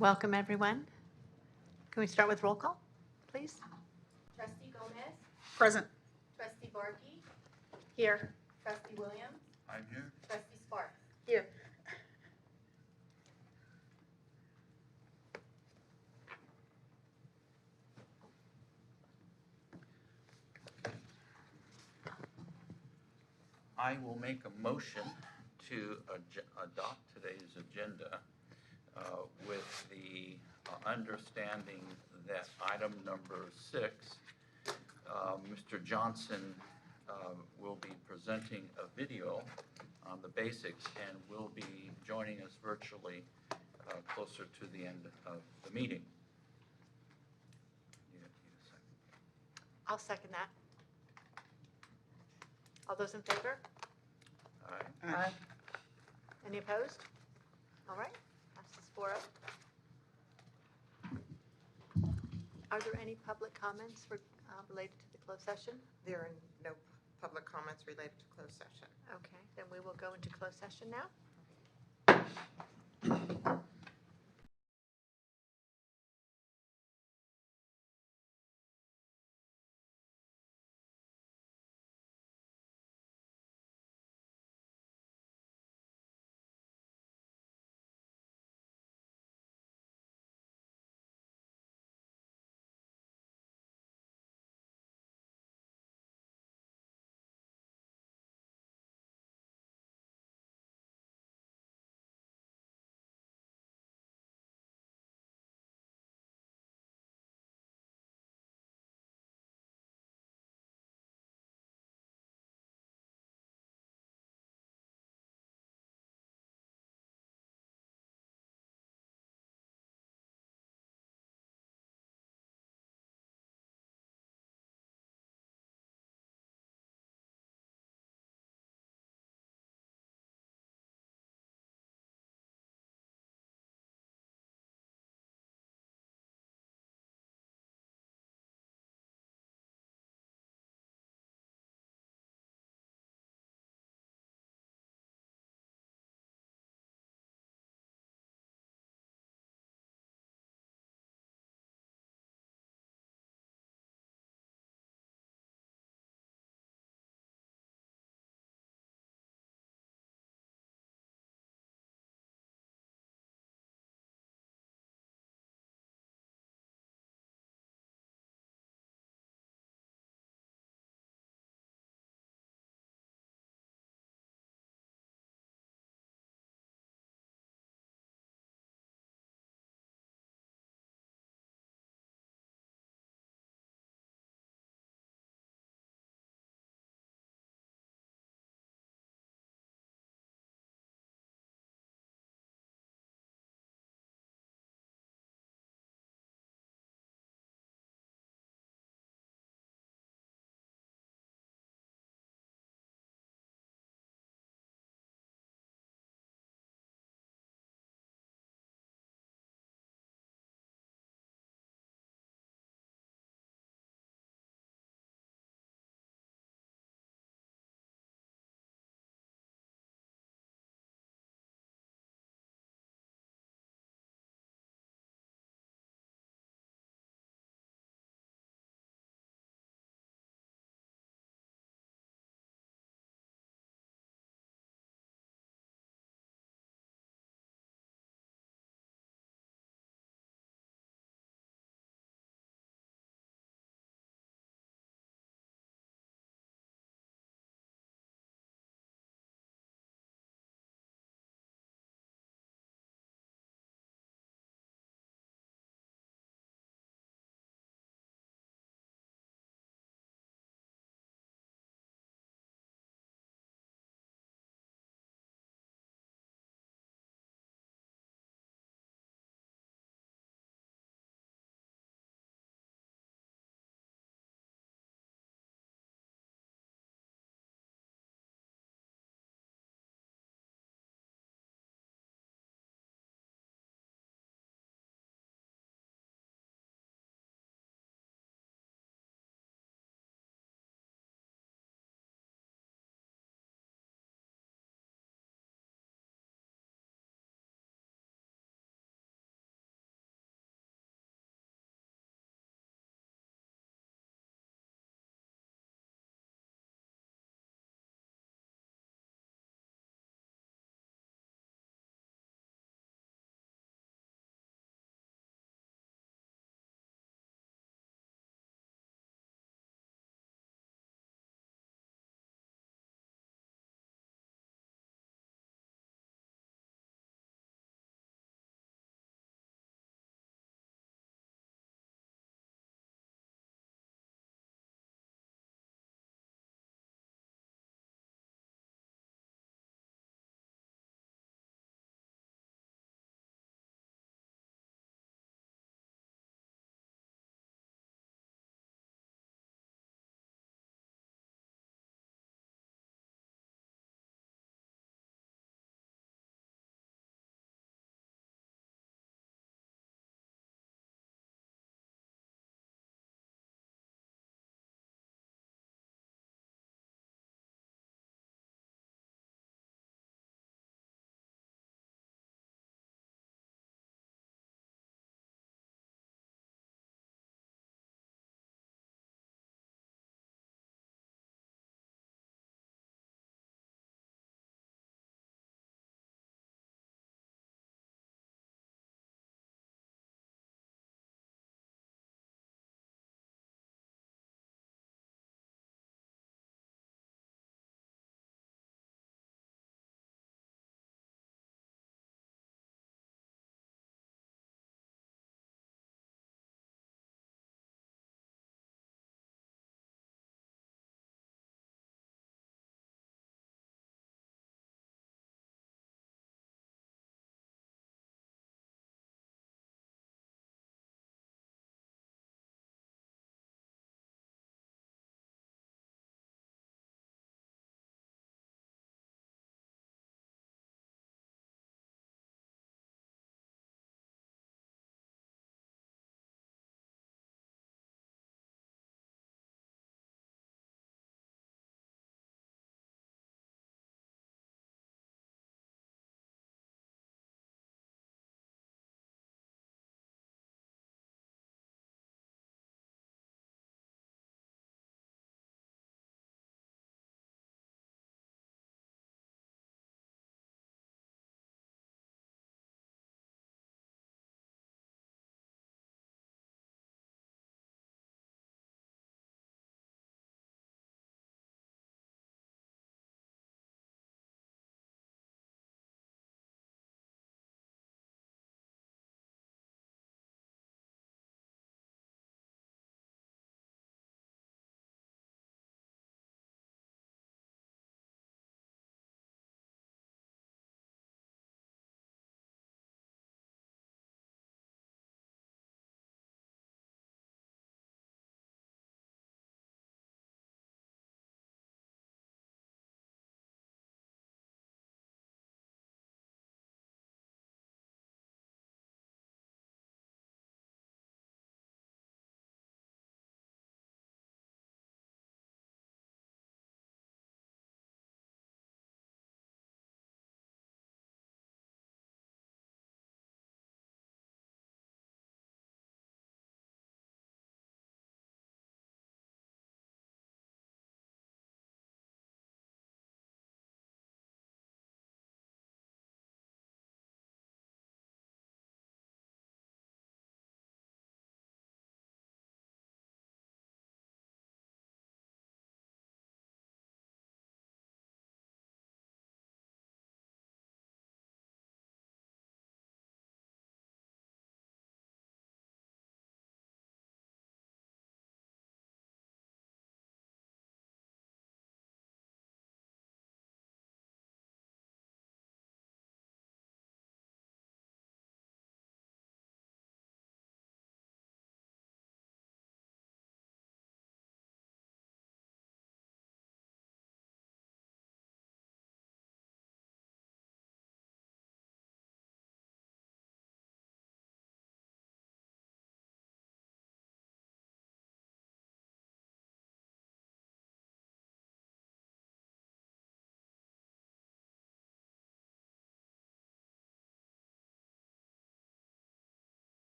Welcome, everyone. Can we start with roll call, please? Trustee Gomez, Present. Trustee Barkey, Here. Trustee Williams, I'm here. Trustee Sparks. Here. I will make a motion to adopt today's agenda with the understanding that item number 6, Mr. Johnson will be presenting a video on the basics and will be joining us virtually closer to the end of the meeting. Need a second. I'll second that. All those in favor? Aye. Aye. Any opposed? All right, passes 4-0. Are there any public comments related to the closed session? There are no public comments related to closed session. Okay, then we will go into closed session now.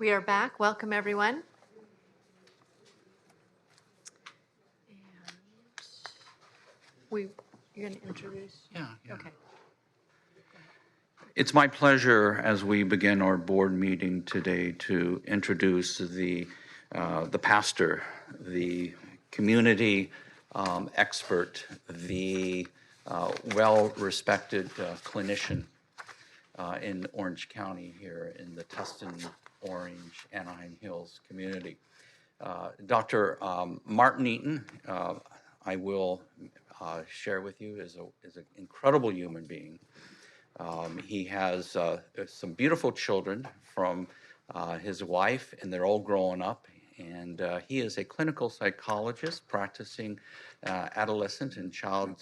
We are back. Welcome, everyone. And you're going to introduce? Yeah. Okay. It's my pleasure as we begin our board meeting today to introduce the pastor, the community expert, the well-respected clinician in Orange County here in the Tustin, Orange, Anaheim Hills community. Dr. Martin Eaton, I will share with you, is an incredible human being. He has some beautiful children from his wife, and they're all growing up. And he is a clinical psychologist practicing adolescent and child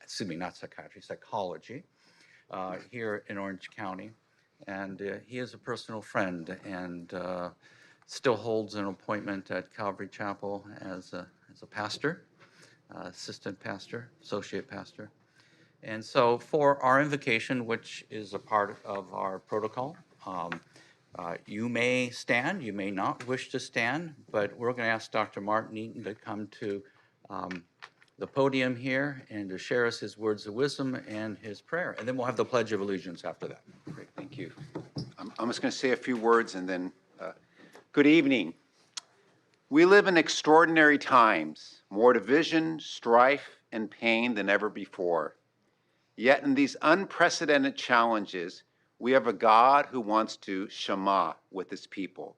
psychology here in Orange County. And he is a personal friend and still holds an appointment at Calvary Chapel as a pastor, assistant pastor, associate pastor. And so for our invocation, which is a part of our protocol, you may stand, you may not wish to stand, but we're going to ask Dr. Martin Eaton to come to the podium here and to share us his words of wisdom and his prayer. And then we'll have the Pledge of Allegiance after that. Great, thank you. I'm just going to say a few words and then, good evening. We live in extraordinary times, more division, strife, and pain than ever before. Yet in these unprecedented challenges, we have a God who wants to Shema with his people,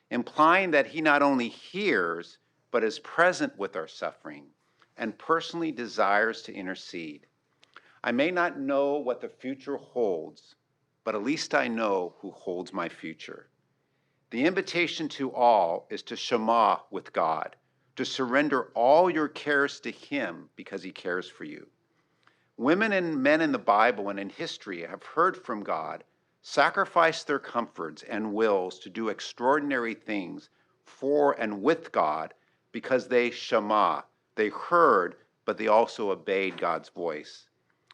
implying that he not only hears, but is present with our suffering and personally desires to intercede. I may not know what the future holds, but at least I know who holds my future. The invitation to all is to Shema with God, to surrender all your cares to him because he cares for you. Women and men in the Bible and in history have heard from God, sacrificed their comforts and wills to do extraordinary things for and with God because they Shema. They heard, but they also obeyed God's voice.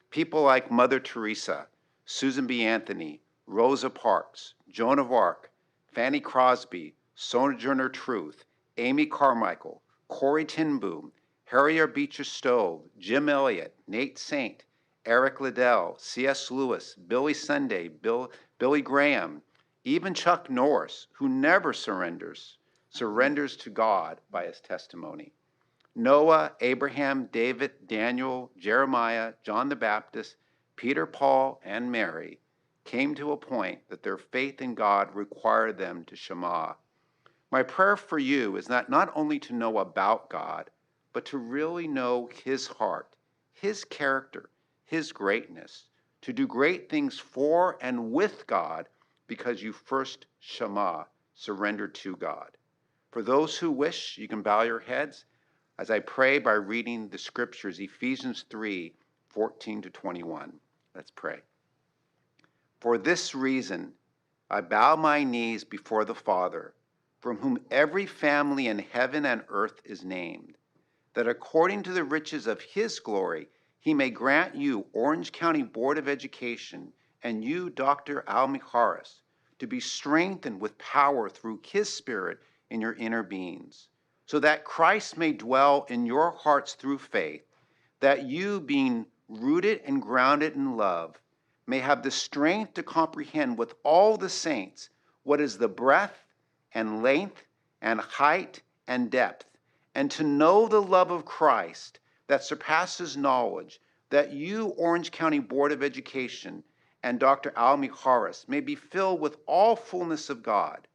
People like Mother Teresa, Susan B. Anthony, Rosa Parks, Joan of Arc, Fanny Crosby, Sojourner Truth, Amy Carmichael, Corrie ten Boom, Harriet Beecher Stowe, Jim Elliot, Nate Saint, Eric Liddell, C.S. Lewis, Billy Sunday, Billy Graham, even Chuck Norris, who never surrenders to God by his testimony. Noah, Abraham, David, Daniel, Jeremiah, John the Baptist, Peter, Paul, and Mary came to a point that their faith in God required them to Shema. My prayer for you is not only to know about God, but to really know his heart, his character, his greatness, to do great things for and with God because you first Shema, surrendered to God. For those who wish, you can bow your heads as I pray by reading the scriptures, Ephesians 3:14-21. Let's pray. For this reason, I bow my knees before the Father, from whom every family in heaven and earth is named, that according to the riches of his glory, he may grant you, Orange County Board of Education, and you, Dr. Almijares, to be strengthened with power through his Spirit in your inner beings, so that Christ may dwell in your hearts through faith, that you, being rooted and grounded in love, may have the strength to comprehend with all the saints what is the breadth and length and height and depth, and to know the love of Christ that surpasses knowledge, that you, Orange County Board of Education, and Dr. Almijares may be filled with all fullness of God.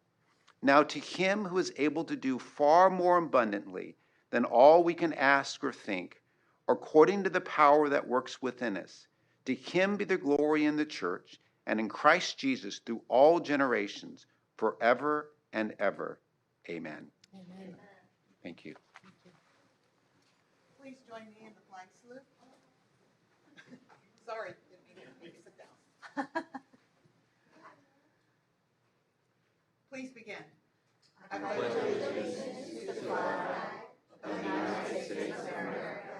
Now to him who is able to do far more abundantly than all we can ask or think, according to the power that works within us, to him be the glory in the church and in Christ Jesus through all generations, forever and ever. Amen. Amen. Thank you. Please join me in the flag salute. Sorry, didn't mean to make you sit down. Please begin. I pledge allegiance to the flag of the United States of America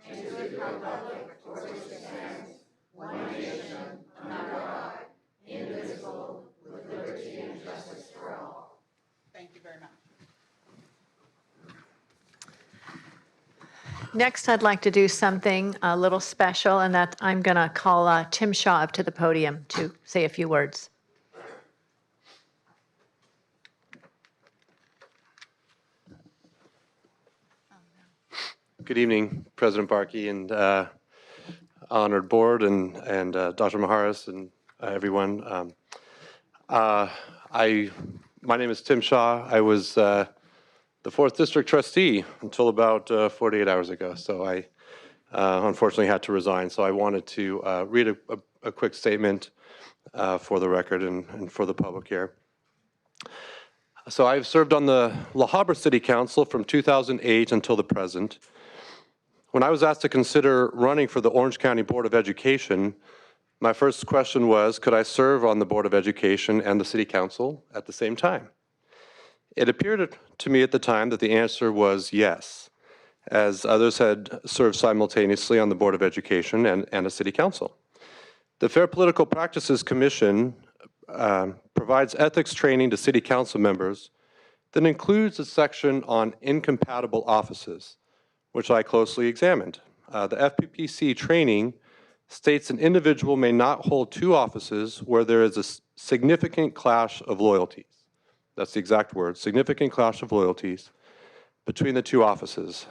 and to the republic for which it stands, one nation, under God, indivisible, with liberty and justice Next, I'd like to do something a little special, and that I'm going to call Tim Shaw up to the podium to say a few words. Good evening, President Barkey and honored board and Dr. Maharis and everyone. My name is Tim Shaw. I was the 4th District trustee until about 48 hours ago, so I unfortunately had to resign. So I wanted to read a quick statement for the record and for the public here. So I've served on the La Habra City Council from 2008 until the present. When I was asked to consider running for the Orange County Board of Education, my first question was, could I serve on the Board of Education and the City Council at the same time? It appeared to me at the time that the answer was yes, as others had served simultaneously on the Board of Education and the City Council. The Fair Political Practices Commission provides ethics training to City Council members that includes a section on incompatible offices, which I closely examined. The FPPC training states an individual may not hold 2 offices where there is a significant clash of loyalties. That's the exact word, significant clash of loyalties between the 2 offices.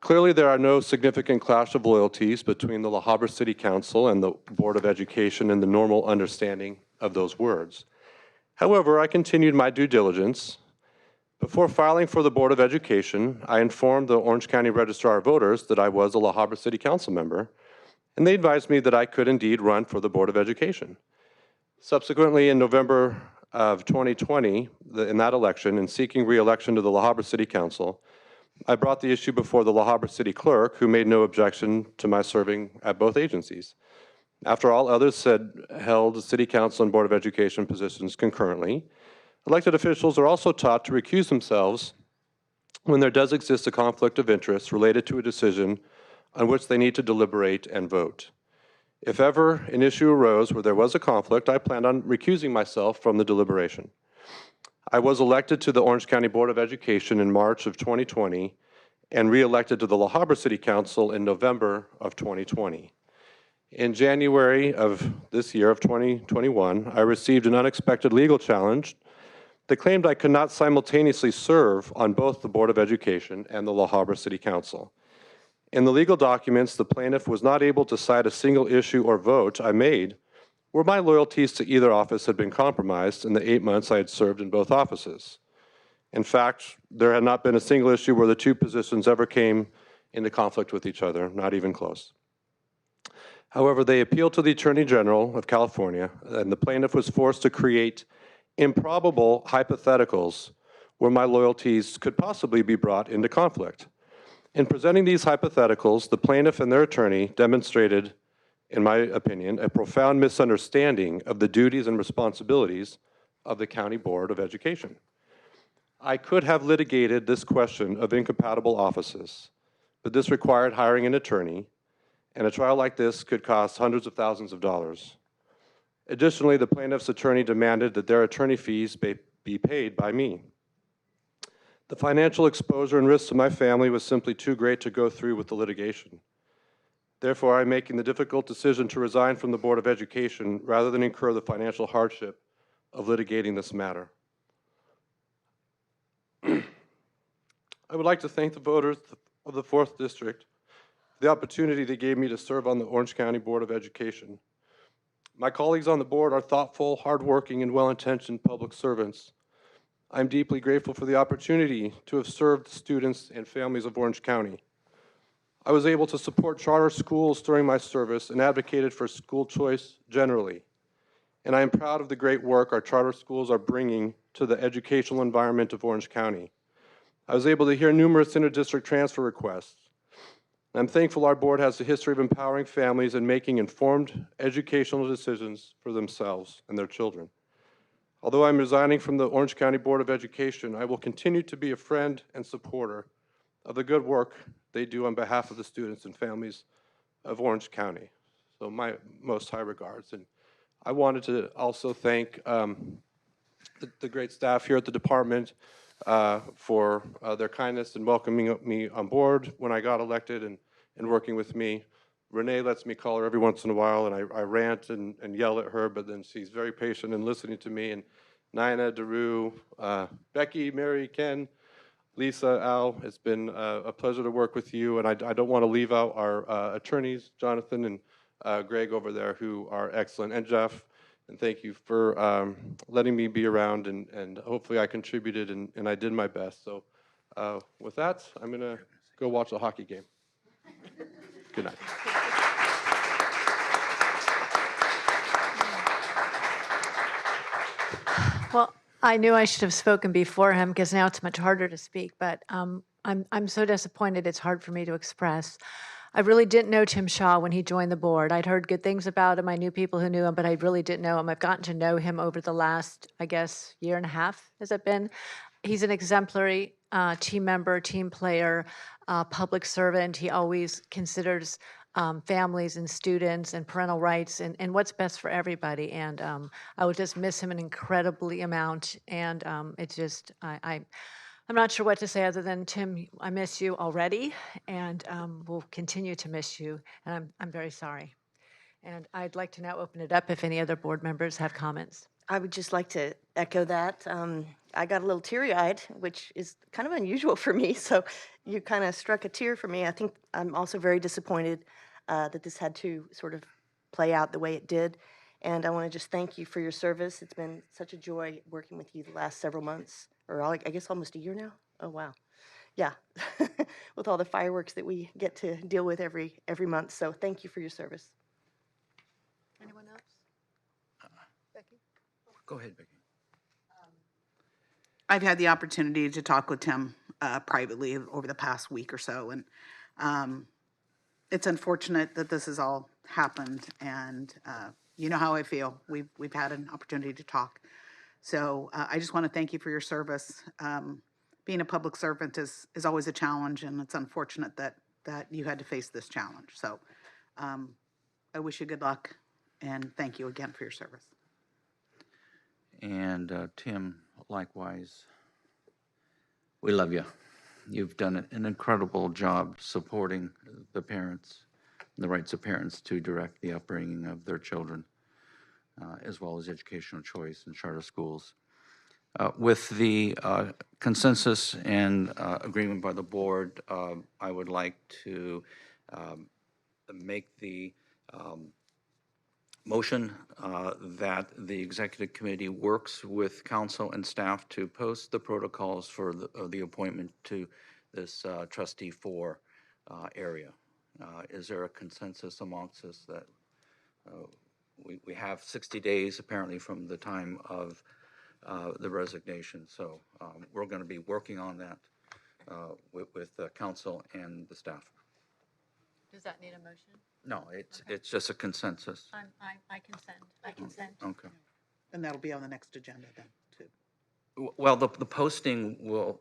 Clearly, there are no significant clash of loyalties between the La Habra City Council and the Board of Education in the normal understanding of those words. However, I continued my due diligence. Before filing for the Board of Education, I informed the Orange County Registrar of Voters that I was a La Habra City Council member, and they advised me that I could indeed run for the Board of Education. Subsequently, in November of 2020, in that election, and seeking re-election to the La Habra City Council, I brought the issue before the La Habra City Clerk, who made no objection to my serving at both agencies. After all, others had held City Council and Board of Education positions concurrently. Elected officials are also taught to recuse themselves when there does exist a conflict of interest related to a decision on which they need to deliberate and vote. If ever an issue arose where there was a conflict, I planned on recusing myself from the deliberation. I was elected to the Orange County Board of Education in March of 2020 and re-elected to the La Habra City Council in November of 2020. In January of this year, of 2021, I received an unexpected legal challenge that claimed I could not simultaneously serve on both the Board of Education and the La Habra City Council. In the legal documents, the plaintiff was not able to cite a single issue or vote I made where my loyalties to either office had been compromised in the 8 months I had served in both offices. In fact, there had not been a single issue where the 2 positions ever came into conflict with each other, not even close. However, they appealed to the Attorney General of California, and the plaintiff was forced to create improbable hypotheticals where my loyalties could possibly be brought into conflict. In presenting these hypotheticals, the plaintiff and their attorney demonstrated, in my opinion, a profound misunderstanding of the duties and responsibilities of the County Board of Education. I could have litigated this question of incompatible offices, but this required hiring an attorney, and a trial like this could cost hundreds of thousands of dollars. Additionally, the plaintiff's attorney demanded that their attorney fees be paid by me. The financial exposure and risk to my family was simply too great to go through with the litigation. Therefore, I'm making the difficult decision to resign from the Board of Education rather than incur the financial hardship of litigating this matter. I would like to thank the voters of the 4th District for the opportunity they gave me to serve on the Orange County Board of Education. My colleagues on the board are thoughtful, hardworking, and well-intentioned public servants. I'm deeply grateful for the opportunity to have served the students and families of Orange County. I was able to support charter schools during my service and advocated for school choice generally. And I am proud of the great work our charter schools are bringing to the educational environment of Orange County. I was able to hear numerous inter-district transfer requests. I'm thankful our board has a history of empowering families and making informed educational decisions for themselves and their children. Although I'm resigning from the Orange County Board of Education, I will continue to be a friend and supporter of the good work they do on behalf of the students and families of Orange County. So my most high regards. And I wanted to also thank the great staff here at the department, for their kindness in welcoming me on board when I got elected and working with me. Renee lets me call her every once in a while, and I rant and yell at her, but then she's very patient and listening to me. And Nina, Daru, Becky, Mary, Ken, Lisa, Al, it's been a pleasure to work with you, and I don't want to leave out our attorneys, Jonathan and Greg over there, who are excellent, and Jeff, and thank you for letting me be around, and hopefully I contributed and I did my best. So with that, I'm going to go watch a hockey game. Good night. Well, I knew I should have spoken before him because now it's much harder to speak, but I'm so disappointed it's hard for me to express. I really didn't know Tim Shaw when he joined the board. I'd heard good things about him. I knew people who knew him, but I really didn't know him. I've gotten to know him over the last, I guess, year and a half, has it been? He's an exemplary team member, team player, public servant. He always considers families and students and parental rights and what's best for everybody. And I would just miss him an incredibly amount. And it's just, I'm not sure what to say other than, Tim, I miss you already, and we'll continue to miss you, and I'm very sorry. And I'd like to now open it up if any other board members have comments. I would just like to echo that. I got a little teary-eyed, which is kind of unusual for me, so you kind of struck a tear for me. I think I'm also very disappointed that this had to sort of play out the way it did. And I want to just thank you for your service. It's been such a joy working with you the last several months, or I guess almost a year now. Oh, wow. Yeah, with all the fireworks that we get to deal with every month. So thank you for your service. Anyone else? Becky? Go ahead, Becky. I've had the opportunity to talk with Tim privately over the past week or so, and it's unfortunate that this has all happened, and you know how I feel. We've had an opportunity to talk. So I just want to thank you for your service. Being a public servant is always a challenge, and it's unfortunate that you had to face this challenge. So I wish you good luck, and thank you again for your service. And Tim, likewise, we love you. You've done an incredible job supporting the parents, the rights of parents to direct the upbringing of their children, as well as educational choice in charter schools. With the consensus and agreement by the board, I would like to make the motion that the executive committee works with council and staff to post the protocols for the appointment to this trustee 4 area. Is there a consensus amongst us that we have 60 days apparently from the time of the resignation? So we're going to be working on that with the council and the staff. Does that need a motion? No, it's just a consensus. I consent. I consent. Okay. And that'll be on the next agenda then, too. Well, the posting we'll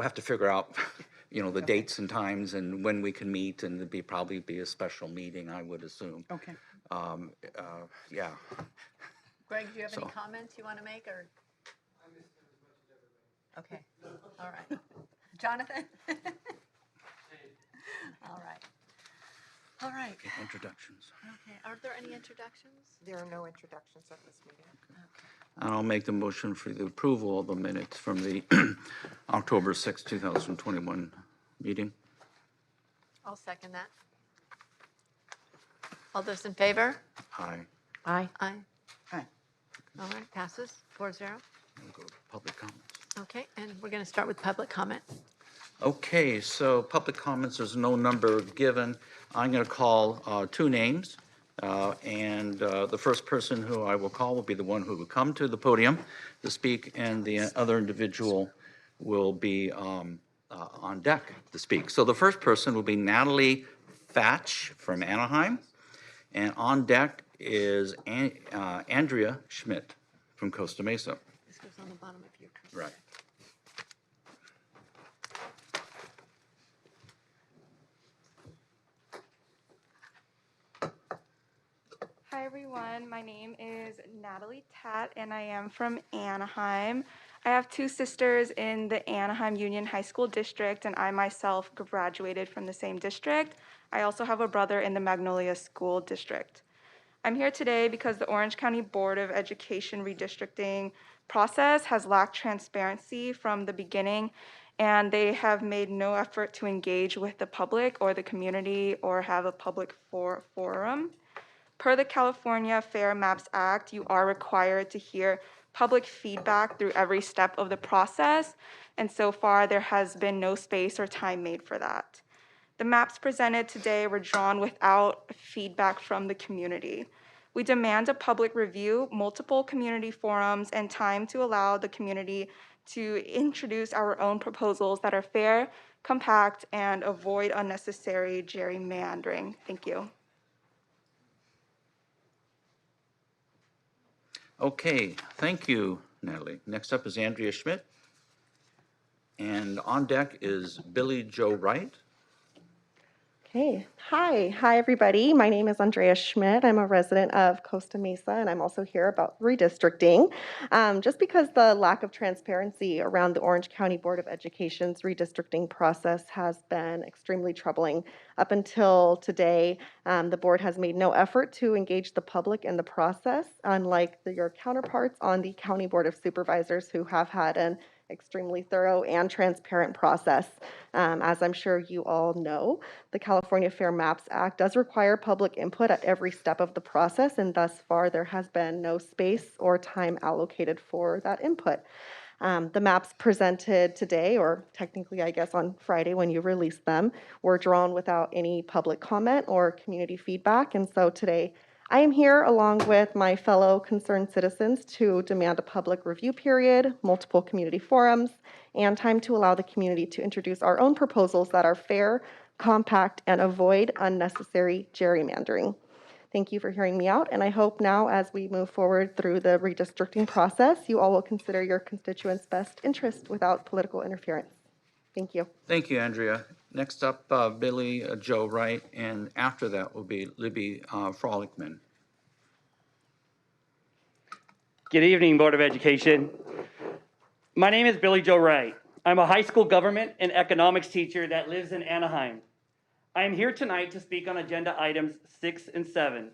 have to figure out, the dates and times and when we can meet, and it'd probably be a special meeting, I would assume. Okay. Yeah. Greg, do you have any So- comments you want to make, or? Okay, all right. Jonathan? All right. All right, Introductions. okay. Are there any introductions? There are no introductions at this meeting. And I'll make the motion for the approval of the minutes from the October 6, 2021 meeting. I'll second that. All those in favor? Aye. Aye. Aye. Aye. All right, passes 4-0. We'll go to public comments. Okay, and we're going to start with public comment. Okay, so public comments, there's no number given. I'm going to call 2 names, and the first person who I will call will be the one who will come to the podium to speak, and the other individual will be on deck to speak. So the first person will be Natalie Thatch from Anaheim, and on deck is Andrea Schmidt from Costa Mesa. This goes on the bottom of your. Right. Hi everyone, my name is Natalie Tatt and I am from Anaheim. I have two sisters in the Anaheim Union High School District, and I myself graduated from the same district. I also have a brother in the Magnolia School District. I'm here today because the Orange County Board of Education redistricting process has lacked transparency from the beginning, and they have made no effort to engage with the public or the community or have a public forum. Per the California Fair Maps Act, you are required to hear public feedback through every step of the process, and so far there has been no space or time made for that. The maps presented today were drawn without feedback from the community. We demand a public review, multiple community forums, and time to allow the community to introduce our own proposals that are fair, compact, and avoid unnecessary gerrymandering. Thank you. Okay, thank you, Natalie. Next up is Andrea Schmidt. And on deck is Billy Joe Wright. Okay. Hi, everybody. My name is Andrea Schmidt. I'm a resident of Costa Mesa, and I'm also here about redistricting. Just because the lack of transparency around the Orange County Board of Education's redistricting process has been extremely troubling. Up until today, the board has made no effort to engage the public in the process, unlike your counterparts on the County Board of Supervisors who have had an extremely thorough and transparent process. As I'm sure you all know, the California Fair Maps Act does require public input at every step of the process, and thus far there has been no space or time allocated for that input. The maps presented today, or technically I guess on Friday when you released them, were drawn without any public comment or community feedback, and so today I am here along with my fellow concerned citizens to demand a public review period, multiple community forums, and time to allow the community to introduce our own proposals that are fair, compact, and avoid unnecessary gerrymandering. Thank you for hearing me out, and I hope now as we move forward through the redistricting process, you all will consider your constituents' best interest without political interference. Thank you. Thank you, Andrea. Next up, Billy Joe Wright, and after that will be Libby Frolickman. Good evening, Board of Education. My name is Billy Joe Wright. I'm a high school government and economics teacher that lives in Anaheim. I am here tonight to speak on agenda items 6 and 7.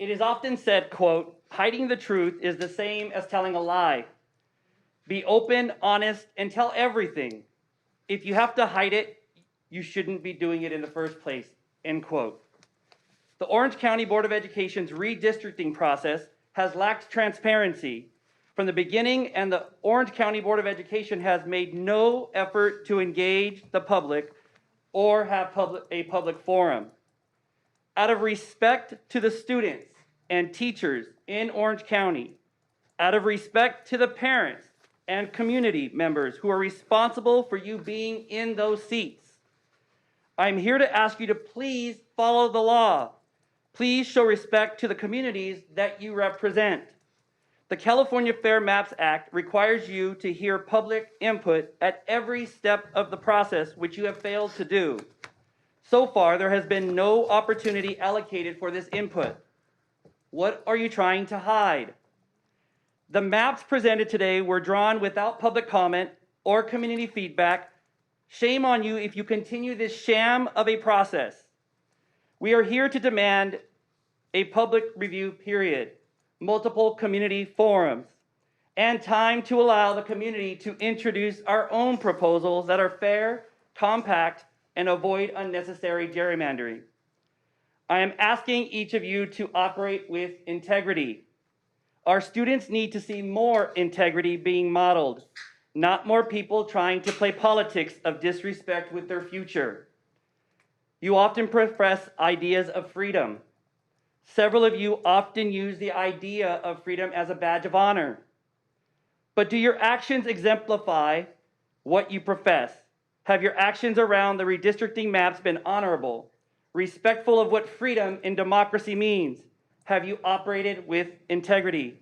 It is often said, quote, hiding the truth is the same as telling a lie. Be open, honest, and tell everything. If you have to hide it, you shouldn't be doing it in the first place, end quote. The Orange County Board of Education's redistricting process has lacked transparency from the beginning, and the Orange County Board of Education has made no effort to engage the public or have a public forum. Out of respect to the students and teachers in Orange County, out of respect to the parents and community members who are responsible for you being in those seats, I'm here to ask you to please follow the law. Please show respect to the communities that you represent. The California Fair Maps Act requires you to hear public input at every step of the process, which you have failed to do. So far, there has been no opportunity allocated for this input. What are you trying to hide? The maps presented today were drawn without public comment or community feedback. Shame on you if you continue this sham of a process. We are here to demand a public review period, multiple community forums, and time to allow the community to introduce our own proposals that are fair, compact, and avoid unnecessary gerrymandering. I am asking each of you to operate with integrity. Our students need to see more integrity being modeled, not more people trying to play politics of disrespect with their future. You often profess ideas of freedom. Several of you often use the idea of freedom as a badge of honor. But do your actions exemplify what you profess? Have your actions around the redistricting maps been honorable, respectful of what freedom and democracy means? Have you operated with integrity?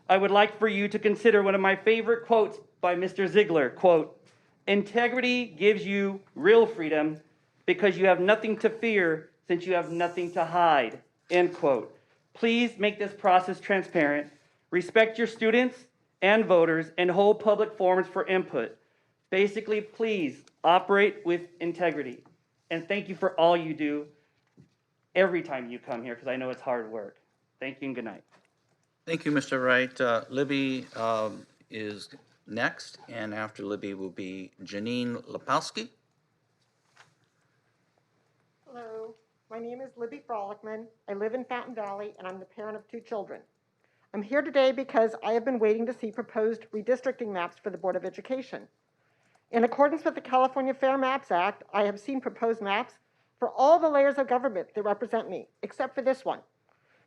I would like for you to consider one of my favorite quotes by Mr. Ziegler, quote, integrity gives you real freedom because you have nothing to fear since you have nothing to hide, end quote. Please make this process transparent, respect your students, and voters and hold public forums for input. Basically, please operate with integrity. And thank you for all you do every time you come here, because I know it's hard work. Thank you and good night. Thank you, Mr. Wright. Libby is next, and after Libby will be Janine Lepowski. Hello, my name is Libby Frolickman. I live in Fountain Valley, and I'm the parent of 2 children. I'm here today because I have been waiting to see proposed redistricting maps for the Board of Education. In accordance with the California Fair Maps Act, I have seen proposed maps for all the layers of government that represent me, except for this one.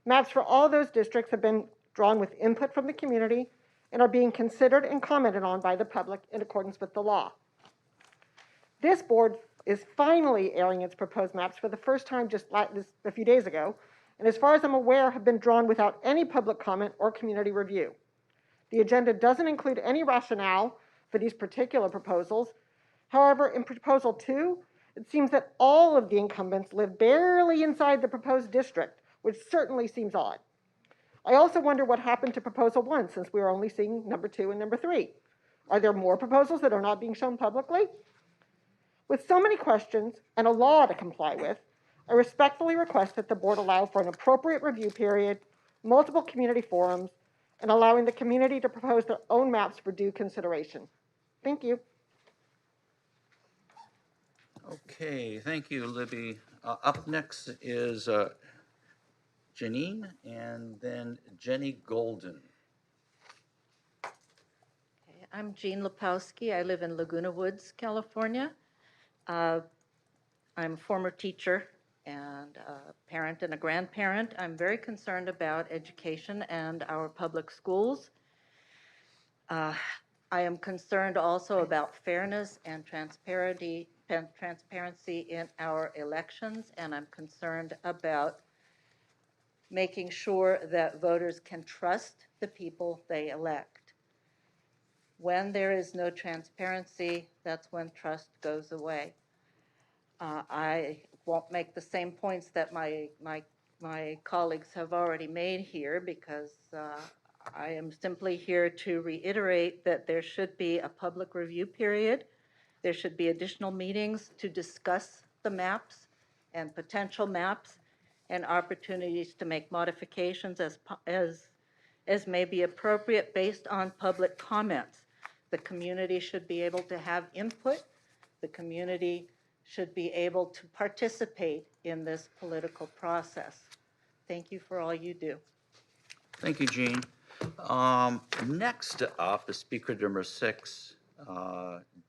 Maps for all those districts have been drawn with input from the community and are being considered and commented on by the public in accordance with the law. This board is finally airing its proposed maps for the first time just a few days ago, and as far as I'm aware, have been drawn without any public comment or community review. The agenda doesn't include any rationale for these particular proposals. However, in Proposal 2, it seems that all of the incumbents live barely inside the proposed district, which certainly seems odd. I also wonder what happened to Proposal 1, since we are only seeing number 2 and number 3. Are there more proposals that are not being shown publicly? With so many questions and a law to comply with, I respectfully request that the board allow for an appropriate review period, multiple community forums, and allowing the community to propose their own maps for due consideration. Thank you. Okay, thank you, Libby. Up next is Janine and then Jenny Golden. I'm Jean Lepowski. I live in Laguna Woods, California. I'm a former teacher and a parent and a grandparent. I'm very concerned about education and our public schools. I am concerned also about fairness and transparency in our elections, and I'm concerned about making sure that voters can trust the people they elect. When there is no transparency, that's when trust goes away. I won't make the same points that my colleagues have already made here, because I am simply here to reiterate that there should be a public review period. There should be additional meetings to discuss the maps and potential maps and opportunities to make modifications as may be appropriate based on public comments. The community should be able to have input. The community should be able to participate in this political process. Thank you for all you do. Thank you, Jean. Next up is speaker number 6,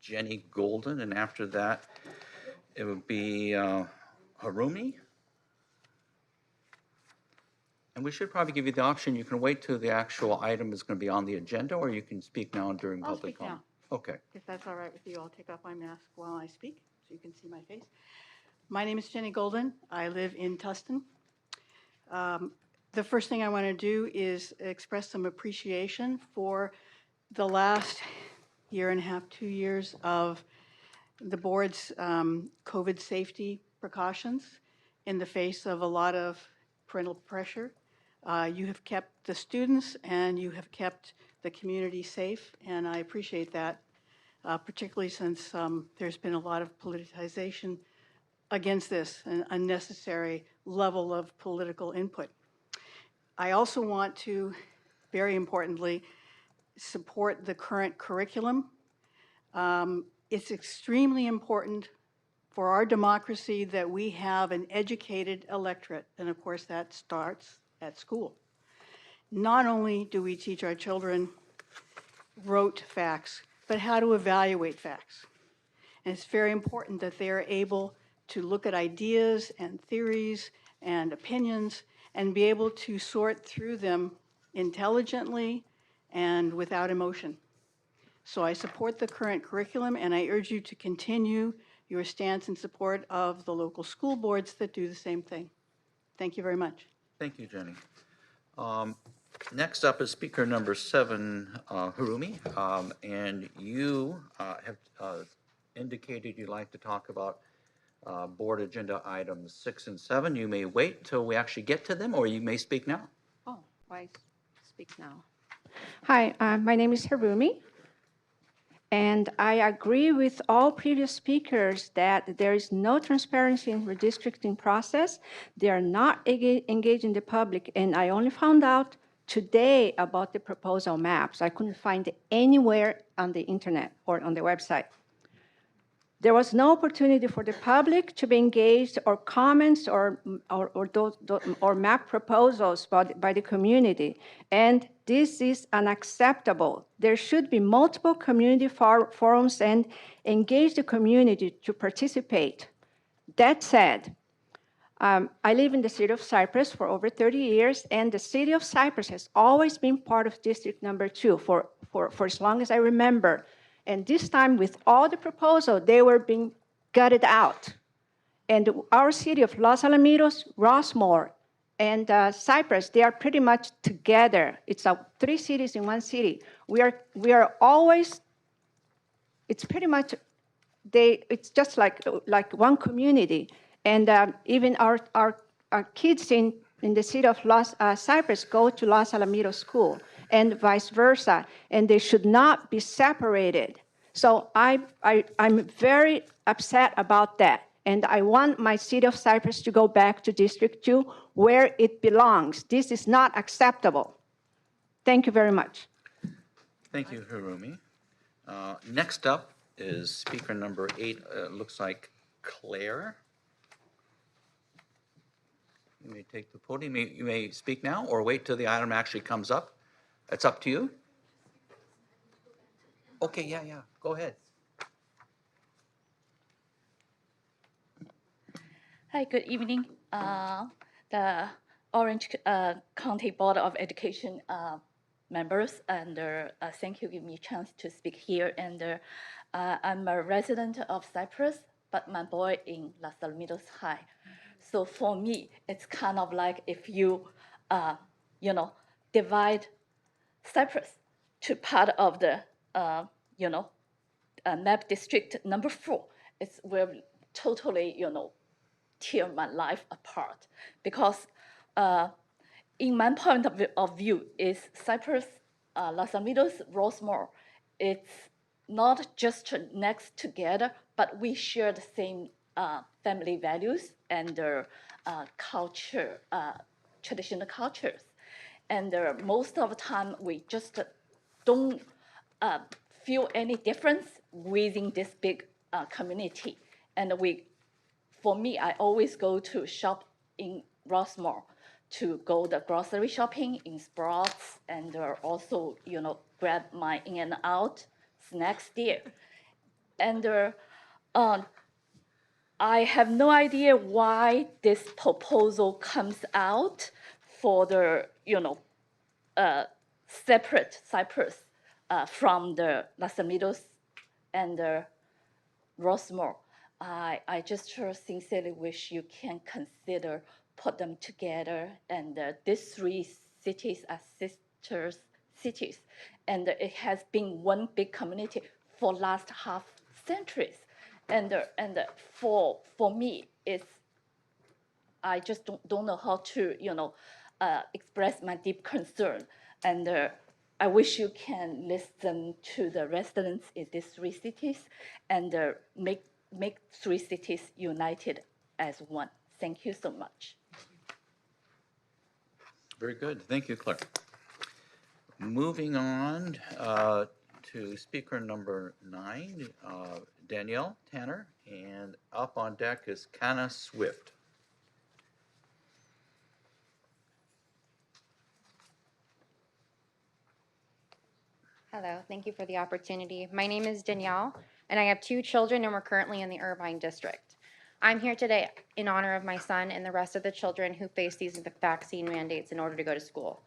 Jenny Golden, and after that, it would be Harumi. And we should probably give you the option, you can wait till the actual item is going to be on the agenda, or you can speak now during I'll public speak now. comment. Okay. If that's all right with you, I'll take off my mask while I speak, so you can see my face. My name is Jenny Golden. I live in Tustin. The first thing I want to do is express some appreciation for the last year and a half, 2 years of the board's COVID safety precautions in the face of a lot of parental pressure. You have kept the students and you have kept the community safe, and I appreciate that, particularly since there's been a lot of politicization against this, an unnecessary level of political input. I also want to, very importantly, support the current curriculum. It's extremely important for our democracy that we have an educated electorate, and of course that starts at school. Not only do we teach our children rote facts, but how to evaluate facts. And it's very important that they are able to look at ideas and theories and opinions and be able to sort through them intelligently and without emotion. So I support the current curriculum, and I urge you to continue your stance in support of the local school boards that do the same thing. Thank you very much. Thank you, Jenny. Next up is speaker number 7, Harumi, and you have indicated you'd like to talk about board agenda items 6 and 7. You may wait till we actually get to them, or you may speak now. Oh, why speak now? Hi, my name is Harumi, and I agree with all previous speakers that there is no transparency in redistricting process. They are not engaging the public, and I only found out today about the proposal maps. I couldn't find it anywhere on the internet or on the website. There was no opportunity for the public to be engaged or comments or map proposals by the community. And this is unacceptable. There should be multiple community forums and engage the community to participate. That said, I live in the city of Cypress for over 30 years, and the city of Cypress has always been part of District Number 2 for as long as I remember. And this time, with all the proposals, they were being gutted out. And our city of Los Alamitos, Rossmore, and Cypress, they are pretty much together. It's 3 cities in 1 city. We are always, it's pretty much, it's just like one community. And even our kids in the city of Cypress go to Los Alamitos School and vice versa, and they should not be separated. So I'm very upset about that, and I want my city of Cypress to go back to District 2 where it belongs. This is not acceptable. Thank you very much. Thank you, Harumi. Next up is speaker number 8, looks like Claire. You may take the podium. You may speak now or wait till the item actually comes up. It's up to you. Okay, yeah, go ahead. Hi, good evening. The Orange County Board of Education members, and thank you for giving me a chance to speak here. And I'm a resident of Cypress, but my boy in Los Alamitos High. So for me, it's kind of like if you, divide Cypress to part of the, map district number 4, it will totally, tear my life apart. Because in my point of view, is Cypress, Los Alamitos, Rossmore, it's not just next together, but we share the same family values and culture, traditional cultures. And most of the time, we just don't feel any difference within this big community. And for me, I always go to shop in Rossmore to go the grocery shopping in Sprouts, and also, grab my In-N-Out snacks there. And I have no idea why this proposal comes out for the, separate Cypress from the Los Alamitos and Rossmore. I just sincerely wish you can consider put them together, and these 3 cities are sisters cities, and it has been one big community for last half centuries. And for me, I just don't know how to express my deep concern. And I wish you can listen to the residents in these 3 cities and make 3 cities united as one. Thank you so much. Very good. Thank you, Claire. Moving on to speaker number 9, Danielle Tanner, and up on deck is Kana Swift. Hello, thank you for the opportunity. My name is Danielle, and I have 2 children, and we're currently in the Irvine district. I'm here today in honor of my son and the rest of the children who face these vaccine mandates in order to go to school.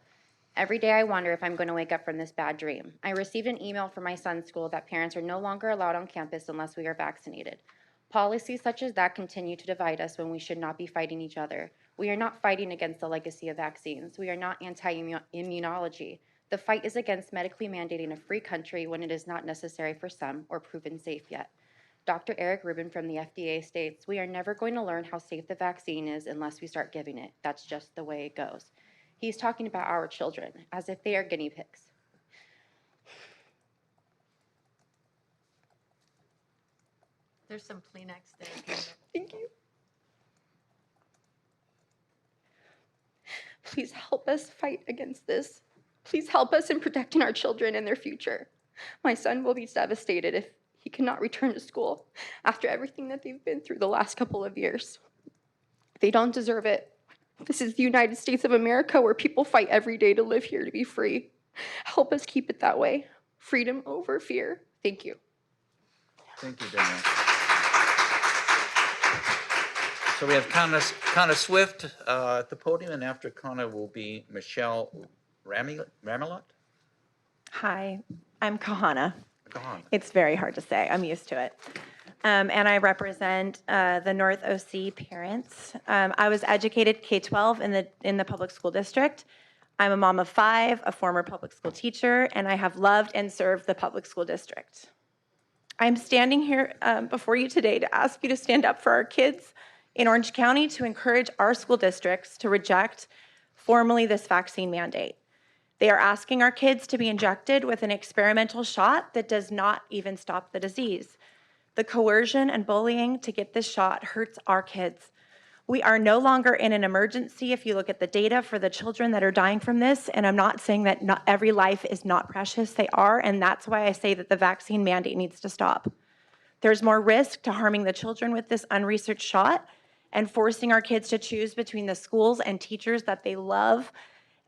Every day I wonder if I'm going to wake up from this bad dream. I received an email from my son's school that parents are no longer allowed on campus unless we are vaccinated. Policies such as that continue to divide us when we should not be fighting each other. We are not fighting against the legacy of vaccines. We are not anti-immunology. The fight is against medically mandating a free country when it is not necessary for some or proven safe yet. Dr. Eric Rubin from the FDA states, "We are never going to learn how safe the vaccine is unless we start giving it. That's just the way it goes." He's talking about our children as if they are guinea pigs. There's some Kleenex there. Thank you. Please help us fight against this. Please help us in protecting our children and their future. My son will be devastated if he cannot return to school after everything that they've been through the last couple of years. They don't deserve it. This is the United States of America where people fight every day to live here to be free. Help us keep it that way. Freedom over fear. Thank you. Thank you, Danielle. So we have Connor Swift at the podium, and after Connor will be Michelle Ramelot. Hi, I'm Kahana. Kahana. It's very hard to say. I'm used to it. And I represent the North OC parents. I was educated K-12 in the public school district. I'm a mom of 5, a former public school teacher, and I have loved and served the public school district. I'm standing here before you today to ask you to stand up for our kids in Orange County, to encourage our school districts to reject formally this vaccine mandate. They are asking our kids to be injected with an experimental shot that does not even stop the disease. The coercion and bullying to get this shot hurts our kids. We are no longer in an emergency if you look at the data for the children that are dying from this, and I'm not saying that not every life is not precious, they are, and that's why I say that the vaccine mandate needs to stop. There's more risk to harming the children with this unresearched shot and forcing our kids to choose between the schools and teachers that they love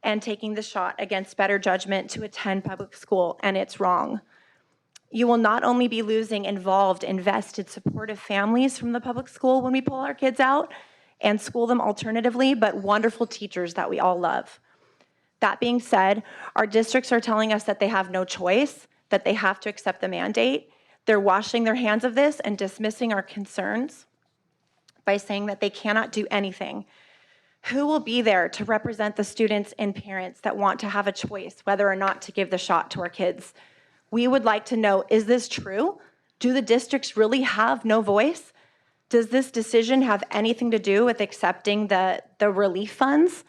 and taking the shot against better judgment to attend public school, and it's wrong. You will not only be losing involved, invested, supportive families from the public school when we pull our kids out and school them alternatively, but wonderful teachers that we all love. That being said, our districts are telling us that they have no choice, that they have to accept the mandate. They're washing their hands of this and dismissing our concerns by saying that they cannot do anything. Who will be there to represent the students and parents that want to have a choice whether or not to give the shot to our kids? We would like to know, is this true? Do the districts really have no voice? Does this decision have anything to do with accepting the relief funds?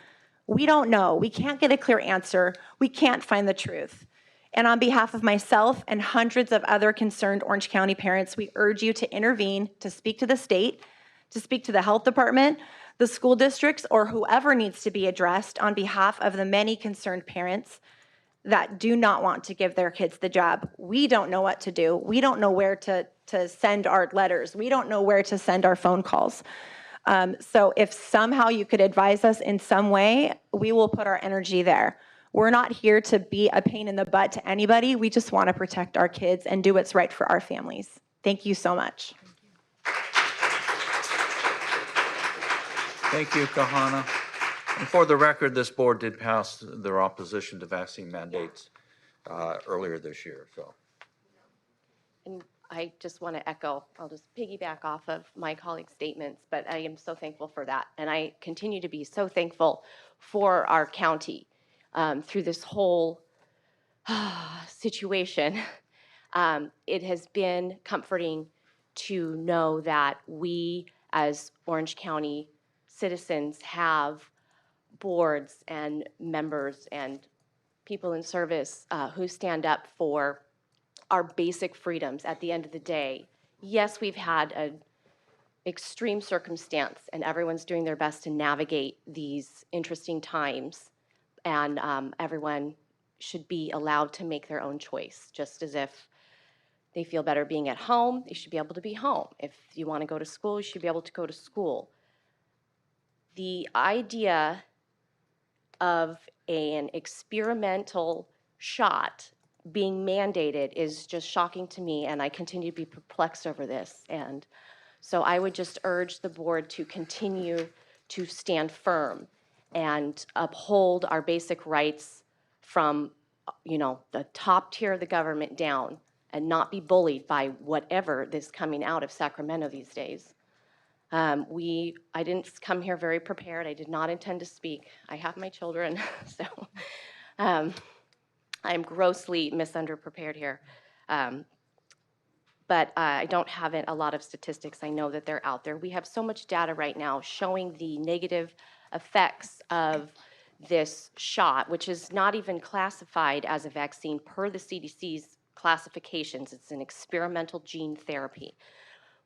We don't know. We can't get a clear answer. We can't find the truth. And on behalf of myself and hundreds of other concerned Orange County parents, we urge you to intervene, to speak to the state, to speak to the health department, the school districts, or whoever needs to be addressed on behalf of the many concerned parents that do not want to give their kids the jab. We don't know what to do. We don't know where to send our letters. We don't know where to send our phone calls. So if somehow you could advise us in some way, we will put our energy there. We're not here to be a pain in the butt to anybody. We just want to protect our kids and do what's right for our families. Thank you so much. Thank you, Kahana. And for the record, this board did pass their opposition to vaccine mandates earlier this year, so. And I just want to echo, I'll just piggyback off of my colleague's statements, but I am so thankful for that. And I continue to be so thankful for our county through this whole situation. It has been comforting to know that we as Orange County citizens have boards and members and people in service who stand up for our basic freedoms at the end of the day. Yes, we've had an extreme circumstance and everyone's doing their best to navigate these interesting times, and everyone should be allowed to make their own choice, just as if they feel better being at home, they should be able to be home. If you want to go to school, you should be able to go to school. The idea of an experimental shot being mandated is just shocking to me, and I continue to be perplexed over this. And so I would just urge the board to continue to stand firm and uphold our basic rights from, the top tier of the government down, and not be bullied by whatever is coming out of Sacramento these days. I didn't come here very prepared. I did not intend to speak. I have my children, so I'm grossly misunderprepared here. But I don't have a lot of statistics. I know that they're out there. We have so much data right now showing the negative effects of this shot, which is not even classified as a vaccine per the CDC's classifications. It's an experimental gene therapy.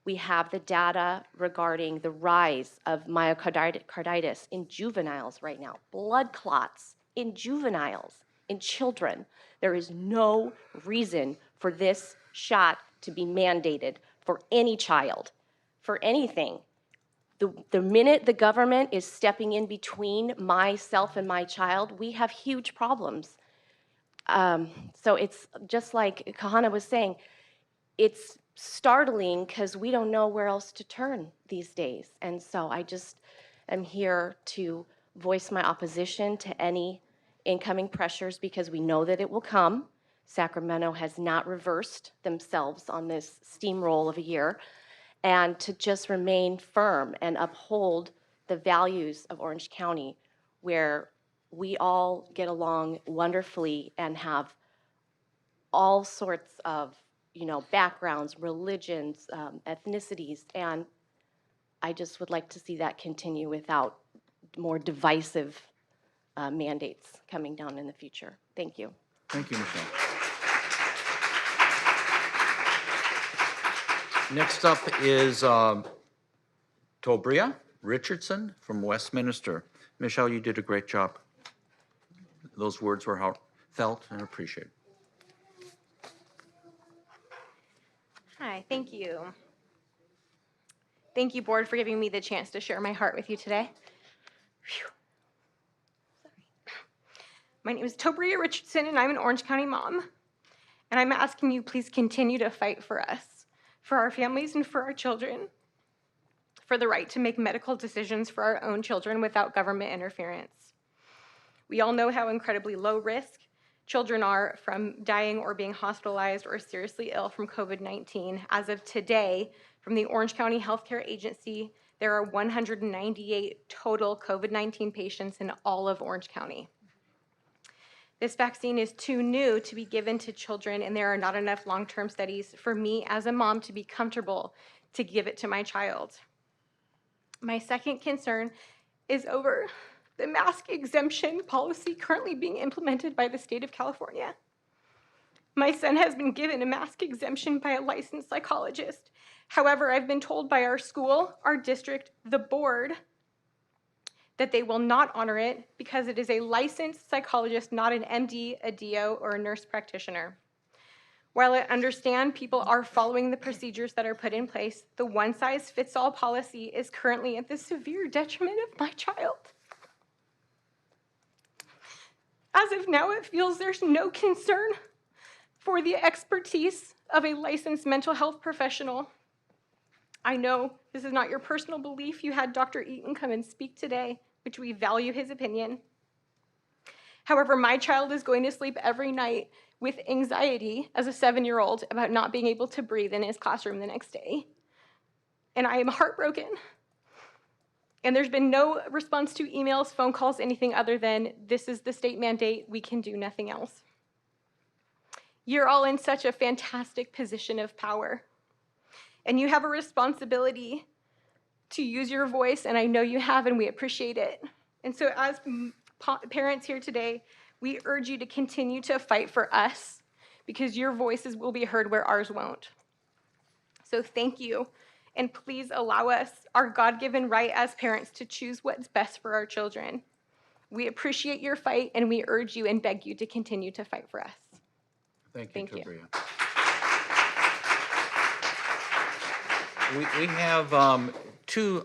We have the data regarding the rise of myocarditis in juveniles right now, blood clots in juveniles, in children. There is no reason for this shot to be mandated for any child, for anything. The minute the government is stepping in between myself and my child, we have huge problems. So it's just like Kahana was saying, it's startling because we don't know where else to turn these days. And so I just am here to voice my opposition to any incoming pressures because we know that it will come. Sacramento has not reversed themselves on this steamroll of a year. And to just remain firm and uphold the values of Orange County, where we all get along wonderfully and have all sorts of, backgrounds, religions, ethnicities, and I just would like to see that continue without more divisive mandates coming down in the future. Thank you. Thank you, Michelle. Next up is Tobria Richardson from Westminster. Michelle, you did a great job. Those words were heartfelt and appreciated. Hi, thank you. Thank you, board, for giving me the chance to share my heart with you today. Phew. Sorry. My name is Tobria Richardson, and I'm an Orange County mom. And I'm asking you, please continue to fight for us, for our families and for our children, for the right to make medical decisions for our own children without government interference. We all know how incredibly low risk children are from dying or being hospitalized or seriously ill from COVID-19. As of today, from the Orange County Healthcare Agency, there are 198 total COVID-19 patients in all of Orange County. This vaccine is too new to be given to children, and there are not enough long-term studies for me as a mom to be comfortable to give it to my child. My second concern is over the mask exemption policy currently being implemented by the state of California. My son has been given a mask exemption by a licensed psychologist. However, I've been told by our school, our district, the board, that they will not honor it because it is a licensed psychologist, not an MD, a DO, or a nurse practitioner. While I understand people are following the procedures that are put in place, the one-size-fits-all policy is currently at the severe detriment of my child. As of now, it feels there's no concern for the expertise of a licensed mental health professional. I know this is not your personal belief. You had Dr. Eaton come and speak today, which we value his opinion. However, my child is going to sleep every night with anxiety as a 7-year-old about not being able to breathe in his classroom the next day. And I am heartbroken. And there's been no response to emails, phone calls, anything other than this is the state mandate, we can do nothing else. You're all in such a fantastic position of power. And you have a responsibility to use your voice, and I know you have, and we appreciate it. And so as parents here today, we urge you to continue to fight for us because your voices will be heard where ours won't. So thank you. And please allow us our God-given right as parents to choose what's best for our children. We appreciate your fight, and we urge you and beg you to continue to fight for us. Thank you, Tobria. We have two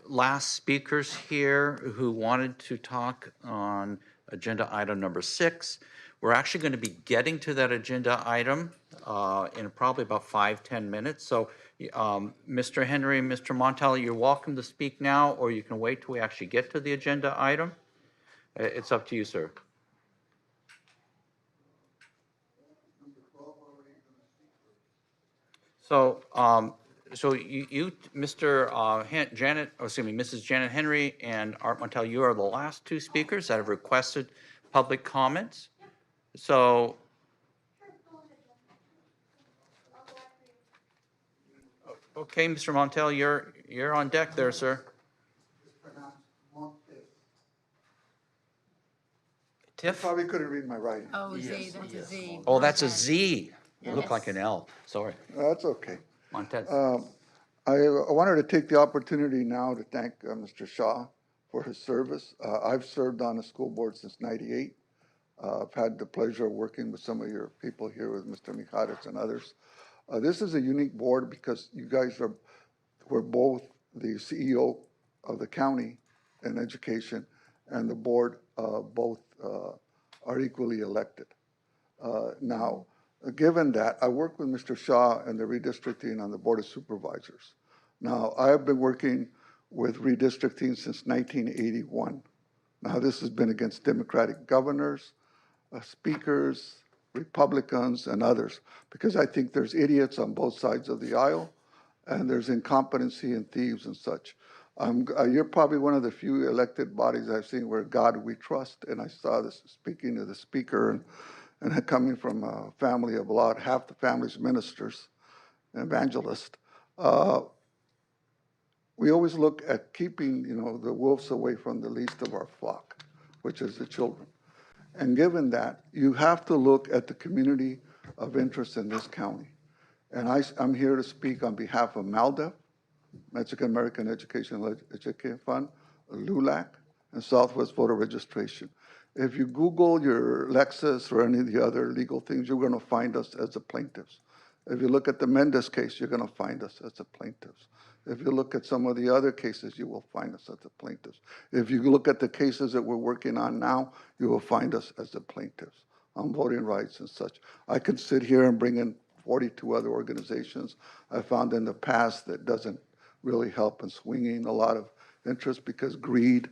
last speakers here who wanted to talk on agenda item number 6. We're actually going to be getting to that agenda item in probably about 5-10 minutes. So Mr. Henry, Mr. Montel, you're welcome to speak now, or you can wait till we actually get to the agenda item. It's up to you, sir. So, you, Mr. Mrs. Janet Henry and Art Montel, you are the last two speakers that have requested public comments. So, okay, Mr. Montel, you're on deck there, sir. Tiff? Probably couldn't read my writing. Oh, Z, that's a Z. Oh, that's a Z. You look Yes. like an L. Sorry. That's okay. Montez. I wanted to take the opportunity now to thank Mr. Shaw for his service. I've served on the school board since '98. I've had the pleasure of working with some of your people here, with Mr. Mijares and others. This is a unique board because you guys were both the CEO of the county in education and the board both are equally elected. Now, given that, I work with Mr. Shaw and the redistricting on the Board of Supervisors. Now, I have been working with redistricting since 1981. Now, this has been against Democratic governors, speakers, Republicans, and others, because I think there's idiots on both sides of the aisle, and there's incompetency and thieves and such. You're probably one of the few elected bodies I've seen where God we trust, and I saw this speaking to the speaker, and coming from a family of half the family's ministers, evangelists. We always look at keeping, the wolves away from the least of our flock, which is the children. And given that, you have to look at the community of interest in this county. And I'm here to speak on behalf of MALDEF, Mexican American Educational Education Fund, LULAC, and Southwest Voter Registration. If you Google your Lexus or any of the other legal things, you're going to find us as the plaintiffs. If you look at the Mendez case, you're going to find us as the plaintiffs. If you look at some of the other cases, you will find us as the plaintiffs. If you look at the cases that we're working on now, you will find us as the plaintiffs on voting rights and such. I can sit here and bring in 42 other organizations I found in the past that doesn't really help in swinging a lot of interest because greed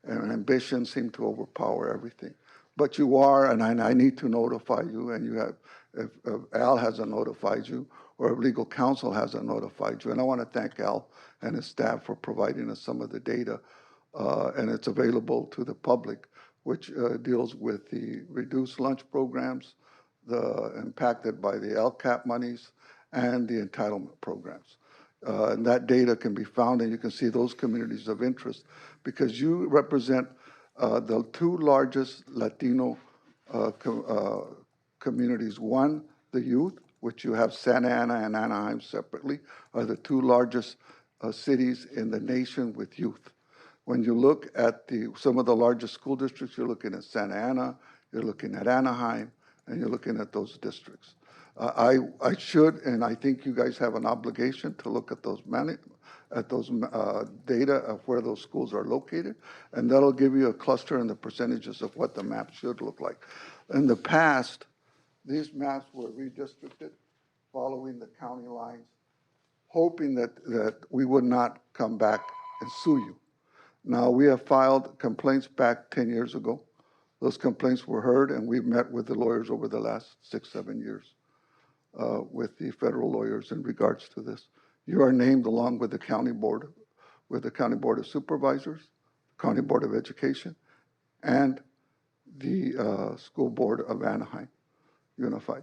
and ambition seem to overpower everything. But you are, and I need to notify you, and you have, if Al hasn't notified you, or if legal counsel hasn't notified you. And I want to thank Al and his staff for providing us some of the data, and it's available to the public, which deals with the reduced lunch programs, the impacted by the LCAP monies, and the entitlement programs. And that data can be found, and you can see those communities of interest, because you represent the two largest Latino communities. One, the youth, which you have Santa Ana and Anaheim separately, are the two largest cities in the nation with youth. When you look at some of the largest school districts, you're looking at Santa Ana, you're looking at Anaheim, and you're looking at those districts. I should, and I think you guys have an obligation to look at those data of where those schools are located, and that'll give you a cluster and the percentages of what the map should look like. In the past, these maps were redistricted following the county lines, hoping that we would not come back and sue you. Now, we have filed complaints back 10 years ago. Those complaints were heard, and we've met with the lawyers over the last 6-7 years with the federal lawyers in regards to this. You are named along with the county board, of Supervisors, County Board of Education, and the School Board of Anaheim Unified.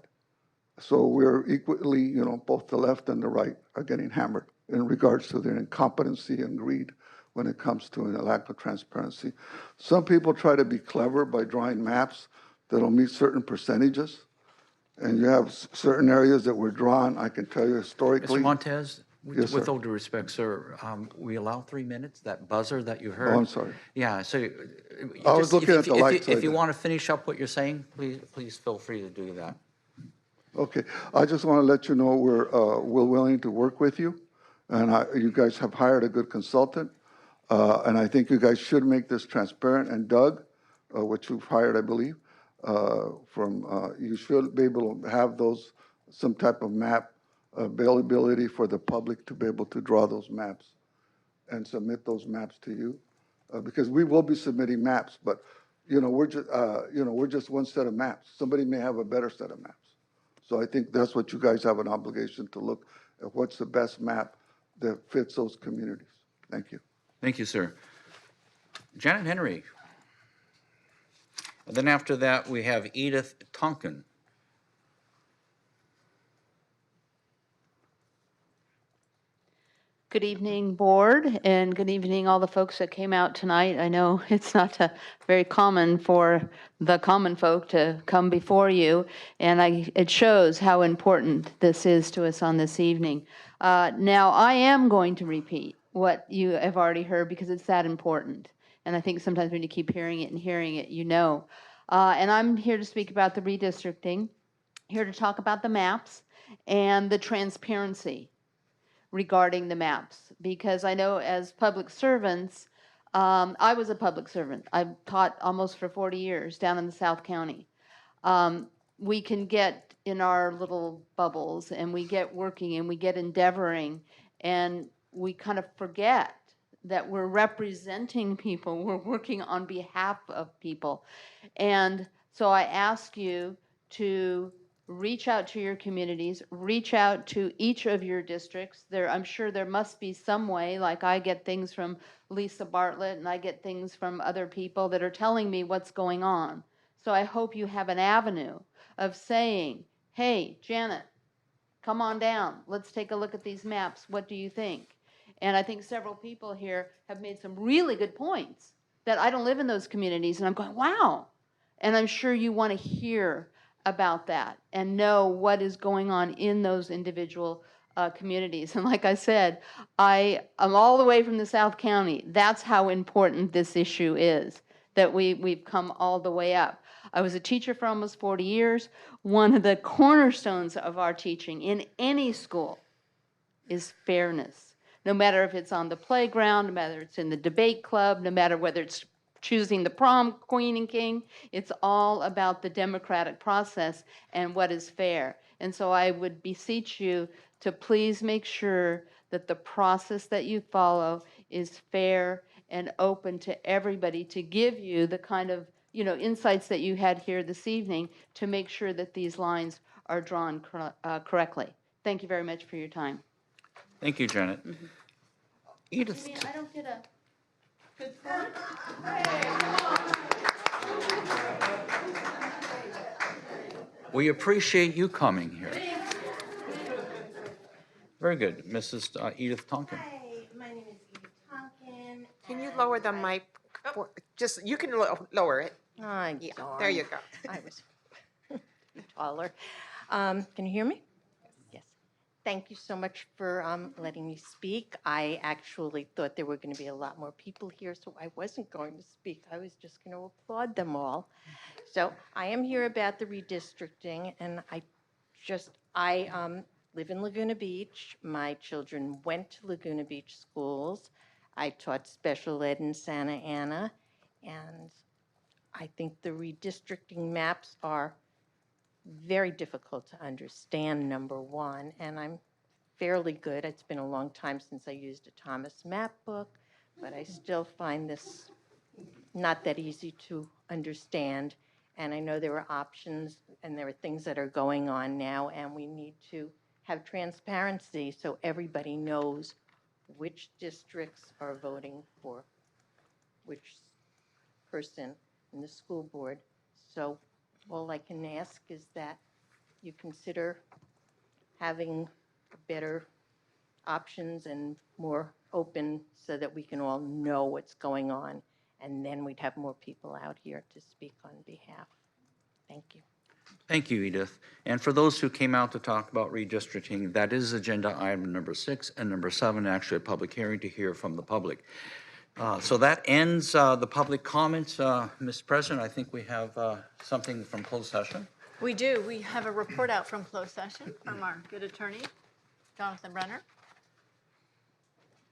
So we're equally, both the left and the right are getting hammered in regards to their incompetency and greed when it comes to a lack of transparency. Some people try to be clever by drawing maps that'll meet certain percentages, and you have certain areas that were drawn, I can tell you historically. Mr. Montez, Yes, with sir. all due respect, sir, we allow 3 minutes, that buzzer that you heard. Oh, I'm sorry. Yeah, so. I was looking at the light If side you there. want to finish up what you're saying, please feel free to do that. Okay, I just want to let you know we're willing to work with you, and you guys have hired a good consultant, and I think you guys should make this transparent. And Doug, which you've hired, I believe, you should be able to have some type of map availability for the public to be able to draw those maps and submit those maps to you, because we will be submitting maps, but we're just one set of maps. Somebody may have a better set of maps. So I think that's what you guys have an obligation to look at, what's the best map that fits those communities. Thank you. Thank you, sir. Janet Henry. And then after that, we have Edith Tonkin. Good evening, Board, and good evening, all the folks that came out tonight. I know it's not very common for the common folk to come before you, and it shows how important this is to us on this evening. Now, I am going to repeat what you have already heard because it's that important. And I think sometimes when you keep hearing it and hearing it, you know. And I'm here to speak about the redistricting, here to talk about the maps and the transparency regarding the maps, because I know as public servants, I was a public servant. I've taught almost for 40 years down in the South County. We can get in our little bubbles and we get working and we get endeavoring and we kind of forget that we're representing people, we're working on behalf of people. And so I ask you to reach out to your communities, reach out to each of your districts. I'm sure there must be some way, like I get things from Lisa Bartlett and I get things from other people that are telling me what's going on. So I hope you have an avenue of saying, hey, Janet, come on down. Let's take a look at these maps. What do you think? And I think several people here have made some really good points that I don't live in those communities. And I'm going, wow. And I'm sure you want to hear about that and know what is going on in those individual communities. And like I said, I'm all the way from the South County. That's how important this issue is, that we've come all the way up. I was a teacher for almost 40 years. One of the cornerstones of our teaching in any school is fairness. No matter if it's on the playground, no matter it's in the debate club, no matter whether it's choosing the prom queen and king, it's all about the democratic process and what is fair. And so I would beseech you to please make sure that the process that you follow is fair and open to everybody, to give you the kind of insights that you had here this evening to make sure that these lines are drawn correctly. Thank you very much for your time. Thank you, Janet. Edith. I don't get a good We appreciate you coming here. Very good. Mrs. Edith Tonkin. Hi, my name is Edith Tonkin. Can you lower the mic? Just, you can lower it. I'm Yeah, sorry. there you go. I was taller. Can you hear me? Yes. Thank you so much for letting me speak. I actually thought there were going to be a lot more people here, so I wasn't going to speak. I was just going to applaud them all. So I am here about the redistricting, and I live in Laguna Beach. My children went to Laguna Beach schools. I taught special ed in Santa Ana, and I think the redistricting maps are very difficult to understand, number one, and I'm fairly good. It's been a long time since I used a Thomas map book, but I still find this not that easy to understand. And I know there are options and there are things that are going on now, and we need to have transparency so everybody knows which districts are voting for which person in the school board. So all I can ask is that you consider having better options and more open so that we can all know what's going on, and then we'd have more people out here to speak on behalf. Thank you. Thank you, Edith. And for those who came out to talk about redistricting, that is agenda item number 6 and number 7, actually a public hearing to hear from the public. So that ends the public comments. Mr. President, I think we have something from closed session. We do. We have a report out from closed session from our good attorney, Jonathan Brenner.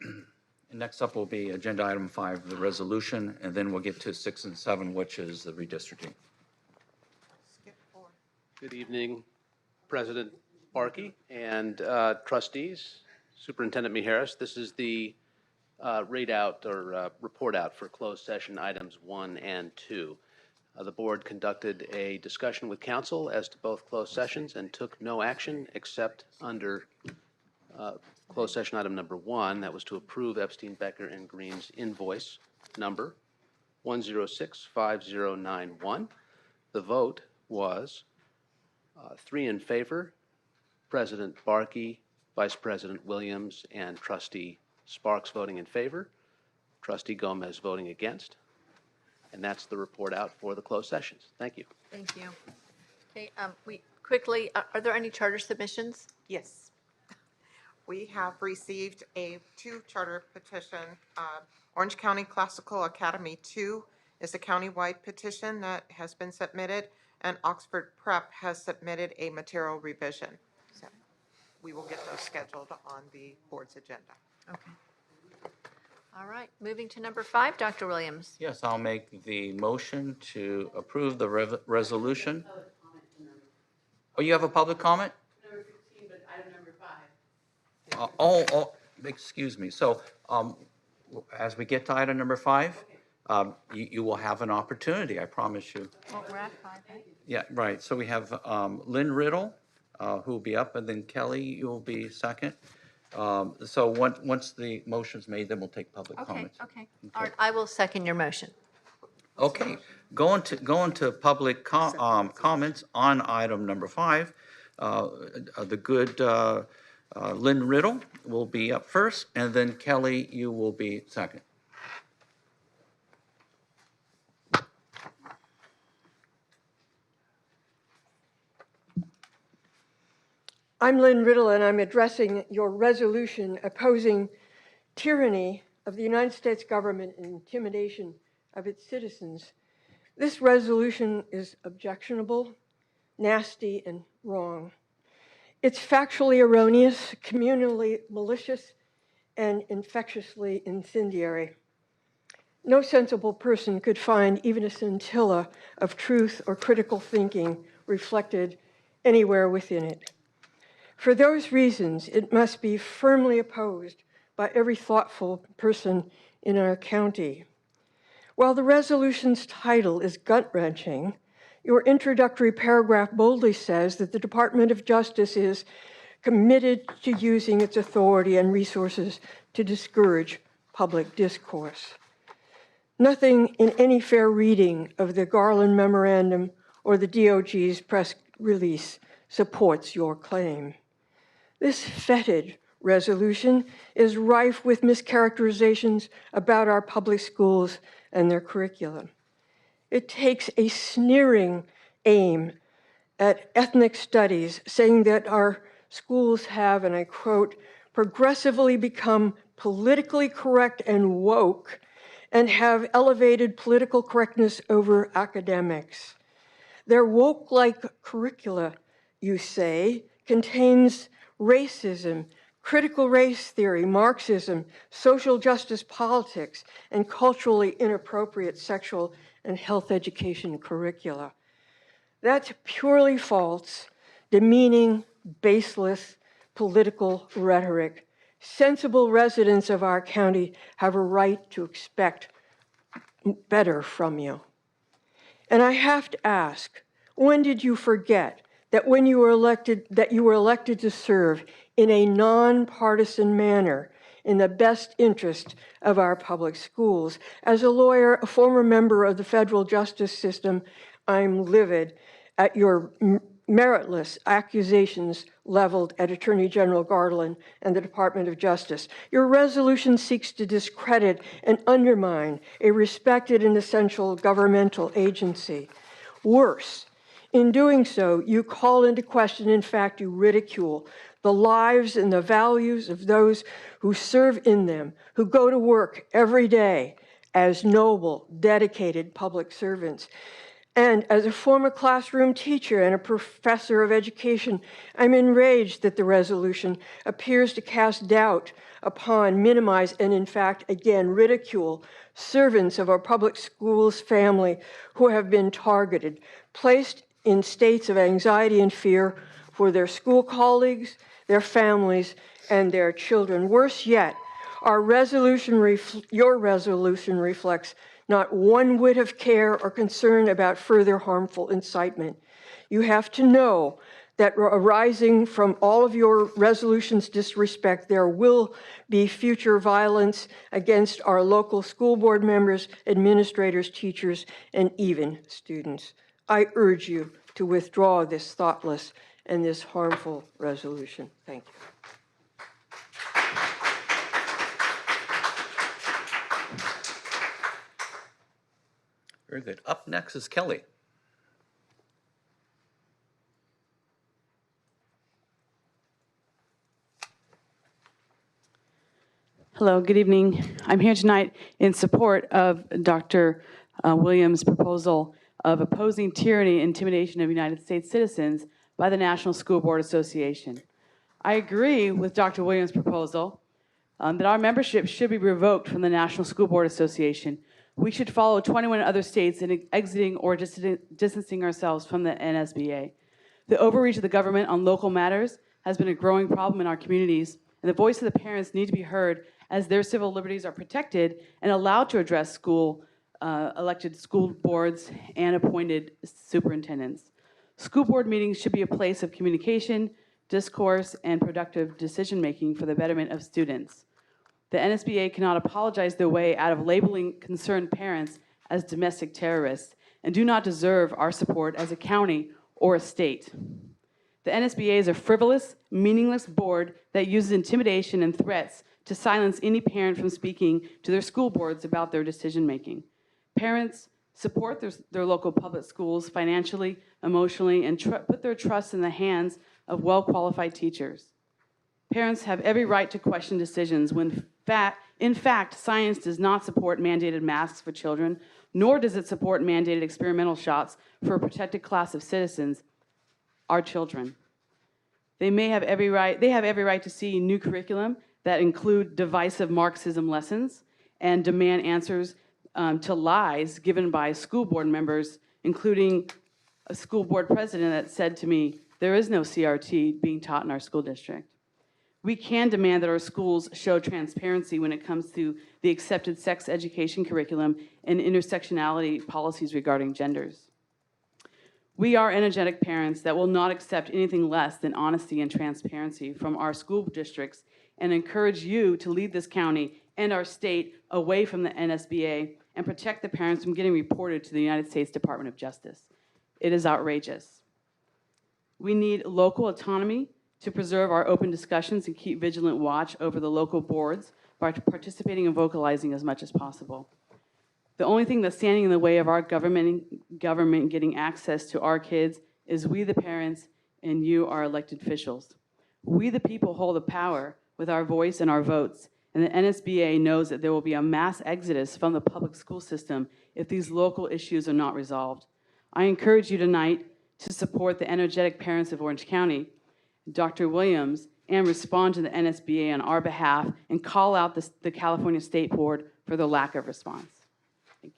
And next up will be agenda item 5, the resolution, and then we'll get to 6 and 7, which is the redistricting. Good evening, President Barkey and trustees, Superintendent Mijares. This is the readout or report out for closed session items 1 and 2. The board conducted a discussion with council as to both closed sessions and took no action except under closed session item number 1, that was to approve Epstein, Becker, and Green's invoice number 1065091. The vote was 3 in favor, President Barkey, Vice President Williams, and Trustee Sparks voting in favor, Trustee Gomez voting against. And that's the report out for the closed sessions. Thank you. Thank you. Okay, we quickly, are there any charter submissions? Yes. We have received two charter petition. Orange County Classical Academy 2 is a countywide petition that has been submitted, and Oxford Prep has submitted a material revision. So we will get those scheduled on the board's agenda. Okay. All right, moving to number 5, Dr. Williams. Yes, I'll make the motion to approve the resolution. Oh, you have a public comment? Number 15, but item number 5. Excuse me. So as we get to item number 5, you will have an opportunity, I promise you. Well, we're at 5, right? Yeah, right. So we have Lynn Riddle, who will be up, and then Kelly, you'll be second. So once the motion's made, then we'll take public comments. Okay. All right, I will second your motion. Okay, going to public comments on item number 5. The good Lynn Riddle will be up first, and then Kelly, you will be second. I'm Lynn Riddle, and I'm addressing your resolution opposing tyranny of the United States government and intimidation of its citizens. This resolution is objectionable, nasty, and wrong. It's factually erroneous, communally malicious, and infectiously incendiary. No sensible person could find even a scintilla of truth or critical thinking reflected anywhere within it. For those reasons, it must be firmly opposed by every thoughtful person in our county. While the resolution's title is gut-wrenching, your introductory paragraph boldly says that the Department of Justice is committed to using its authority and resources to discourage public discourse. Nothing in any fair reading of the Garland Memorandum or the DOJ's press release supports your claim. This fetid resolution is rife with mischaracterizations about our public schools and their curriculum. It takes a sneering aim at ethnic studies, saying that our schools have, and I quote, progressively become politically correct and woke and have elevated political correctness over academics. Their woke-like curricula, you say, contains racism, critical race theory, Marxism, social justice politics, and culturally inappropriate sexual and health education curricula. That's purely false, demeaning, baseless political rhetoric. Sensible residents of our county have a right to expect better from you. And I have to ask, when did you forget that when you were elected, to serve in a nonpartisan manner in the best interest of our public schools? As a lawyer, a former member of the federal justice system, I'm livid at your meritless accusations leveled at Attorney General Garland and the Department of Justice. Your resolution seeks to discredit and undermine a respected and essential governmental agency. Worse, in doing so, you call into question, in fact, you ridicule the lives and the values of those who serve in them, who go to work every day as noble, dedicated public servants. And as a former classroom teacher and a professor of education, I'm enraged that the resolution appears to cast doubt upon, minimize, and in fact, again, ridicule servants of our public schools family who have been targeted, placed in states of anxiety and fear for their school colleagues, their families, and their children. Worse yet, your resolution reflects not one whit of care or concern about further harmful incitement. You have to know that arising from all of your resolutions' disrespect, there will be future violence against our local school board members, administrators, teachers, and even students. I urge you to withdraw this thoughtless and this harmful resolution. Thank you. Very good. Up next is Kelly. Hello, good evening. I'm here tonight in support of Dr. Williams' proposal of opposing tyranny and intimidation of United States citizens by the National School Board Association. I agree with Dr. Williams' proposal that our membership should be revoked from the National School Board Association. We should follow 21 other states in exiting or distancing ourselves from the NSBA. The overreach of the government on local matters has been a growing problem in our communities, and the voice of the parents need to be heard as their civil liberties are protected and allowed to address elected school boards and appointed superintendents. School board meetings should be a place of communication, discourse, and productive decision-making for the betterment of students. The NSBA cannot apologize their way out of labeling concerned parents as domestic terrorists and do not deserve our support as a county or a state. The NSBA is a frivolous, meaningless board that uses intimidation and threats to silence any parent from speaking to their school boards about their decision-making. Parents support their local public schools financially, emotionally, and put their trust in the hands of well-qualified teachers. Parents have every right to question decisions when, in fact, science does not support mandated masks for children, nor does it support mandated experimental shots for a protected class of citizens, our children. They have every right to see new curriculum that include divisive Marxism lessons and demand answers to lies given by school board members, including a school board president that said to me, there is no CRT being taught in our school district. We can demand that our schools show transparency when it comes to the accepted sex education curriculum and intersectionality policies regarding genders. We are energetic parents that will not accept anything less than honesty and transparency from our school districts and encourage you to lead this county and our state away from the NSBA and protect the parents from getting reported to the United States Department of Justice. It is outrageous. We need local autonomy to preserve our open discussions and keep vigilant watch over the local boards by participating and vocalizing as much as possible. The only thing that's standing in the way of our government getting access to our kids is we, the parents, and you, our elected officials. We, the people, hold the power with our voice and our votes, and the NSBA knows that there will be a mass exodus from the public school system if these local issues are not resolved. I encourage you tonight to support the energetic parents of Orange County, Dr. Williams, and respond to the NSBA on our behalf and call out the California State Board for the lack of response. Thank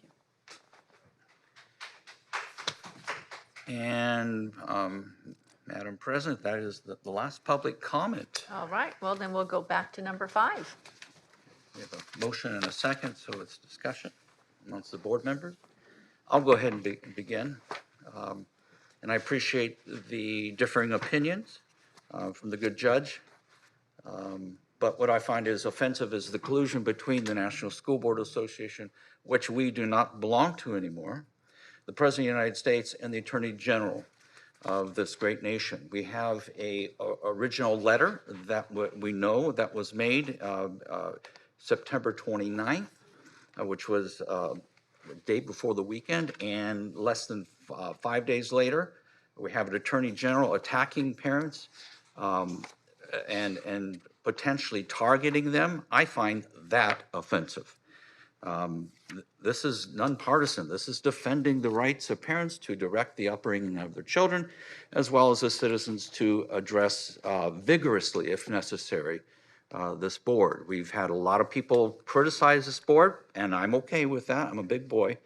you. And Madam President, that is the last public comment. All right, well, then we'll go back to number 5. We have a motion and a second, so it's discussion amongst the board members. I'll go ahead and begin. And I appreciate the differing opinions from the good judge. But what I find is offensive is the collusion between the National School Board Association, which we do not belong to anymore, the President of the United States, and the Attorney General of this great nation. We have a original letter that we know that was made September 29th, which was the day before the weekend, and less than 5 days later, we have an Attorney General attacking parents and potentially targeting them. I find that offensive. This is nonpartisan. This is defending the rights of parents to direct the upbringing of their children, as well as the citizens to address vigorously, if necessary, this board. We've had a lot of people criticize this board, and I'm okay with that. I'm a big boy.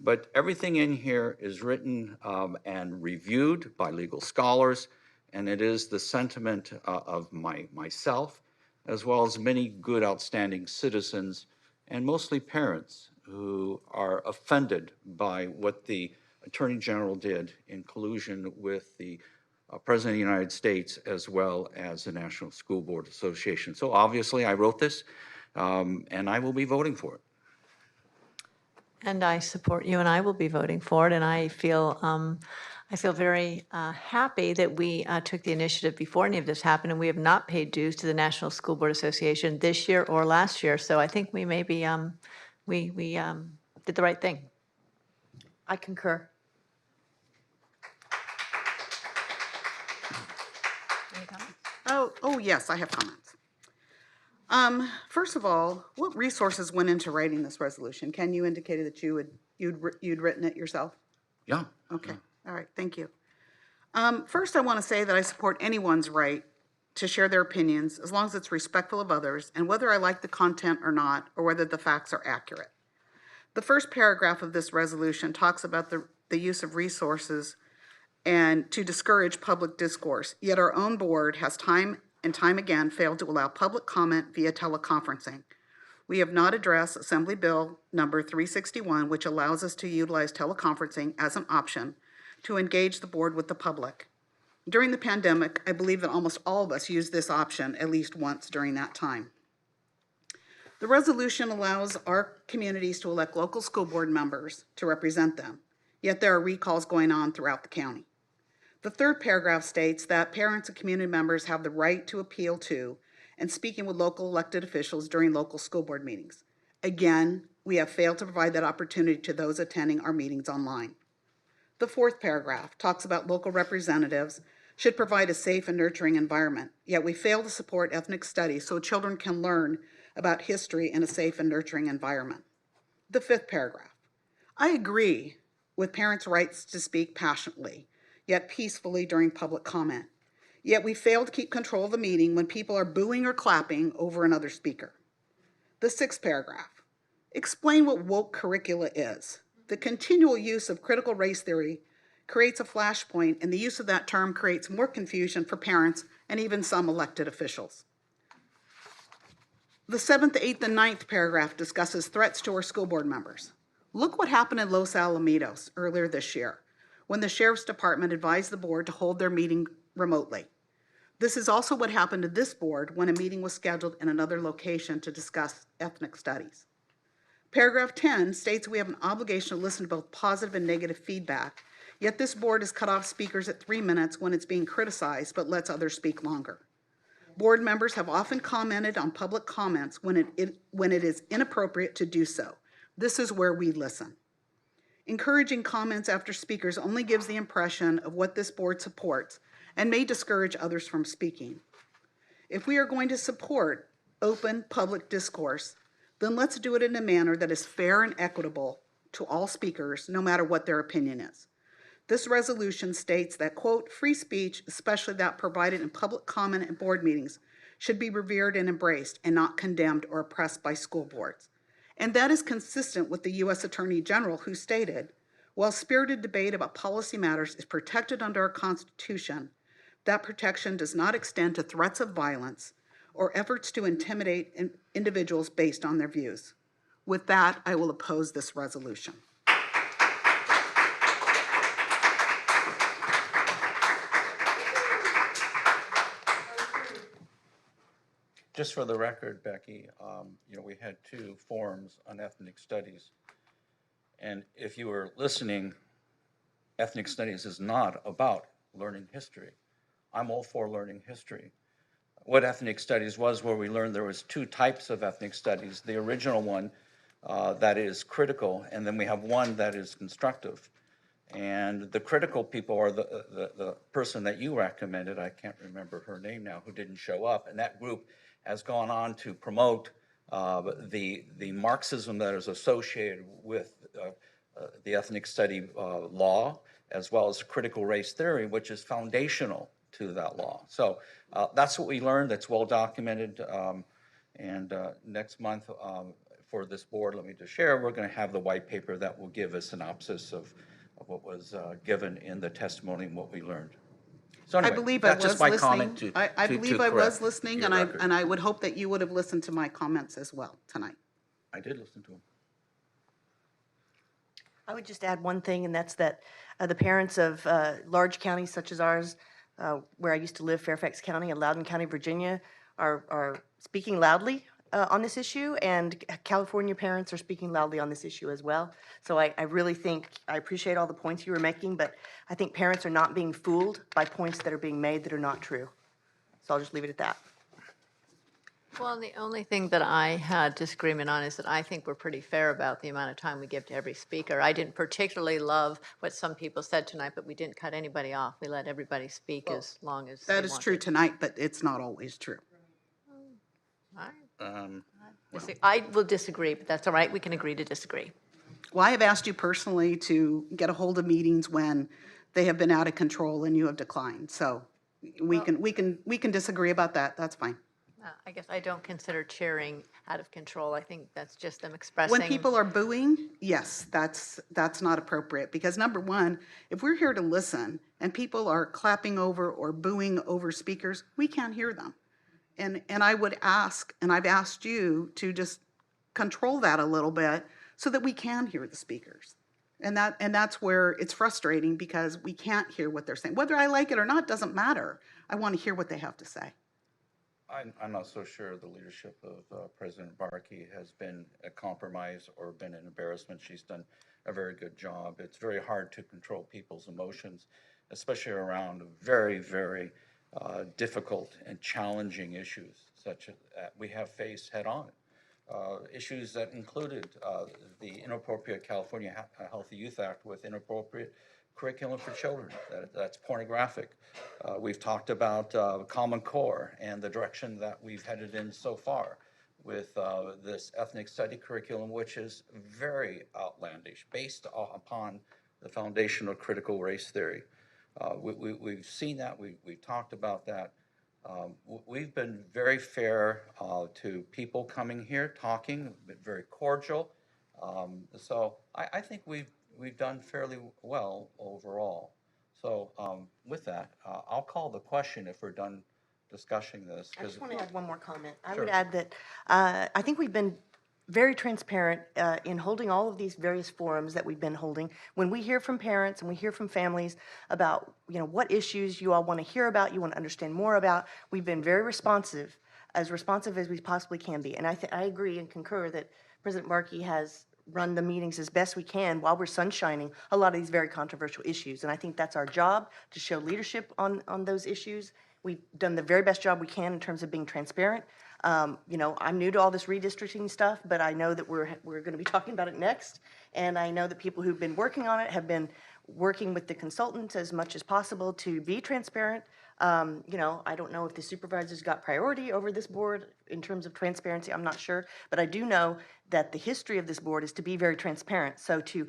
But everything in here is written and reviewed by legal scholars, and it is the sentiment of myself, as well as many good, outstanding citizens, and mostly parents who are offended by what the Attorney General did in collusion with the President of the United States, as well as the National School Board Association. So obviously I wrote this, and I will be voting for it. And I support you, and I will be voting for it. And I feel very happy that we took the initiative before any of this happened, and we have not paid dues to the National School Board Association this year or last year. So I think we maybe we did the right thing. I concur. Oh, yes, I have comments. First of all, what resources went into writing this resolution? Ken, you indicated that you'd written it yourself? Yeah. Okay, all right, thank you. First, I want to say that I support anyone's right to share their opinions as long as it's respectful of others and whether I like the content or not, or whether the facts are accurate. The first paragraph of this resolution talks about the use of resources and to discourage public discourse, yet our own board has time and time again failed to allow public comment via teleconferencing. We have not addressed Assembly Bill number 361, which allows us to utilize teleconferencing as an option to engage the board with the public. During the pandemic, I believe that almost all of us used this option at least once during that time. The resolution allows our communities to elect local school board members to represent them, yet there are recalls going on throughout the county. The third paragraph states that parents and community members have the right to appeal to and speaking with local elected officials during local school board meetings. Again, we have failed to provide that opportunity to those attending our meetings online. The fourth paragraph talks about local representatives should provide a safe and nurturing environment, yet we fail to support ethnic studies so children can learn about history in a safe and nurturing environment. The fifth paragraph. I agree with parents' rights to speak passionately, yet peacefully during public comment. Yet we fail to keep control of the meeting when people are booing or clapping over another speaker. The sixth paragraph. Explain what woke curricula is. The continual use of critical race theory creates a flashpoint, and the use of that term creates more confusion for parents and even some elected officials. The seventh, eighth, and ninth paragraph discusses threats to our school board members. Look what happened in Los Alamitos earlier this year, when the Sheriff's Department advised the board to hold their meeting remotely. This is also what happened to this board when a meeting was scheduled in another location to discuss ethnic studies. Paragraph 10 states we have an obligation to listen to both positive and negative feedback, yet this board has cut off speakers at 3 minutes when it's being criticized, but lets others speak longer. Board members have often commented on public comments when it is inappropriate to do so. This is where we listen. Encouraging comments after speakers only gives the impression of what this board supports and may discourage others from speaking. If we are going to support open public discourse, then let's do it in a manner that is fair and equitable to all speakers, no matter what their opinion is. This resolution states that, quote, free speech, especially that provided in public comment and board meetings, should be revered and embraced and not condemned or oppressed by school boards. And that is consistent with the U.S. Attorney General, who stated, while spirited debate about policy matters is protected under our Constitution, that protection does not extend to threats of violence or efforts to intimidate individuals based on their views. With that, I will oppose this resolution. Just for the record, Becky, we had 2 forums on ethnic studies. And if you were listening, ethnic studies is not about learning history. I'm all for learning history. What ethnic studies was, where we learned there was 2 types of ethnic studies. The original one that is critical, and then we have one that is constructive. And the critical people are the person that you recommended, I can't remember her name now, who didn't show up. And that group has gone on to promote the Marxism that is associated with the ethnic study law, as well as critical race theory, which is foundational to that law. So that's what we learned. That's well documented. And next month for this board, let me just share, we're going to have the white paper that will give a synopsis of what was given in the testimony and what we learned. So anyway, I believe that's I just was my comment listening. to I believe I was listening, and record. I would hope that you would have listened to my comments as well tonight. I did listen to them. I would just add one thing, and that's that the parents of large counties such as ours, where I used to live, Fairfax County and Loudoun County, Virginia, are speaking loudly on this issue, and California parents are speaking loudly on this issue as well. So I really think, I appreciate all the points you were making, but I think parents are not being fooled by points that are being made that are not true. So I'll just leave it at that. Well, the only thing that I had disagreement on is that I think we're pretty fair about the amount of time we give to every speaker. I didn't particularly love what some people said tonight, but we didn't cut anybody off. We let everybody speak as long as they That is true wanted. tonight, but it's not always true. All right. I will disagree, but that's all right. We can agree to disagree. Well, I have asked you personally to get a hold of meetings when they have been out of control and you have declined. So we can disagree about that. That's fine. I guess I don't consider cheering out of control. I think that's just them expressing. When people are booing, yes, that's not appropriate, because number one, if we're here to listen and people are clapping over or booing over speakers, we can't hear them. And I would ask, and I've asked you to just control that a little bit so that we can hear the speakers. And that's where it's frustrating, because we can't hear what they're saying. Whether I like it or not doesn't matter. I want to hear what they have to say. I'm not so sure the leadership of President Barkey has been a compromise or been an embarrassment. She's done a very good job. It's very hard to control people's emotions, especially around very, very difficult and challenging issues such as we have faced head-on. Issues that included the inappropriate California Healthy Youth Act with inappropriate curriculum for children, that's pornographic. We've talked about Common Core and the direction that we've headed in so far with this ethnic study curriculum, which is very outlandish, based upon the foundation of critical race theory. We've seen that, we've talked about that. We've been very fair to people coming here, talking, been very cordial. So I think we've done fairly well overall. So with that, I'll call the question if we're done discussing this. I just want to add one more comment. I Sure. would add that I think we've been very transparent in holding all of these various forums that we've been holding. When we hear from parents and we hear from families about, what issues you all want to hear about, you want to understand more about, we've been very responsive as we possibly can be. And I agree and concur that President Markey has run the meetings as best we can while we're sunshining a lot of these very controversial issues. And I think that's our job, to show leadership on those issues. We've done the very best job we can in terms of being transparent. I'm new to all this redistricting stuff, but I know that we're going to be talking about it next. And I know that people who've been working on it have been working with the consultants as much as possible to be transparent. I don't know if the supervisors got priority over this board in terms of transparency. I'm not sure. But I do know that the history of this board is to be very transparent. So to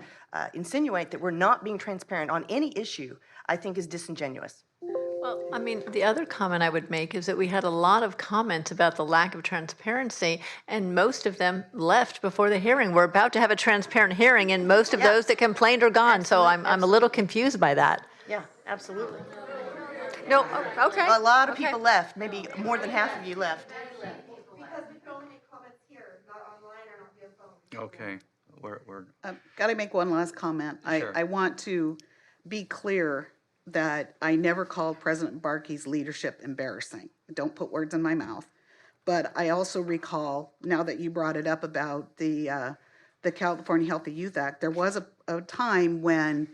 insinuate that we're not being transparent on any issue, I think is disingenuous. Well, I mean, the other comment I would make is that we had a lot of comments about the lack of transparency, and most of them left before the hearing. We're about to have a transparent hearing, and most of those that complained are gone. So I'm a little confused by that. Yeah, absolutely. No, okay. A lot of people left, maybe more than half of you left. Okay, we're Got to make one last comment. Sure. I want to be clear that I never called President Barkey's leadership embarrassing. Don't put words in my mouth. But I also recall, now that you brought it up about the California Healthy Youth Act, there was a time when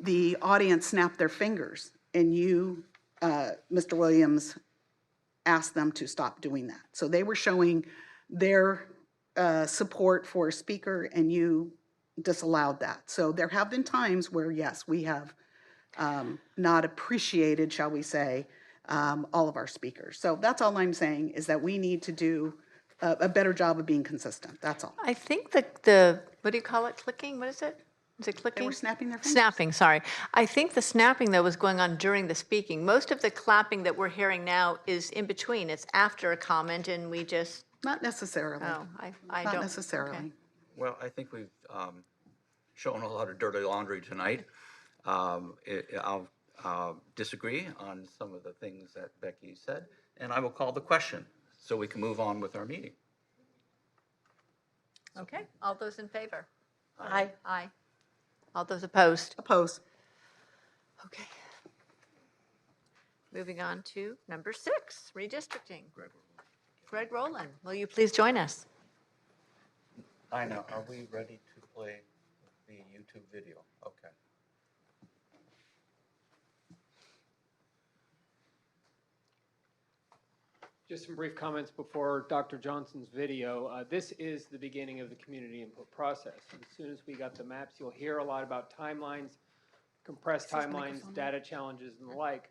the audience snapped their fingers and you, Mr. Williams, asked them to stop doing that. So they were showing their support for a speaker and you disallowed that. So there have been times where, yes, we have not appreciated, shall we say, all of our speakers. So that's all I'm saying, is that we need to do a better job of being consistent. That's all. I think that what do you call it, clicking? What is it? Is it clicking? They were snapping their fingers. Snapping, sorry. I think the snapping, though, was going on during the speaking. Most of the clapping that we're hearing now is in between. It's after a comment, and we just... Not necessarily. Oh, I don't... Not necessarily. Okay. Well, I think we've shown a lot of dirty laundry tonight. I'll disagree on some of the things that Becky said, and I will call the question so we can move on with our meeting. Okay, all those in favor? Aye. Aye. All those opposed? Oppose. Okay. Moving on to number 6, redistricting. Greg Rowland, will you please join us? I know. Are we ready to play the YouTube video? Okay. Just some brief comments before Dr. Johnson's video. This is the beginning of the community input process. As soon as we got the maps, you'll hear a lot about timelines, compressed timelines, data challenges, and the like.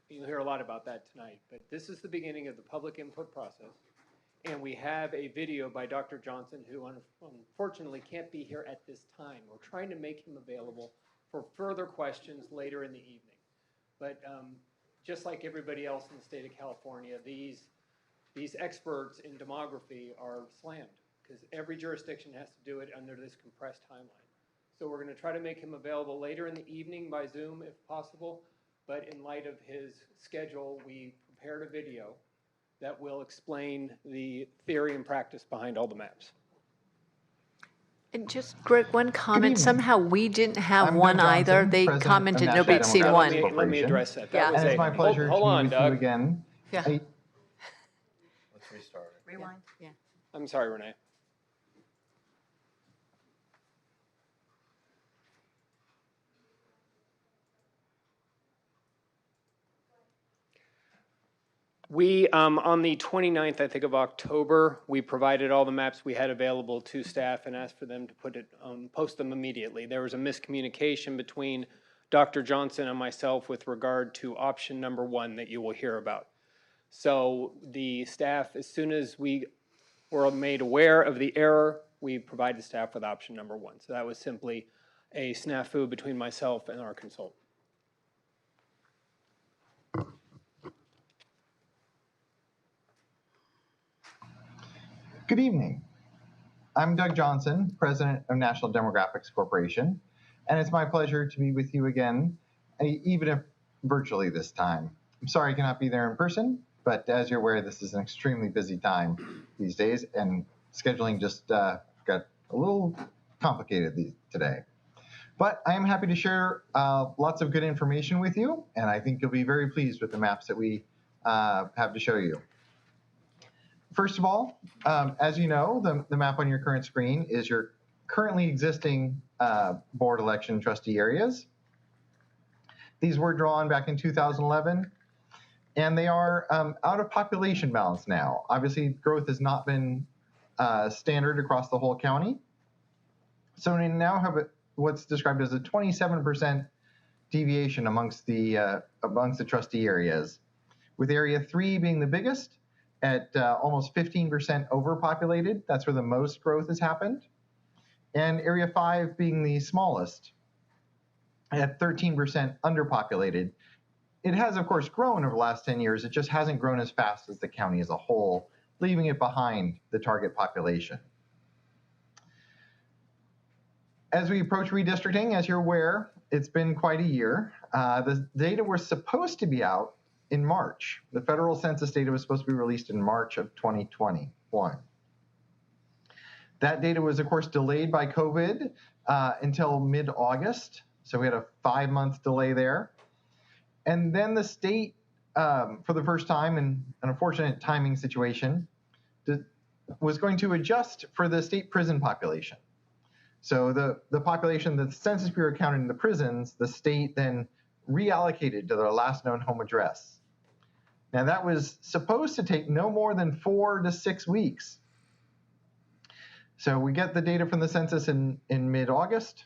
You'll hear a lot about that tonight. But this is the beginning of the public input process. And we have a video by Dr. Johnson, who unfortunately can't be here at this time. We're trying to make him available for further questions later in the evening. But just like everybody else in the state of California, these experts in demography are slammed because every jurisdiction has to do it under this compressed timeline. So we're going to try to make him available later in the evening by Zoom if possible. But in light of his schedule, we prepared a video that will explain the theory and practice behind all the maps. And just, Greg, one comment. evening. They we didn't have I'm one Doug either. Johnson, They President of commented National nobody'd seen Democratic one. Corporation. Let me address that. That was And it's my pleasure hold to on, be with Doug. you again. Yeah. Let's restart it. Rewind. Yeah. I'm sorry, Renee. We, on the 29th, I think, of October, we provided all the maps we had available to staff and asked for them to post them immediately. There was a miscommunication between Dr. Johnson and myself with regard to option number 1 that you will hear about. So the staff, as soon as we were made aware of the error, we provided staff with option number 1. So that was simply a snafu between myself and our consultant. Good evening. I'm Doug Johnson, President of National Demographics Corporation, and it's my pleasure to be with you again, even if virtually this time. I'm sorry I cannot be there in person, but as you're aware, this is an extremely busy time these days, and scheduling just got a little complicated today. But I am happy to share lots of good information with you, and I think you'll be very pleased with the maps that we have to show you. First of all, as you know, the map on your current screen is your currently existing board election trustee areas. These were drawn back in 2011, and they are out of population balance now. Obviously, growth has not been standard across the whole county. So we now have what's described as a 27% deviation amongst the trustee areas, with Area 3 being the biggest, at almost 15% overpopulated. That's where the most growth has happened. And Area 5 being the smallest at 13% underpopulated. It has, of course, grown over the last 10 years. It just hasn't grown as fast as the county as a whole, leaving it behind the target population. As we approach redistricting, as you're aware, it's been quite a year. The data were supposed to be out in March. The federal census data was supposed to be released in March of 2021. That data was, of course, delayed by COVID until mid-August. So we had a 5-month delay there. And then the state, for the first time in an unfortunate timing situation, was going to adjust for the state prison population. So the population that the Census Bureau counted in the prisons, the state then reallocated to their last known home address. Now that was supposed to take no more than 4 to 6 weeks. So we get the data from the census in mid-August.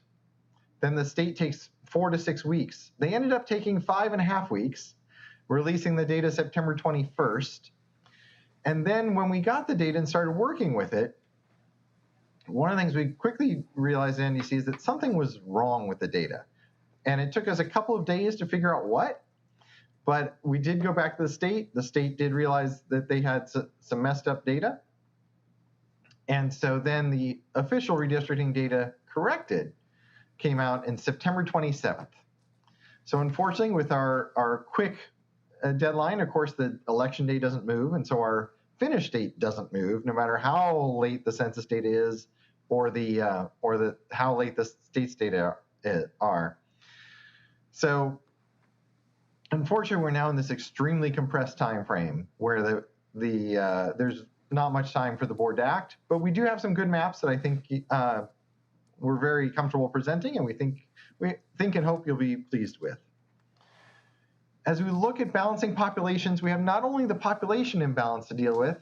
Then the state takes 4 to 6 weeks. They ended up taking 5.5 weeks, releasing the data September 21st. And then when we got the data and started working with it, one of the things we quickly realized at NDC is that something was wrong with the data. And it took us a couple of days to figure out what, but we did go back to the state. The state did realize that they had some messed up data. And so then the official redistricting data corrected came out in September 27th. So unfortunately, with our quick deadline, of course, the election day doesn't move, and so our finish date doesn't move, no matter how late the census data is or how late the state's data are. So unfortunately, we're now in this extremely compressed time frame where there's not much time for the board to act, but we do have some good maps that I think we're very comfortable presenting, and we think and hope you'll be pleased with. As we look at balancing populations, we have not only the population imbalance to deal with,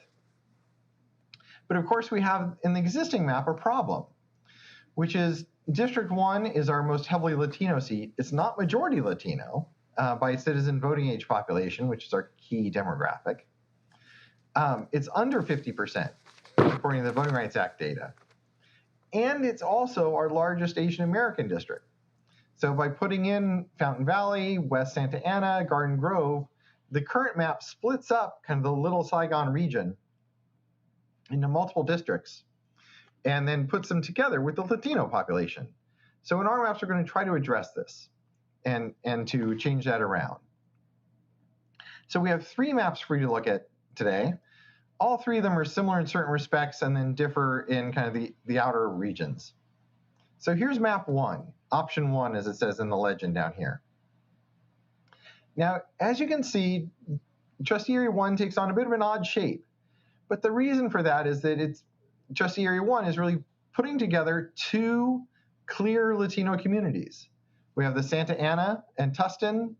but of course we have in the existing map a problem, which is District 1 is our most heavily Latino seat. It's not majority Latino by citizen voting age population, which is our key demographic. It's under 50%, according to the Voting Rights Act data. And it's also our largest Asian American district. So by putting in Fountain Valley, West Santa Ana, Garden Grove, the current map splits up kind of the Little Saigon region into multiple districts and then puts them together with the Latino population. So in our maps, we're going to try to address this and to change that around. So we have 3 maps for you to look at today. All 3 of them are similar in certain respects and then differ in kind of the outer regions. So here's map 1, option 1, as it says in the legend down here. Now, as you can see, Trustee Area 1 takes on a bit of an odd shape. But the reason for that is that Trustee Area 1 is really putting together 2 clear Latino communities. We have the Santa Ana and Tustin,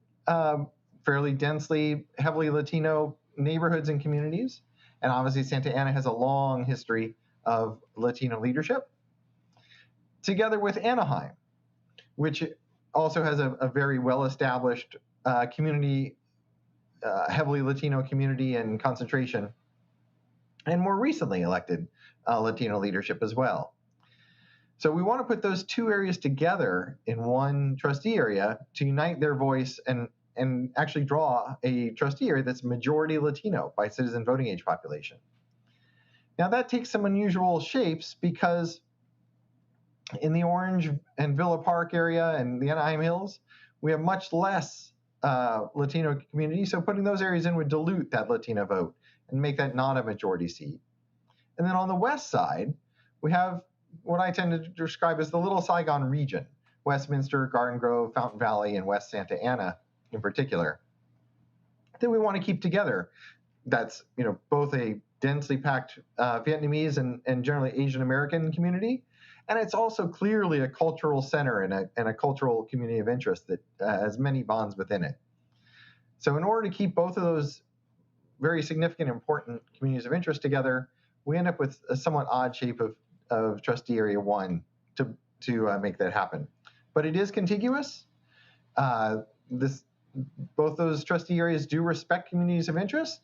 fairly densely, heavily Latino neighborhoods and communities. And obviously Santa Ana has a long history of Latino leadership, together with Anaheim, which also has a very well-established community, heavily Latino community and concentration, and more recently elected Latino leadership as well. So we want to put those 2 areas together in one trustee area to unite their voice and actually draw a trustee area that's majority Latino by citizen voting age population. Now that takes some unusual shapes because in the Orange and Villa Park area and the Anaheim Hills, we have much less Latino community, so putting those areas in would dilute that Latino vote and make that not a majority seat. And then on the west side, we have what I tend to describe as the Little Saigon region, Westminster, Garden Grove, Fountain Valley, and West Santa Ana in particular, that we want to keep together. That's both a densely packed Vietnamese and generally Asian American community, and it's also clearly a cultural center and a cultural community of interest that has many bonds within it. So in order to keep both of those very significant, important communities of interest together, we end up with a somewhat odd shape of Trustee Area 1 to make that happen. But it is contiguous. Both those trustee areas do respect communities of interest.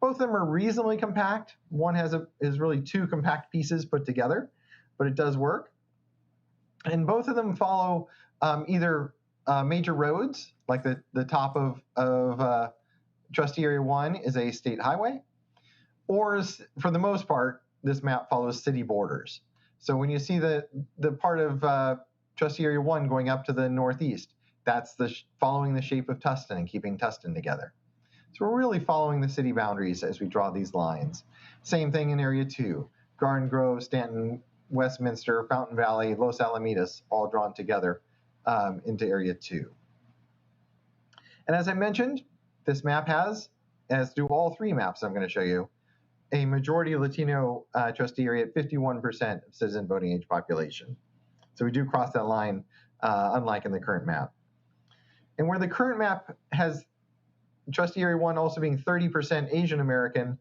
Both of them are reasonably compact. One is really 2 compact pieces put together, but it does work. And both of them follow either major roads, like the top of Trustee Area 1 is a state highway, or for the most part, this map follows city borders. So when you see the part of Trustee Area 1 going up to the northeast, that's following the shape of Tustin and keeping Tustin together. So we're really following the city boundaries as we draw these lines. Same thing in Area 2, Garden Grove, Stanton, Westminster, Fountain Valley, Los Alamitos, all drawn together into Area 2. And as I mentioned, this map has, as do all 3 maps I'm going to show you, a majority Latino trustee area at 51% of citizen voting age population. So we do cross that line, unlike in the current map. And where the current map has Trustee Area 1 also being 30% Asian American,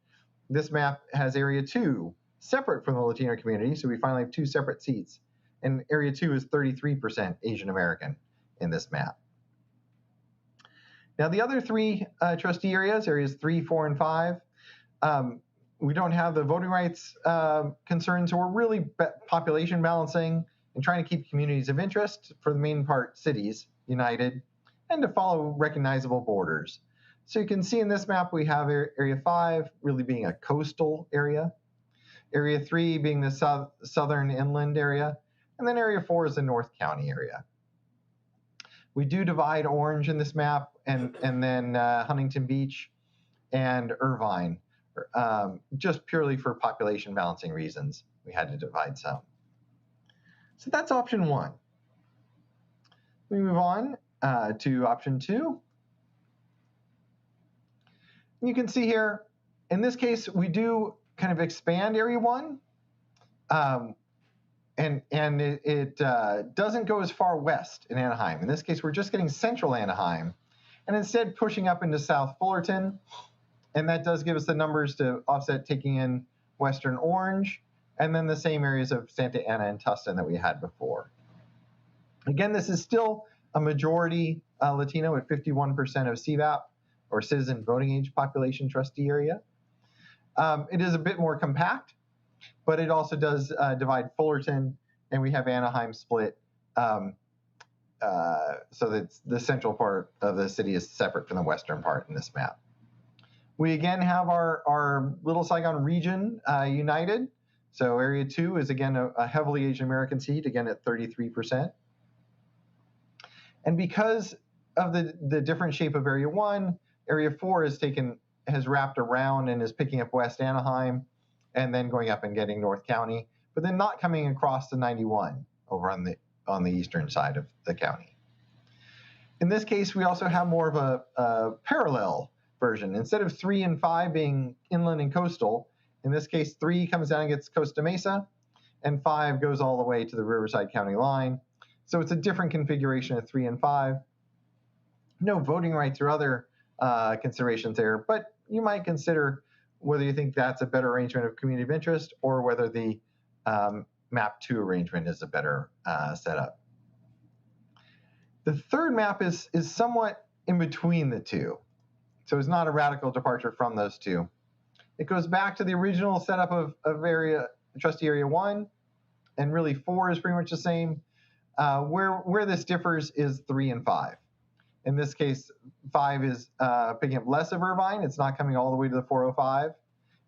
this map has Area 2 separate from the Latino community, so we finally have 2 separate seats. And Area 2 is 33% Asian American in this map. Now the other 3 trustee areas, areas 3, 4, and 5, we don't have the voting rights concerns, so we're really population balancing and trying to keep communities of interest, for the main part cities, united, and to follow recognizable borders. So you can see in this map we have Area 5 really being a coastal area, Area 3 being the southern inland area, and then Area 4 is the North County area. We do divide Orange in this map, and then Huntington Beach and Irvine, just purely for population balancing reasons. We had to divide some. So that's option 1. We move on to option 2. You can see here, in this case, we do kind of expand Area 1, and it doesn't go as far west in Anaheim. In this case, we're just getting central Anaheim, and instead pushing up into South Fullerton. And that does give us the numbers to offset taking in Western Orange, and then the same areas of Santa Ana and Tustin that we had before. Again, this is still a majority Latino at 51% of CVAP, or citizen voting age population trustee area. It is a bit more compact, but it also does divide Fullerton, and we have Anaheim split so that the central part of the city is separate from the western part in this map. We again have our Little Saigon region united. So Area 2 is again a heavily Asian American seat, again at 33%. And because of the different shape of Area 1, Area 4 has wrapped around and is picking up West Anaheim and then going up and getting North County, but then not coming across the 91 over on the eastern side of the county. In this case, we also have more of a parallel version. Instead of 3 and 5 being inland and coastal, in this case, 3 comes down and gets Costa Mesa, and 5 goes all the way to the Riverside County line. So it's a different configuration of 3 and 5. No voting rights or other considerations there, but you might consider whether you think that's a better arrangement of community of interest or whether the map 2 arrangement is a better setup. The third map is somewhat in between the two. So it's not a radical departure from those two. It goes back to the original setup of trustee area 1, and really 4 is pretty much the same. Where this differs is 3 and 5. In this case, 5 is picking up less of Irvine. It's not coming all the way to the 405.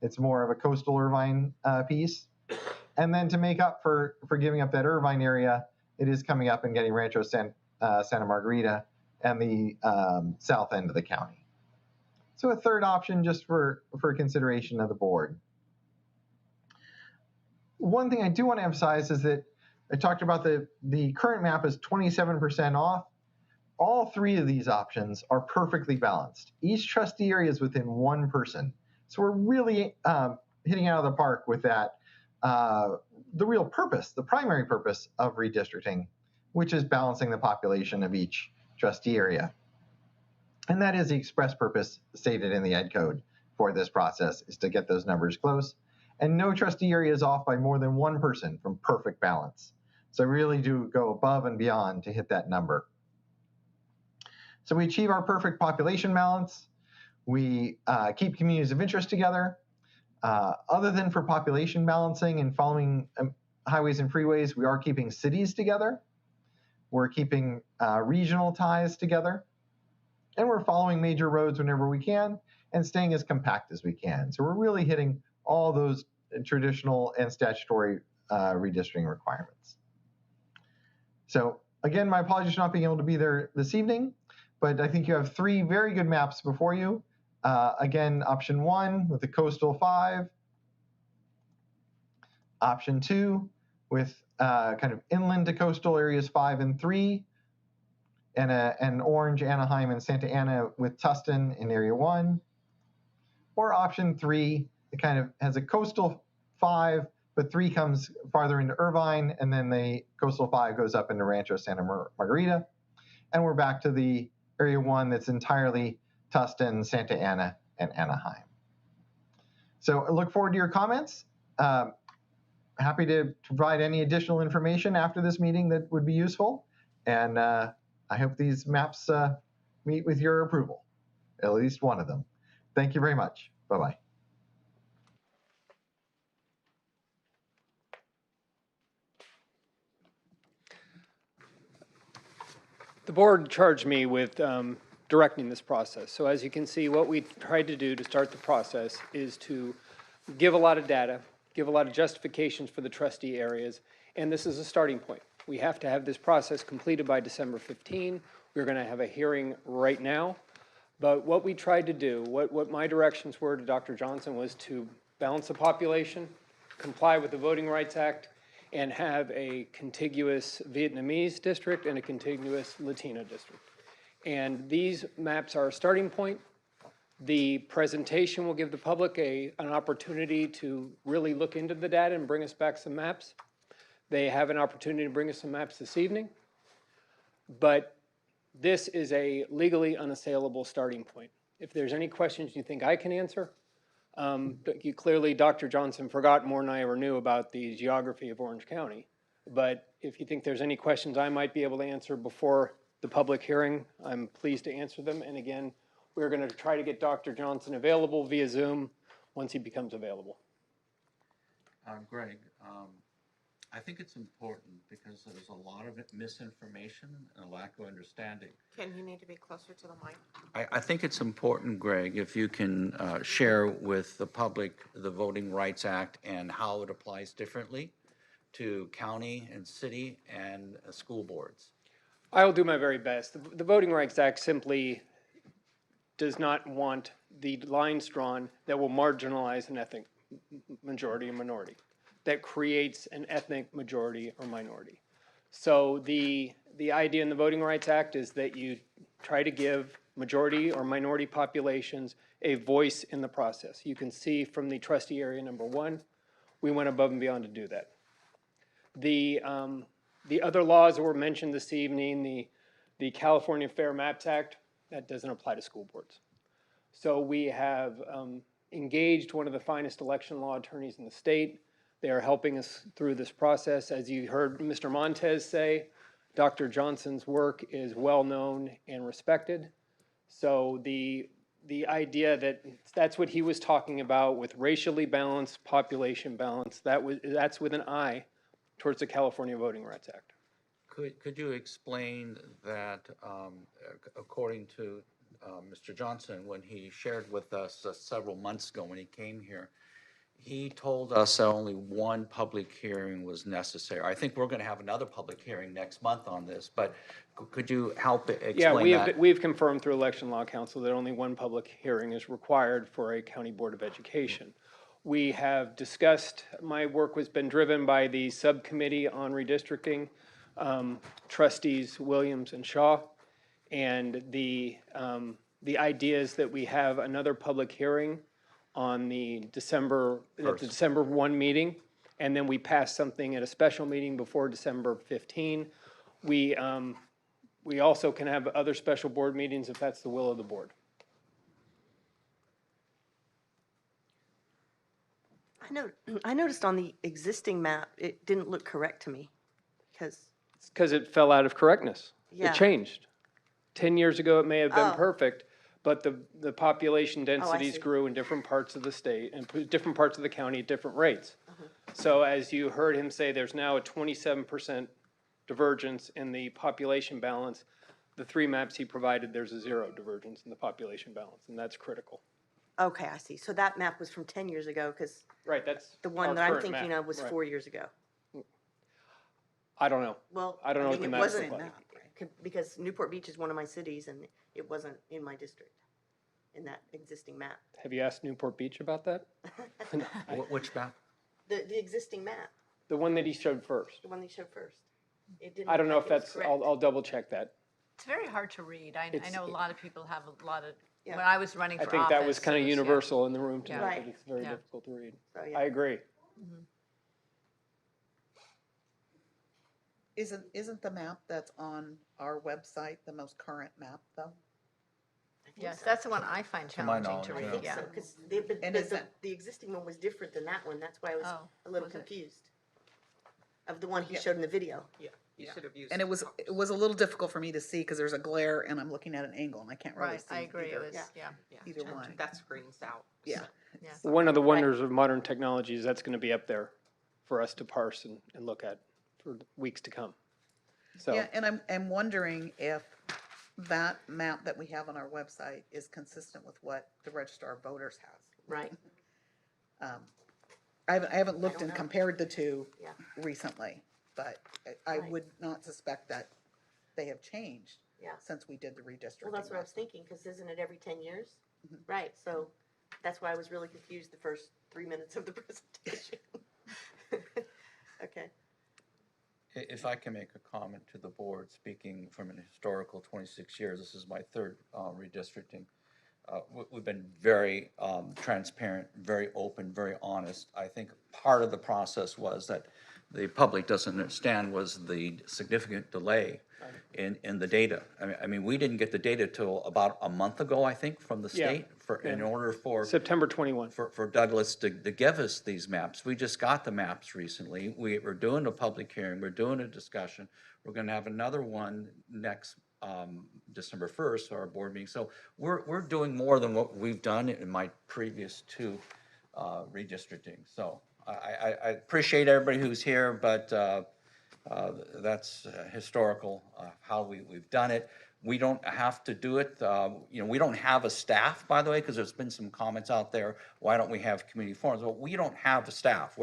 It's more of a coastal Irvine piece. And then to make up for giving up that Irvine area, it is coming up and getting Rancho Santa Margarita and the south end of the county. So a third option just for consideration of the board. One thing I do want to emphasize is that I talked about the current map is 27% off. All 3 of these options are perfectly balanced. Each trustee area is within 1 person. So we're really hitting out of the park with that. The real purpose, the primary purpose of redistricting, which is balancing the population of each trustee area. And that is the express purpose stated in the Ed Code for this process, is to get those numbers close. And no trustee area is off by more than 1 person from perfect balance. So really do go above and beyond to hit that number. So we achieve our perfect population balance. We keep communities of interest together. Other than for population balancing and following highways and freeways, we are keeping cities together. We're keeping regional ties together. And we're following major roads whenever we can and staying as compact as we can. So we're really hitting all those traditional and statutory redistricting requirements. So again, my apologies for not being able to be there this evening, but I think you have 3 very good maps before you. Again, option 1 with the coastal 5. Option 2 with kind of inland to coastal areas 5 and 3. And Orange, Anaheim, and Santa Ana with Tustin in Area 1. Or option 3, it kind of has a coastal 5, but 3 comes farther into Irvine, and then the coastal 5 goes up into Rancho Santa Margarita. And we're back to the Area 1 that's entirely Tustin, Santa Ana, and Anaheim. So I look forward to your comments. Happy to provide any additional information after this meeting that would be useful. And I hope these maps meet with your approval, at least one of them. Thank you very much. Bye-bye. The board charged me with directing this process. So as you can see, what we tried to do to start the process is to give a lot of data, give a lot of justifications for the trustee areas, and this is a starting point. We have to have this process completed by December 15. We're going to have a hearing right now. But what we tried to do, what my directions were to Dr. Johnson was to balance the population, comply with the Voting Rights Act, and have a contiguous Vietnamese district and a contiguous Latino district. And these maps are a starting point. The presentation will give the public an opportunity to really look into the data and bring us back some maps. They have an opportunity to bring us some maps this evening. But This is a legally unassailable starting point. If there's any questions you think I can answer, clearly Dr. Johnson forgot more than I ever knew about the geography of Orange County. But if you think there's any questions I might be able to answer before the public hearing, I'm pleased to answer them. And again, we're going to try to get Dr. Johnson available via Zoom once he becomes available. Greg, I think it's important because there's a lot of misinformation and a lack of understanding. Ken, you need to be closer to the mic. I think it's important, Greg, if you can share with the public the Voting Rights Act and how it applies differently to county and city and school boards. I will do my very best. The Voting Rights Act simply does not want the lines drawn that will marginalize an ethnic majority or minority, that creates an ethnic majority or minority. So the idea in the Voting Rights Act is that you try to give majority or minority populations a voice in the process. You can see from the trustee area number 1, we went above and beyond to do that. The other laws that were mentioned this evening, the California Fair Maps Act, that doesn't apply to school boards. So we have engaged one of the finest election law attorneys in the state. They are helping us through this process. As you heard Mr. Montez say, Dr. Johnson's work is well known and respected. So the idea that that's what he was talking about with racially balanced population balance, that's with an eye towards the California Voting Rights Act. Could you explain that according to Mr. Johnson, when he shared with us several months ago when he came here, he told us that only one public hearing was necessary. I think we're going to have another public hearing next month on this, but could you help explain that? We've confirmed through Election Law Council that only one public hearing is required for a county board of education. We have discussed, my work has been driven by the subcommittee on redistricting, trustees Williams and Shaw, and the idea is that we have another public hearing on the December 1 meeting, and then we pass something at a special meeting before December 15. We also can have other special board meetings if that's the will of the board. I noticed on the existing map, it didn't look correct to me because. It's because it fell out of correctness. Yeah. It changed. 10 years ago, it may have been Oh. perfect, but the population densities see. grew in different parts of the state and different parts of the county at different rates. Uh-huh. So as you heard him say, there's now a 27% divergence in the population balance. The 3 maps he provided, there's a 0 divergence in the population balance, and that's critical. Okay, I see. So that map was from 10 years ago because Right, that's the our one that I'm current thinking map. of was Right. 4 years ago. I don't know. Well, I don't know what the it map wasn't looked like. because Newport Beach is one of my cities and it wasn't in my district in that existing map. Have you asked Newport Beach about that? Which map? The existing map, The one that he showed first. the one they showed first. It didn't I don't know look if like it was that's, correct. I'll double check that. It's very hard to read. I It's- know a lot of people have a lot of, Yeah. when I was running I for think office. that was kind it of yeah. universal in the room Yeah. tonight, Right. that it's very Yeah. difficult to read. So, yeah. I agree. Isn't the map that's on our website the most current map, though? I think Yes, so. that's the one I find my challenging to knowledge, I read, think yeah. so, because And is it- the existing one was different than that one. That's why I was Oh, a little was it? confused of the one he Yeah. showed in the video. You Yeah. should have used. And it was a little difficult for me to see because there's a glare and I'm looking at an angle and I can't really Right, see I agree, it either. was, yeah. Either one. That screens out. Yeah. Yeah. One of the wonders of modern technology is that's going to be up there for us to parse and look at for weeks to come. So, Yeah, and I'm wondering if that map that we have on our website is consistent with what the Register of Voters has. Right. I haven't looked don't and know. compared the two Yeah. recently, but I Right. would not suspect that they have changed Yeah. since we did the redistricting. Well, that's what I was last time. thinking, because isn't it every 10 years? Mhm. Right, so that's why I was really confused the first 3 minutes of the presentation. Okay. If I can make a comment to the board, speaking from an historical 26 years, this is my 3rd redistricting. We've been very transparent, very open, very honest. I think part of the process was that the public doesn't understand was the significant delay in the data. I mean, we didn't get the data till about a month ago, I think, from the Yeah. state in order for September 21. for Douglas to give us these maps. We just got the maps recently. We're doing a public hearing, we're doing a discussion. We're gonna have another one next December 1st, our board meeting. So we're doing more than what we've done in my previous two redistricting. So I appreciate everybody who's here, but that's historical, how we've done it. We don't have to do it, we don't have a staff, by the way, because there's been some comments out there, why don't we have community forums? Well, we don't have a staff.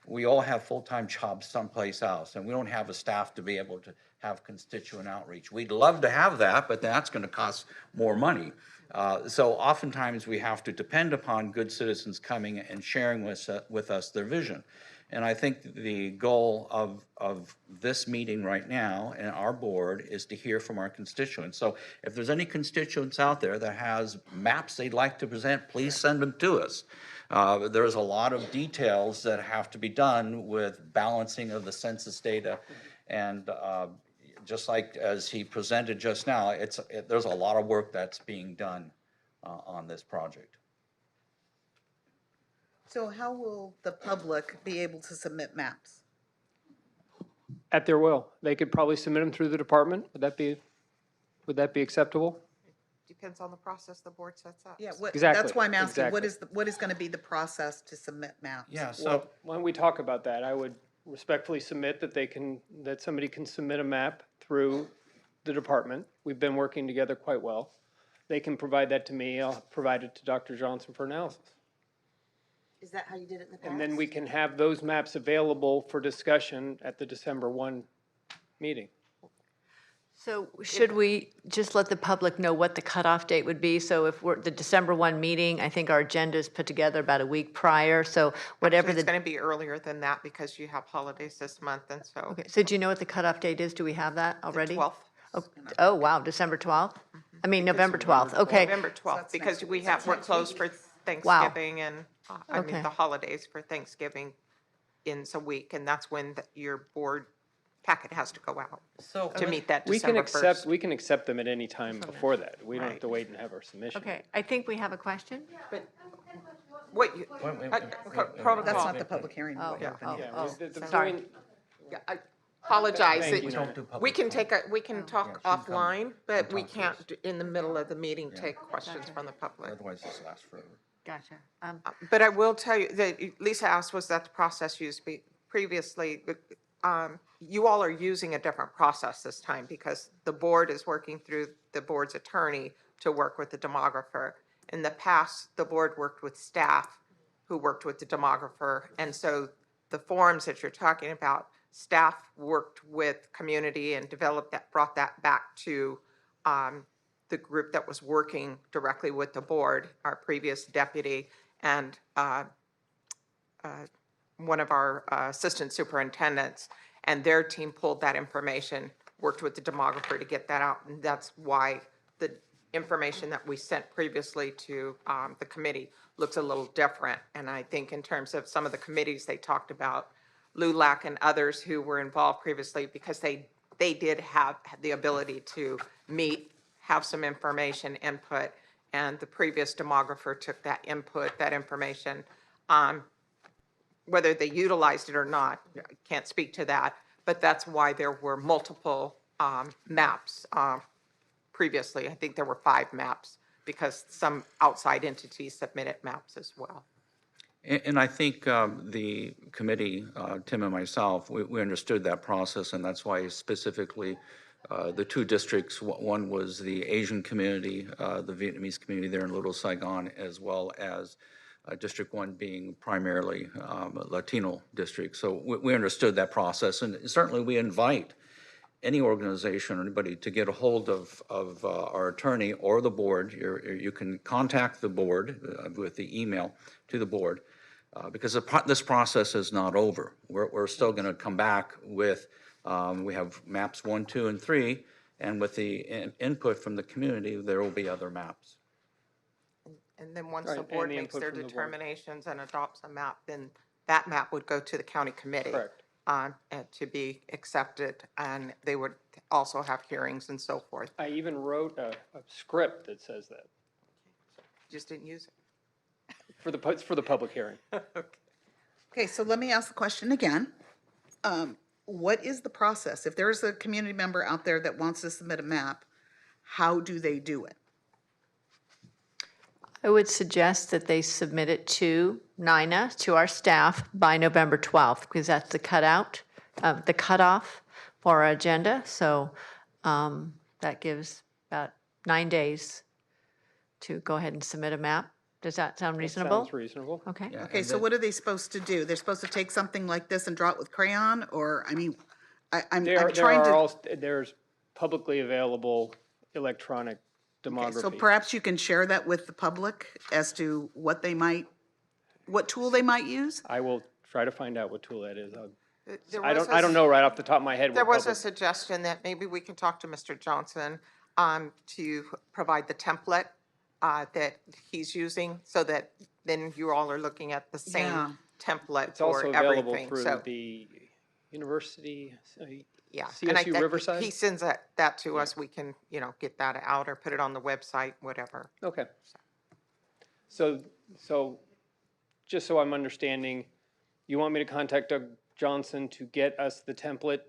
We all have full-time jobs someplace else, and we don't have a staff to be able to have constituent outreach. We'd love to have that, but that's gonna cost more money. So oftentimes we have to depend upon good citizens coming and sharing with us their vision. And I think the goal of this meeting right now and our board is to hear from our constituents. So if there's any constituents out there that has maps they'd like to present, please send them to us. There's a lot of details that have to be done with balancing of the census data. And just like as he presented just now, there's a lot of work that's being done on this project. So how will the public be able to submit maps? At their will. They could probably submit them through the department. Would that be acceptable? Depends on the process the board sets up. Yeah, Exactly, that's why I'm asking, exactly. what is gonna be the process to submit maps? Yeah, so. Well, why don't we talk about that? I would respectfully submit that somebody can submit a map through the department. We've been working together quite well. They can provide that to me. I'll provide it to Dr. Johnson for analysis. Is that how you did it in the past? And then we can have those maps available for discussion at the December 1 meeting. So should we just let the public know what the cutoff date would be? So if we're the December 1 meeting, I think our agenda is put together about a week prior, so whatever Actually, the. it's going to be earlier than that because you have holidays this month, and so. Okay, so do you know what the cutoff date is? Do we have that already? 12th. Oh, wow, December 12th? I mean, November 12th, okay. November 12th, because we're closed for Wow. Thanksgiving and, Okay. the holidays for Thanksgiving ends a week, and that's when your board packet has to go out So to meet that We can December 1st. we can accept them at any time before that. We don't have to wait and have our submission. Okay, I think we have a question? What you, protocol. That's not the public hearing. Oh, we're Yeah, opening. yeah, the sorry. point- Yeah, I apologize. Thank you. Don't do public We can comment. we can talk Yeah, she can come offline, but and we talk to can't, us. in the middle of the meeting, Yeah. take questions from the public. Otherwise this lasts forever. Gotcha. But I will tell you that Lisa asked, was that the process used previously? You all are using a different process this time because the board is working through the board's attorney to work with the demographer. In the past, the board worked with staff who worked with the demographer. And so the forums that you're talking about, staff worked with community and developed that, brought that back to the group that was working directly with the board, our previous deputy, and one of our assistant superintendents, and their team pulled that information, worked with the demographer to get that out, and that's why the information that we sent previously to the committee looks a little different. And I think in terms of some of the committees they talked about, LULAC and others who were involved previously, because they did have the ability to meet, have some information input, and the previous demographer took that input, that information, whether they utilized it or not, I can't speak to that, but that's why there were multiple maps previously. I think there were 5 maps because some outside entities submitted maps as well. And I think the committee, Tim and myself, we understood that process, and that's why specifically the 2 districts, one was the Asian community, the Vietnamese community there in Little Saigon, as well as District 1 being primarily a Latino district. So we understood that process, and certainly we invite any organization or anybody to get a hold of our attorney or the board. You can contact the board with the email to the board because this process is not over. We're still going to come back with, we have maps 1, 2, and 3, and with the input from the community, there will be other maps. And then once Right, the and board the makes input their from the board. determinations and adopts a map, then that map would go to the county committee. Correct. and to be accepted, and they would also have hearings and so forth. I even wrote a script that says that Just didn't use it. it's for the public hearing. Okay, so let me ask the question again. What is the process? If there's a community member out there that wants to submit a map, how do they do it? I would suggest that they submit it to NINA, to our staff, by November 12th, because that's the cutoff for our agenda. So that gives about 9 days to go ahead and submit a map. Does that sound reasonable? Sounds reasonable. Okay. Okay, so what are they supposed to do? They're supposed to take something like this and draw it with crayon, or, I mean, I'm trying to. There's publicly available electronic Okay, demography. so perhaps you can share that with the public as to what tool they might use? I will try to find out what tool that is. There I was don't know right off the top of my head. There what was a public- suggestion that maybe we can talk to Mr. Johnson to provide the template that he's using, so that then you all are looking at the same Yeah. template It's also for available everything. through So, the university, yeah. And CSU Riverside? He sends that to us. We can, get that out or put it on the website, whatever. Okay. So just so I'm understanding, you want me to contact Doug Johnson to get us the template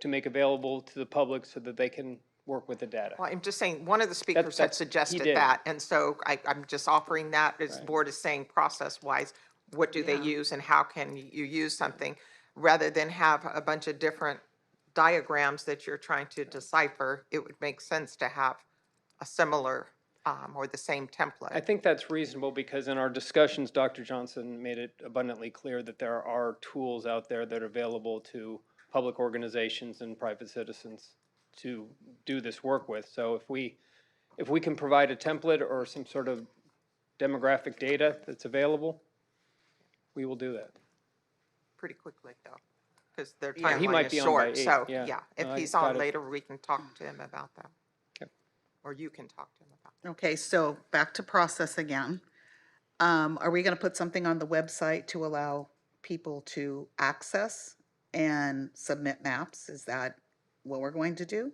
to make available to the public so that they can work with the data? Well, I'm just saying, one of the speakers had he suggested did. that, and so I'm just offering that, as the Right. board is saying, process-wise, what do they Yeah. use and how can you use something, rather than have a bunch of different diagrams that you're trying to decipher. It would make sense to have a similar or the same I template. think that's reasonable because in our discussions, Dr. Johnson made it abundantly clear that there are tools out there that are available to public organizations and private citizens to do this work with. So if we can provide a template or some sort of demographic data that's available, we will do that. Pretty quickly, though, because their Yeah, he timeline might is be on by short. 8, So, yeah. yeah, if No, I he's got on it. later, we can talk to him about that. Okay. Or you can talk to him about that. Okay, so back to process again. Are we gonna put something on the website to allow people to access and submit maps? Is that what we're going to do?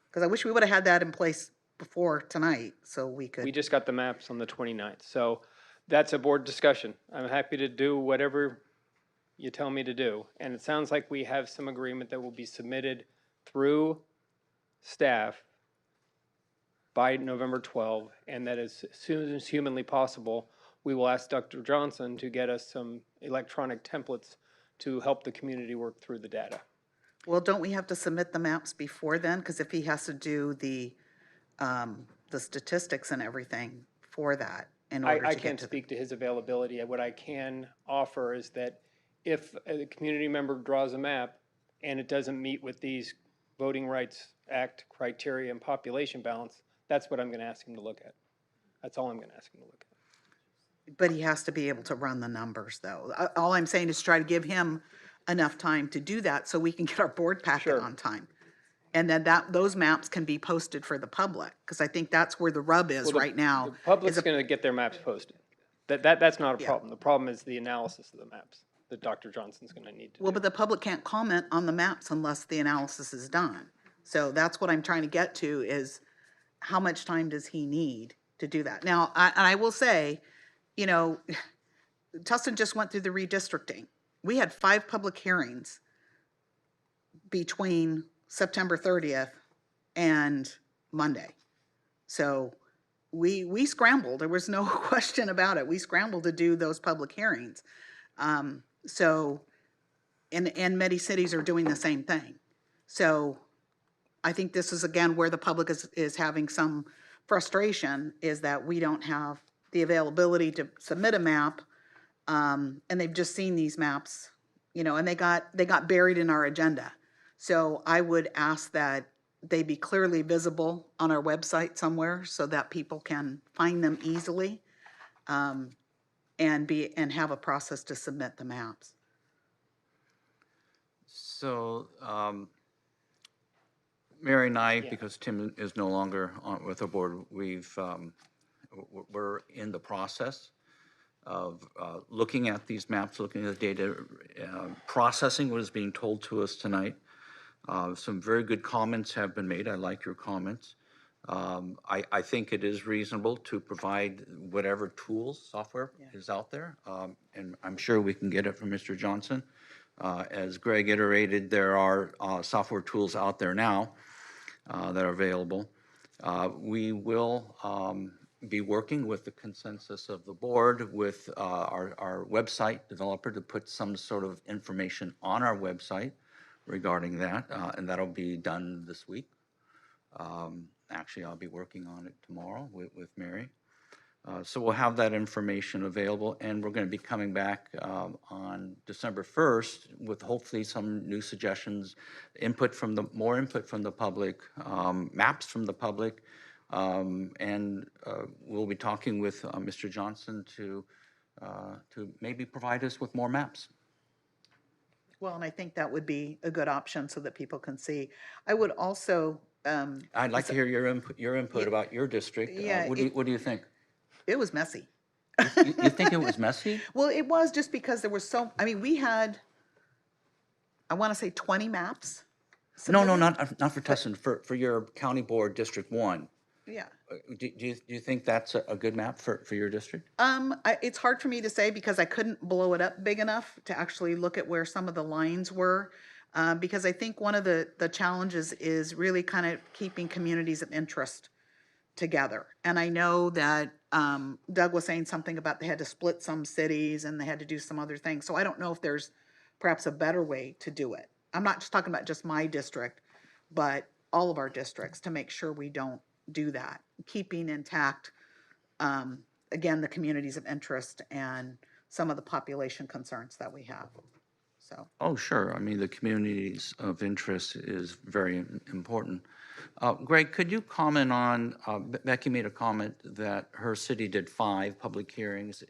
Because I wish we would have had that in place before tonight, so we We could. just got the maps on the 29th, so that's a board discussion. I'm happy to do whatever you tell me to do. And it sounds like we have some agreement that will be submitted through staff by November 12, and that as soon as humanly possible, we will ask Dr. Johnson to get us some electronic templates to help the community work through the data. Well, don't we have to submit the maps before then? Because if he has to do the statistics and everything for that in order to I get can't to. speak to his availability. What I can offer is that if a community member draws a map and it doesn't meet with these Voting Rights Act criteria and population balance, that's what I'm going to ask him to look at. That's all I'm going to ask him to look at. But he has to be able to run the numbers, though. All I'm saying is try to give him enough time to do that so we can get our board packet Sure. on time. And then those maps can be posted for the public, because I think that's where the rub is Well, the- right now. The public's is a- going to get their maps posted. That's not a Yeah. problem. The problem is the analysis of the maps that Dr. Johnson's going to need to Well, do. but the public can't comment on the maps unless the analysis is done. So that's what I'm trying to get to is how much time does he need to do that? Now, I will say, Tustin just went through the redistricting. We had 5 public hearings between September 30th and Monday. So we scrambled. There was no question about it. We scrambled to do those public hearings. And many cities are doing the same thing. So I think this is, again, where the public is having some frustration, is that we don't have the availability to submit a map, and they've just seen these maps, and they got buried in our agenda. So I would ask that they be clearly visible on our website somewhere so that people can find them easily, and have a process to submit the maps. So, Mary and I, because Tim is no longer on with the board, we're in the process looking at these maps, looking at the data, processing what is being told to us tonight. Some very good comments have been made. I like your comments. I think it is reasonable to provide whatever tools, software is out there, and I'm sure we can get it from Mr. Johnson. As Greg iterated, there are software tools out there now that are available. We will be working with the consensus of the board, with our website developer to put some sort of information on our website regarding that, and that'll be done this week. Actually, I'll be working on it tomorrow with Mary. So we'll have that information available, and we're going to be coming back on December 1st with hopefully some new suggestions, more input from the public, maps from the public, and we'll be talking with Mr. Johnson to maybe provide us with more maps. Well, and I think that would be a good option so that people can see. I would also. I'd like to hear your input about your district. Yeah, What do you think? It was messy. You think it was messy? Well, it was just because there was we had, I want to say 20 maps. No, not for Tustin, for your county board, District 1. Yeah. Do you think that's a good map for your district? It's hard for me to say because I couldn't blow it up big enough to actually look at where some of the lines were. Because I think one of the challenges is really kind of keeping communities of interest together. And I know that Doug was saying something about they had to split some cities and they had to do some other things. So I don't know if there's perhaps a better way to do it. I'm not just talking about just my district, but all of our districts to make sure we don't do that. Keeping intact, again, the communities of interest and some of the population concerns that we have. So. Oh, sure. I mean, the communities of interest is very important. Greg, could you comment on, Becky made a comment that her city did 5 public hearings.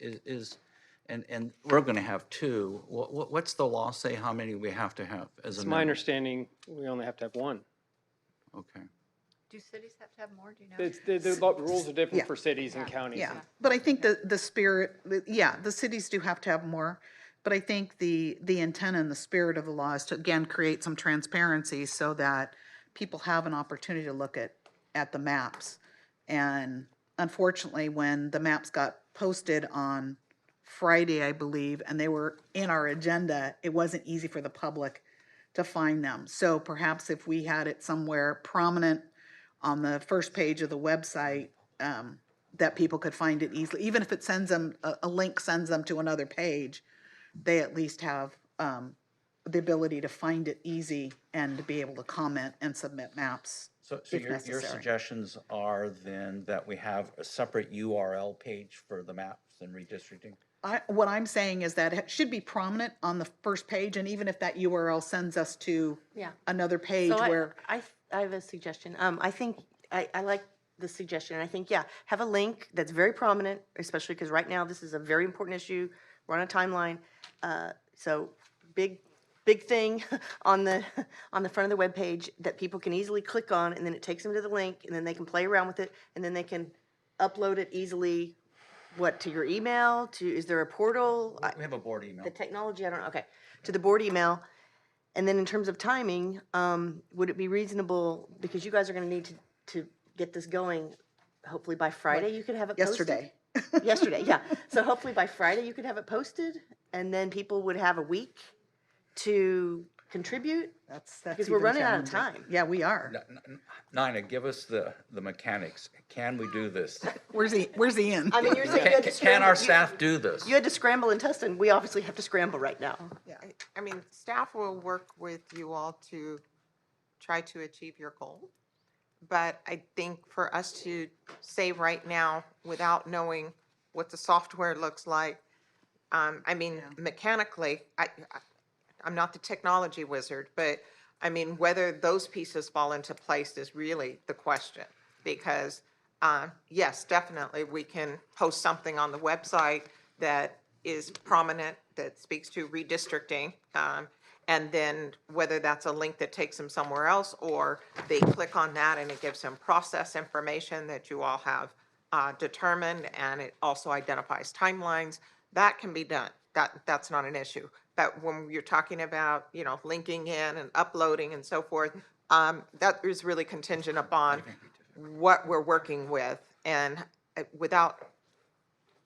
And we're going to have 2. What's the law say how many we have to have as a It's my member? understanding we only have to have 1. Okay. Do cities have to have more? Do you know? The rules are different for cities and counties. Yeah, but I think the spirit, the cities do have to have more. But I think the intent and the spirit of the law is to, again, create some transparency so that people have an opportunity to look at the maps. And unfortunately, when the maps got posted on Friday, I believe, and they were in our agenda, it wasn't easy for the public to find them. So perhaps if we had it somewhere prominent on the first page of the website, that people could find it easily, even if it sends them, a link sends them to another page, they at least have the ability to find it easy and to be able to comment and submit maps So if your necessary. suggestions are then that we have a separate URL page for the maps and redistricting? What I'm saying is that it should be prominent on the first page, and even if that URL sends us to Yeah. another page So where. I have a suggestion. I think, I like the suggestion. I think, have a link that's very prominent, especially because right now this is a very important issue. We're on a timeline. So big thing on the front of the webpage that people can easily click on, and then it takes them to the link, and then they can play around with it, and then they can upload it easily. What, to your email? Is there a portal? We have a board email. The technology, I don't know. Okay, to the board email. And then in terms of timing, would it be reasonable, because you guys are going to need to get this going, hopefully by Friday you could have it posted? Yesterday. Yesterday, yeah. So hopefully by Friday you could have it posted, and then people would have a week to contribute? That's Because we're even running out of challenging. time. Yeah, we are. Nina, give us the mechanics. Can we do this? Where's the end? I mean, you're saying you had to Can scramble. our staff do this? You had to scramble in Tustin. We obviously have to scramble right now. I mean, staff will work with you all to try to achieve your goal. But I think for us to say right now, without knowing what the software looks like, I mean, mechanically, I'm not the technology wizard, but I mean, whether those pieces fall into place is really the question. Because, yes, definitely, we can post something on the website that is prominent, that speaks to redistricting, and then whether that's a link that takes them somewhere else, or they click on that and it gives them process information that you all have determined, and it also identifies timelines, that can be done. That's not an issue. But when you're talking about, linking in and uploading and so forth, that is really contingent upon what we're working with. And without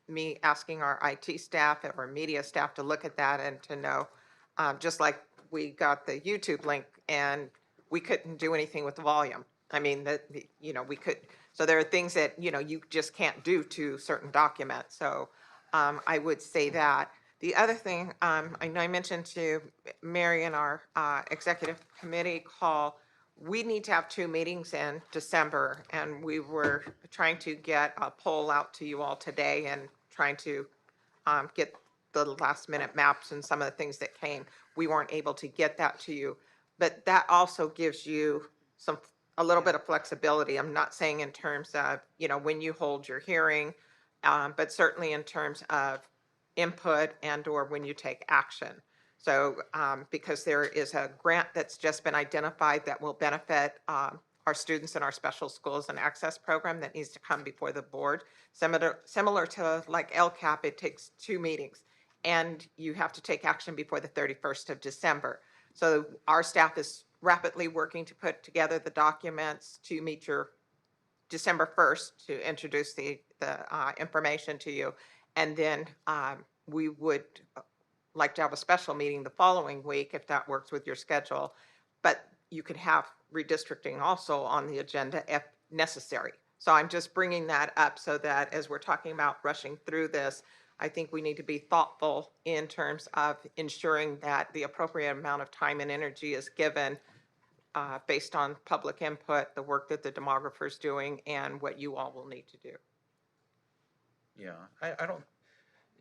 me asking our IT staff or media staff to look at that and to know, just like we got the YouTube link and we couldn't do anything with the volume. I mean, we could, so there are things that, you just can't do to certain documents. So I would say that. The other thing, I know I mentioned to Mary in our executive committee call, we need to have 2 meetings in December, and we were trying to get a poll out to you all today and trying to get the last minute maps and some of the things that came. We weren't able to get that to you, but that also gives you a little bit of flexibility. I'm not saying in terms of, when you hold your hearing, but certainly in terms of input and or when you take action. So because there is a grant that's just been identified that will benefit our students in our special schools and access program that needs to come before the board. Similar to like LCAP, it takes 2 meetings and you have to take action before the 31st of December. So our staff is rapidly working to put together the documents to meet your December 1st to introduce the information to you. And then we would like to have a special meeting the following week if that works with your schedule. But you could have redistricting also on the agenda if necessary. So I'm just bringing that up so that as we're talking about rushing through this, I think we need to be thoughtful in terms of ensuring that the appropriate amount of time and energy is given based on public input, the work that the demographer's doing, and what you all will need to do. Yeah, I don't,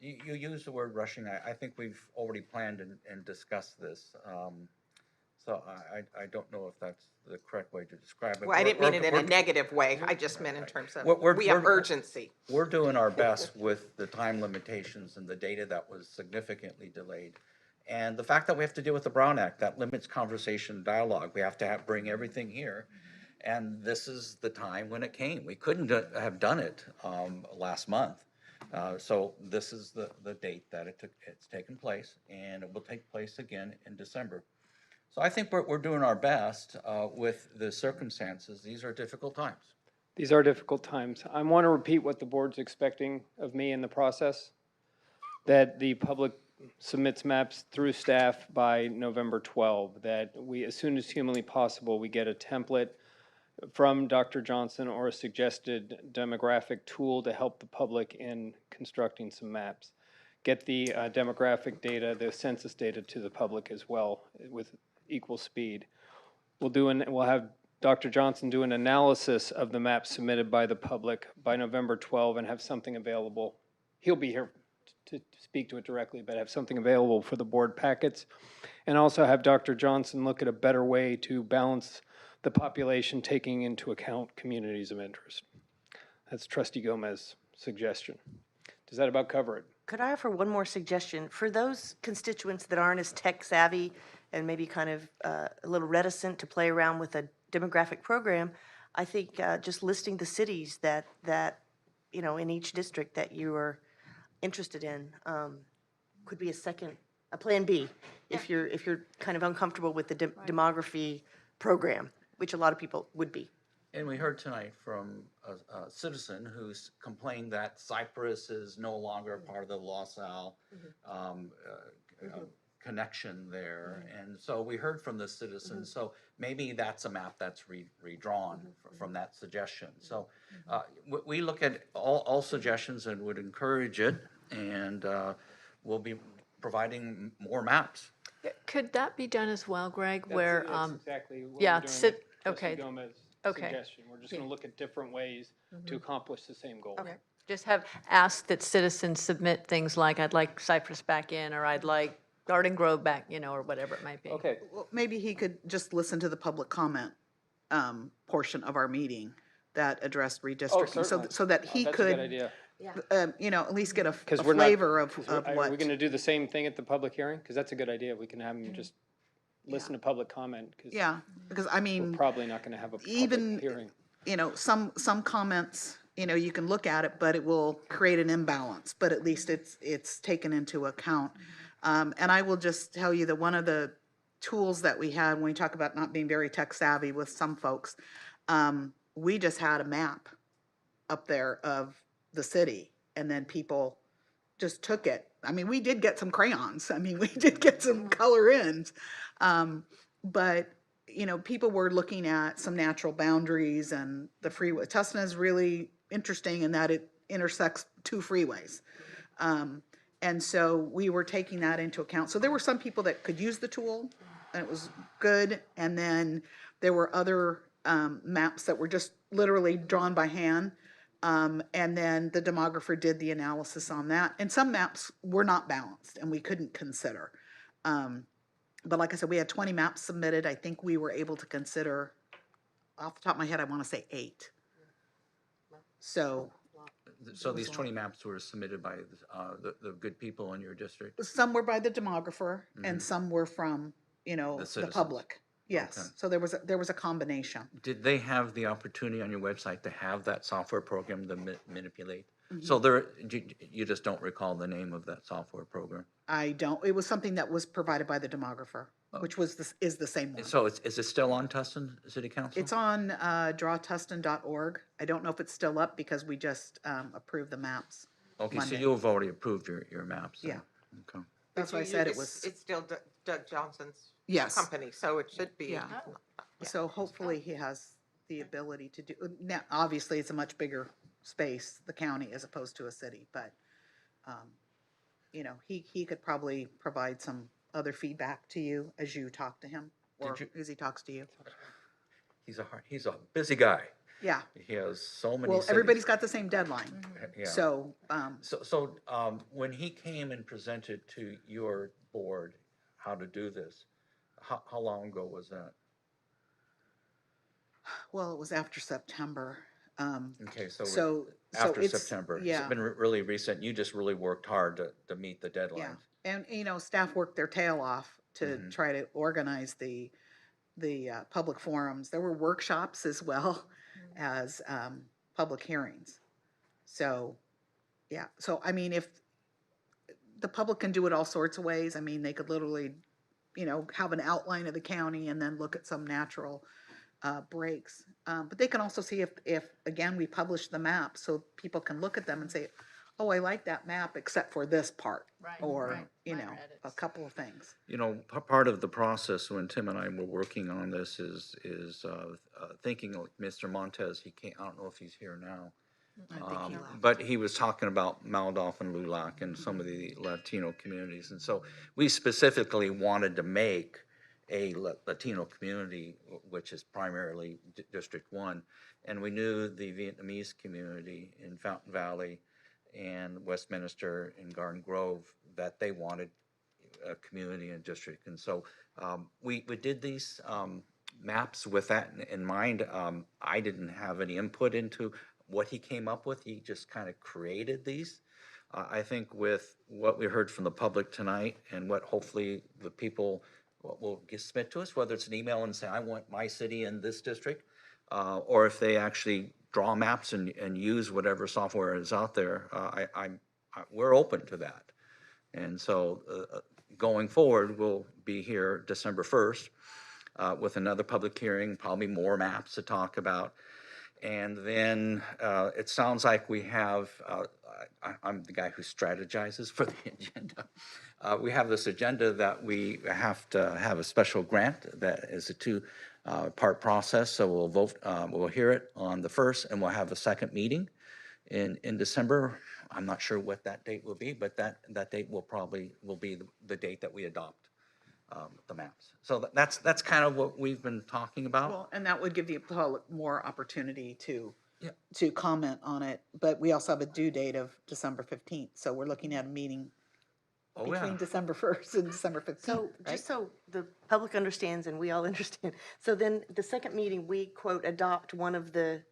you use the word rushing. I think we've already planned and discussed this. So I don't know if that's the correct way to describe it. Well, I didn't mean it in a negative way. I just meant in terms of, we have urgency. We're doing our best with the time limitations and the data that was significantly delayed. And the fact that we have to deal with the Brown Act, that limits conversation dialogue. We have to bring everything here. And this is the time when it came. We couldn't have done it last month. So this is the date that it's taken place, and it will take place again in December. So I think we're doing our best with the circumstances. These are difficult times. These are difficult times. I want to repeat what the board's expecting of me in the process, that the public submits maps through staff by November 12, that we, as soon as humanly possible, we get a template from Dr. Johnson or a suggested demographic tool to help the public in constructing some maps. Get the demographic data, the census data to the public as well with equal speed. We'll have Dr. Johnson do an analysis of the maps submitted by the public by November 12 and have something available. He'll be here to speak to it directly, but have something available for the board packets. And also have Dr. Johnson look at a better way to balance the population taking into account communities of interest. That's Trustee Gomez's suggestion. Does that about cover it? Could I offer one more suggestion? For those constituents that aren't as tech savvy and maybe kind of a little reticent to play around with a demographic program, I think just listing the cities that in each district that you are interested in could be a plan B if you're kind of uncomfortable with the demography program, which a lot of people would be. And we heard tonight from a citizen who's complained that Cypress is no longer part of the LaSalle connection there. And so we heard from the citizen. So maybe that's a map that's redrawn from that suggestion. So we look at all suggestions and would encourage it. And we'll be providing more maps. Could that be done as well, Greg? That's exactly what yeah, we're doing with okay. Trustee Gomez's Okay. suggestion. We're just going to look at different ways to accomplish the same goal. Okay. Just have asked that citizens submit things like, I'd like Cypress back in, or I'd like Garden Grove back, or whatever it might be. Okay. Well, maybe he could just listen to the public comment portion of our meeting that addressed redistricting, so that he that's could, a good idea. at least get a we're not- flavor of Are what. we going to do the same thing at the public hearing? Because that's a good idea. We can have them just listen to public comment. Yeah, because I mean, we're probably not going to have a public even hearing. some comments you know, you can look at it, but it will create an imbalance, but at least it's taken into account. And I will just tell you that one of the tools that we had when we talk about not being very tech savvy with some folks, we just had a map up there of the city, and then people just took it. I mean, we did get some crayons. I mean, we did get some color ins. But, you know, people were looking at some natural boundaries and the freeway. Tustin is really interesting in that it intersects two freeways. And so we were taking that into account. So there were some people that could use the tool, and it was good. And then there were other maps that were just literally drawn by hand. And then the demographer did the analysis on that. And some maps were not balanced and we couldn't consider. But like I said, we had 20 maps submitted. I think we were able to consider, off the top of my head, I want to say 8. So these 20 maps were submitted by the good people in your district? some were by the demographer and some were from, you know, the citizens. public. Yes. Okay. So there was a combination. Did they have the opportunity on your website to have that software program to manipulate? Mhm. So you just don't recall the name of that software program? I don't, it was something that was provided by the demographer, which is the same one. So is it still on Tustin City Council? It's on drawtustin.org. I don't know if it's still up because we just approved the maps. Okay, so Monday. you've already approved your maps? then? Yeah. Okay. That's why I said it was. It's still Doug Johnson's Yes. company, so it should be. Yeah. So hopefully he has the ability to do, now, obviously, it's a much bigger space, the county, as opposed to a city, but, you know, he could probably provide some other feedback to you as you talk to him, or as he talks to you. He's a busy guy. Yeah. He has so many Well, cities. everybody's got the same deadline. Yeah. So, When he came and presented to your board how to do this, how long ago was that? well, it was after September. Okay, So after it's- September. yeah. It's been really recent. You just really worked hard to meet the Yeah, deadlines. and, you know, staff worked their tail off to try to organize the public forums. There were workshops as well as public hearings. So, yeah, so, I mean, if the public can do it all sorts of ways, I mean, they could literally, you know, have an outline of the county and then look at some natural breaks. But they can also see if, again, we publish the map so people can look at them and say, oh, I like that map except for this part. Or, you know, a couple of things. You know, part of the process when Tim and I were working on this is thinking of Mr. Montez. He can't, I don't know if he's here now. But he was talking about Maldoff and LULAC and some of the Latino communities. And so we specifically wanted to make a Latino community, which is primarily District 1. And we knew the Vietnamese community in Fountain Valley and Westminster and Garden Grove, that they wanted a community and district. And so we did these maps with that in mind. I didn't have any input into what he came up with. He just kind of created these. I think with what we heard from the public tonight and what hopefully the people will submit to us, whether it's an email and say, I want my city in this district, or if they actually draw maps and use whatever software is out there, we're open to that. And so going forward, we'll be here December 1st with another public hearing, probably more maps to talk about. And then it sounds like we have, I'm the guy who strategizes for the agenda. We have this agenda that we have to have a special grant that is a two-part process. So we'll vote, we'll hear it on the 1st, and we'll have a second meeting in December. I'm not sure what that date will be, but that date will be the date that we adopt the maps. So that's kind of what we've been talking about. Well, and that would give the public more opportunity to comment on it. But we also have a due date of December 15th. So we're looking at a meeting between December 1st and December 15th. So, right? just so the public understands and we all understand, so then the second meeting, we quote, adopt one of the,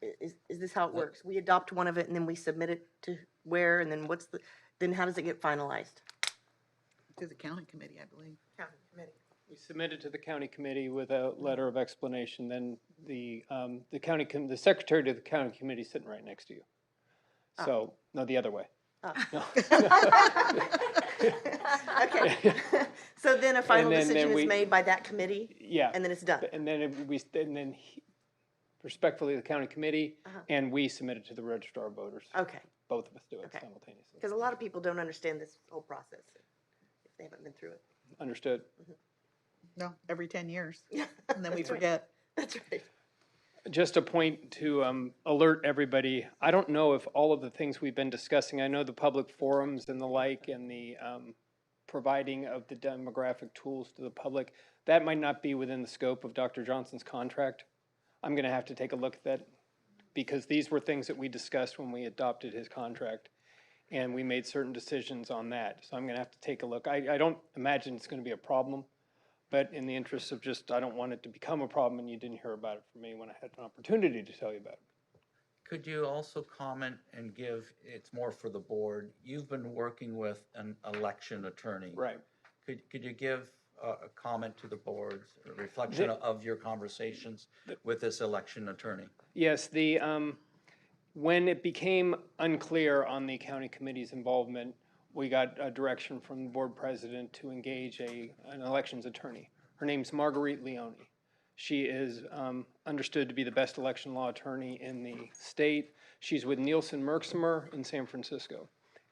is this how it works? We adopt one of it and then we submit it to where, and then then how does it get finalized? To the county committee, I believe. County committee. We submit it to the county committee with a letter of explanation, then the county, the secretary to the county committee is sitting right next to you. So, no, the other way. No. Okay. So then a final then decision we- is made by that committee? Yeah. And then it's done? And then respectfully, the county committee, and we submit it to the registrar of voters. Okay. Both of us do it Okay. simultaneously. Because a lot of people don't understand this whole process if they haven't been through it. Understood. No, every 10 years, and then we That's right. forget. That's right. Just a point to alert everybody, I don't know if all of the things we've been discussing, I know the public forums and the like, and the providing of the demographic tools to the public, that might not be within the scope of Dr. Johnson's contract. I'm going to have to take a look at that, because these were things that we discussed when we adopted his contract, and we made certain decisions on that. So I'm going to have to take a look. I don't imagine it's going to be a problem. But in the interest of just, I don't want it to become a problem and you didn't hear about it from me when I had an opportunity to tell you about it. Could you also comment and give, it's more for the board, you've been working with an election attorney. Right. Could you give a comment to the board, a reflection of your conversations with this election attorney? Yes, when it became unclear on the county committee's involvement, we got a direction from the board president to engage an elections attorney. Her name's Marguerite Leone. She is understood to be the best election law attorney in the state. She's with Nielsen Merksimer in San Francisco.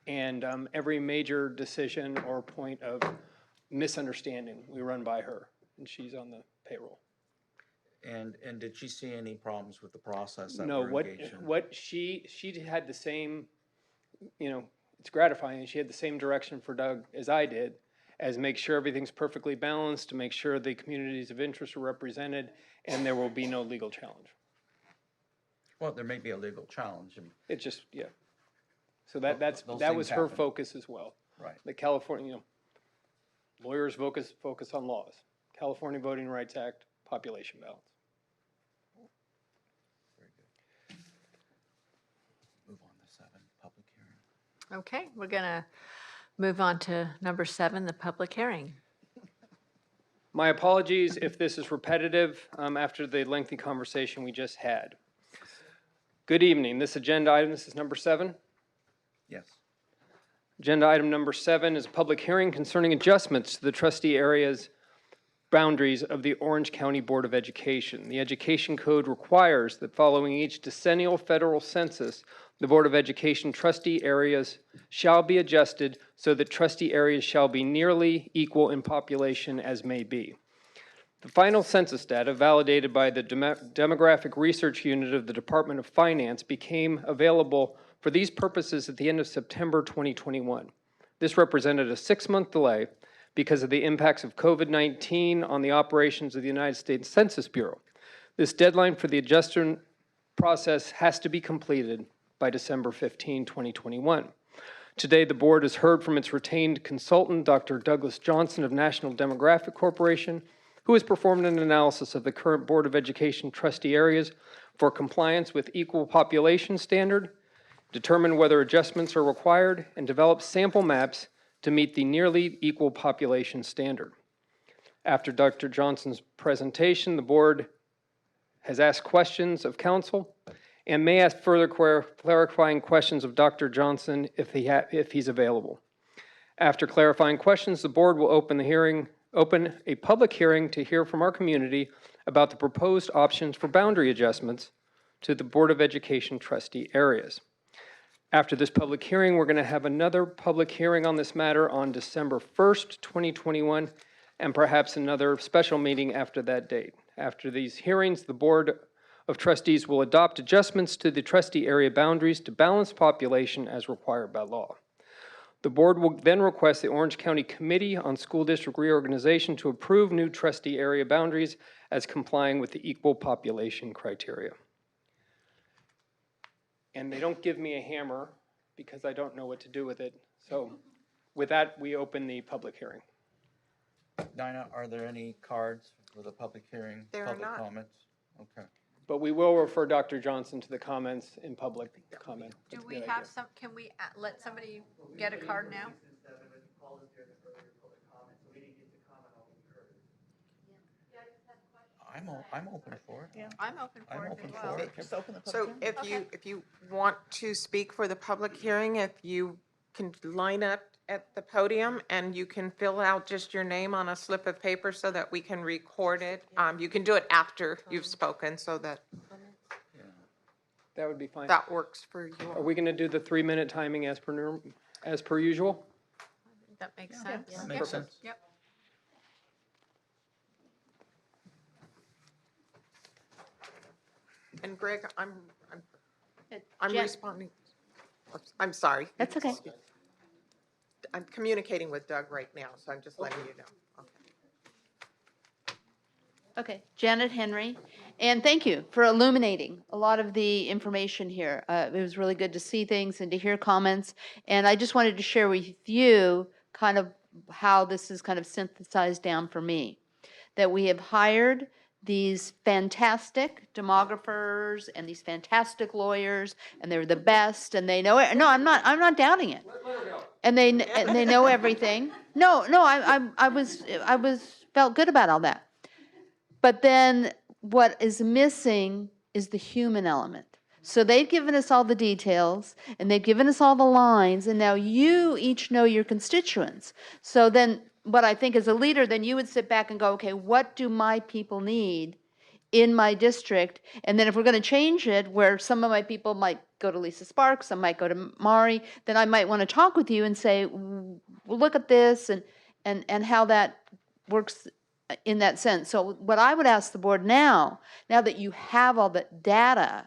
And every major decision or point of misunderstanding, we run by her, and she's on the payroll. And did she see any problems with the process that No, we're engaged in? what she had the same, it's gratifying. She had the same direction for Doug as I did, as make sure everything's perfectly balanced, to make sure the communities of interest are represented, and there will be no legal challenge. Well, there may be a legal challenge. It just, yeah. So that Those was things her happen. focus as well. Right. The California, lawyers focus on laws. California Voting Rights Act, population balance. Move on to 7, public hearing. Okay, we're going to move on to number 7, the public hearing. My apologies if this is repetitive after the lengthy conversation we just had. Good evening. This agenda item, this is number 7. Yes. Agenda item number 7 is a public hearing concerning adjustments to the trustee areas boundaries of the Orange County Board of Education. The Education Code requires that following each decennial federal census, the Board of Education trustee areas shall be adjusted so that trustee areas shall be nearly equal in population as may be. The final census data, validated by the Demographic Research Unit of the Department of Finance, became available for these purposes at the end of September 2021. This represented a 6-month delay because of the impacts of COVID-19 on the operations of the United States Census Bureau. This deadline for the adjustment process has to be completed by December 15, 2021. Today, the board has heard from its retained consultant, Dr. Douglas Johnson of National Demographic Corporation, who has performed an analysis of the current Board of Education trustee areas for compliance with equal population standard, determine whether adjustments are required, and develop sample maps to meet the nearly equal population standard. After Dr. Johnson's presentation, the board has asked questions of council and may ask further clarifying questions of Dr. Johnson if he's available. After clarifying questions, the board will open a public hearing to hear from our community about the proposed options for boundary adjustments to the Board of Education trustee areas. After this public hearing, we're going to have another public hearing on this matter on December 1st, 2021, and perhaps another special meeting after that date. After these hearings, the Board of Trustees will adopt adjustments to the trustee area boundaries to balance population as required by law. The board will then request the Orange County Committee on School District Reorganization to approve new trustee area boundaries as complying with the equal population criteria. And they don't give me a hammer because I don't know what to do with it. So with that, we open the public hearing. Dinah, are there any cards for the public hearing? There are public not. comments? Okay. But we will refer Dr. Johnson to the comments in public comment. Do That's a we good have idea. some, can we let somebody get a card now? I'm open for it. Yeah, I'm open I'm for it open as well. for it. Just open the public So hearing. if you want to speak for the public hearing, if you can line up at the podium and you can fill out just your name on a slip of paper so that we can record it. You can do it after you've spoken so that That would be fine. that works for you. Are we going to do the 3-minute timing as per usual? That makes sense. That makes sense. Yep. And Greg, I'm Jen- responding. I'm sorry. That's okay. I'm communicating with Doug right now, so I'm just letting you know. Okay, Janet Henry, and thank you for illuminating a lot of the information here. It was really good to see things and to hear comments, and I just wanted to share with you kind of how this is kind of synthesized down for me. That we have hired these fantastic demographers and these fantastic lawyers, and they're the best, and they know it. No, I'm not doubting it. And they know everything. No, I felt good about all that. But then what is missing is the human element. So they've given us all the details, and they've given us all the lines, and now you each know your constituents. So then what I think as a leader, then you would sit back and go, okay, what do my people need in my district? And then if we're going to change it, where some of my people might go to Lisa Sparks, some might go to Mari, then I might want to talk with you and say, well, look at this and how that works in that sense. So what I would ask the board now that you have all the data,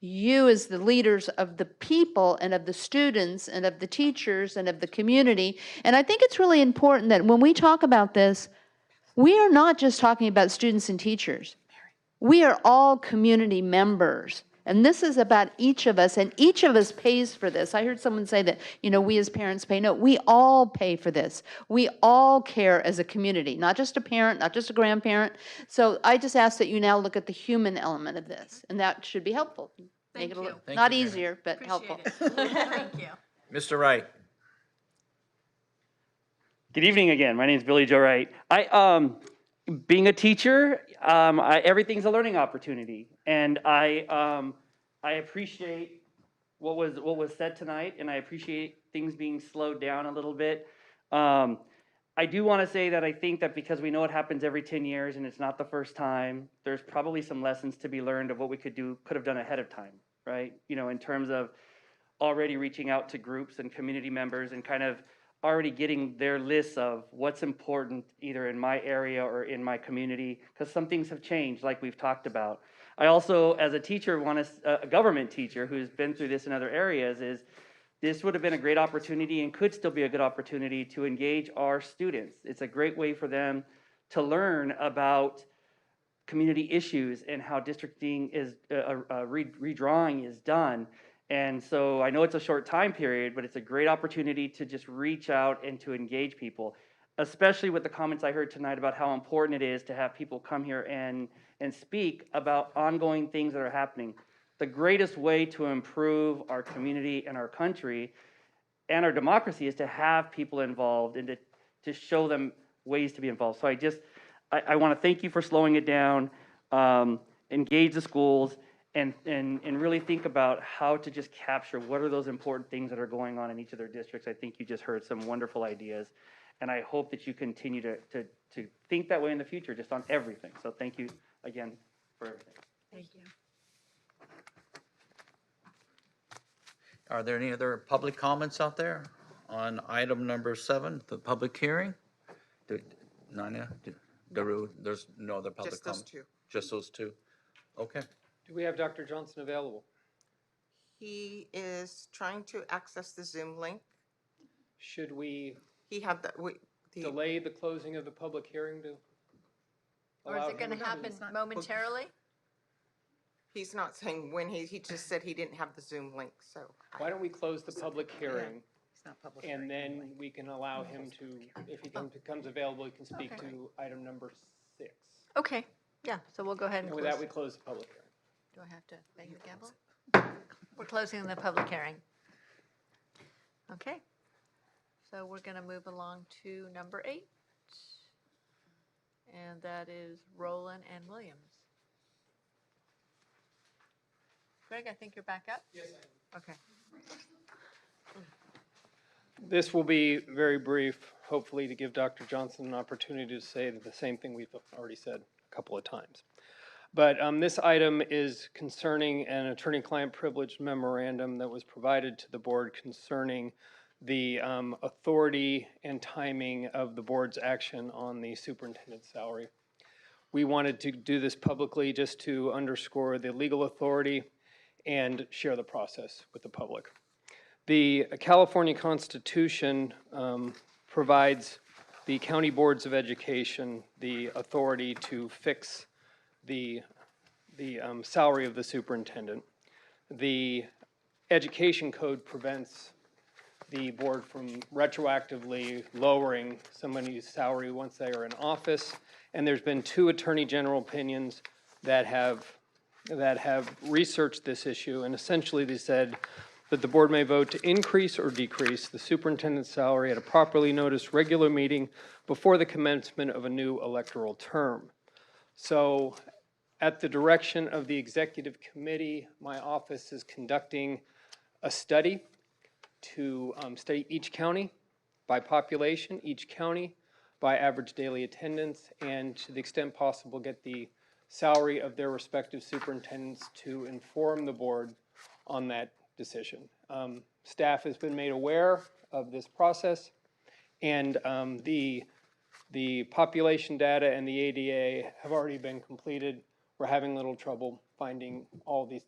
you as the leaders of the people and of the students and of the teachers and of the community, and I think it's really important that when we talk about this, we are not just talking about students and teachers. We are all community members. And this is about each of us, and each of us pays for this. I heard someone say that, we as parents pay. No, we all pay for this. We all care as a community, not just a parent, not just a grandparent. So I just ask that you now look at the human element of this, and that should be helpful. Make it a little, Thank not you, Janet. easier, but helpful. Thank you. Mr. Wright. Good evening again. My name is Billy Joe Wright. Being a teacher, everything's a learning opportunity, and I appreciate what was said tonight, and I appreciate things being slowed down a little bit. I do want to say that I think that because we know it happens every 10 years and it's not the first time, there's probably some lessons to be learned of what we could have done ahead of time, right? In terms of already reaching out to groups and community members and kind of already getting their lists of what's important either in my area or in my community, because some things have changed like we've talked about. I also, as a teacher, a government teacher who's been through this in other areas, is this would have been a great opportunity and could still be a good opportunity to engage our students. It's a great way for them to learn about community issues and how districting is, redrawing is done. And so I know it's a short time period, but it's a great opportunity to just reach out and to engage people, especially with the comments I heard tonight about how important it is to have people come here and speak about ongoing things that are happening. The greatest way to improve our community and our country and our democracy is to have people involved and to show them ways to be involved. So I want to thank you for slowing it down, engage the schools, and really think about how to just capture what are those important things that are going on in each of their districts. I think you just heard some wonderful ideas, and I hope that you continue to think that way in the future, just on everything. So thank you again for everything. Thank you. Are there any other public comments out there on item number 7, the public hearing? Nanya, Daru, there's no other public Just those comment? two. Just those two? Okay. Do we have Dr. Johnson available? He is trying to access the Zoom link. Should we He had delay the closing of the public hearing to Or is allow it going him to happen momentarily? He's not saying when, he just said he didn't have the Zoom link, so. Why don't we close the public hearing? And then we can allow him to, if he becomes available, he can speak to item number 6. Okay, yeah, so we'll go ahead and And with close. that, we close the public hearing. Do I have to bang the gavel? We're closing the public hearing. Okay, so we're going to move along to number 8. and that is Roland and Williams. Greg, I think you're back up? Yes, I am. Okay. This will be very brief, hopefully to give Dr. Johnson an opportunity to say the same thing we've already said a couple of times. But this item is concerning an attorney-client privilege memorandum that was provided to the board concerning the authority and timing of the board's action on the superintendent's salary. We wanted to do this publicly just to underscore the legal authority and share the process with the public. The California Constitution provides the county boards of education the authority to fix the salary of the superintendent. The education code prevents the board from retroactively lowering somebody's salary once they are in office. And there's been 2 attorney general opinions that have researched this issue, and essentially they said that the board may vote to increase or decrease the superintendent's salary at a properly noticed regular meeting before the commencement of a new electoral term. So at the direction of the executive committee, my office is conducting a study to study each county by population, each county by average daily attendance, and to the extent possible get the salary of their respective superintendents to inform the board on that decision. Staff has been made aware of this process, and the population data and the ADA have already been completed. We're having a little trouble finding all the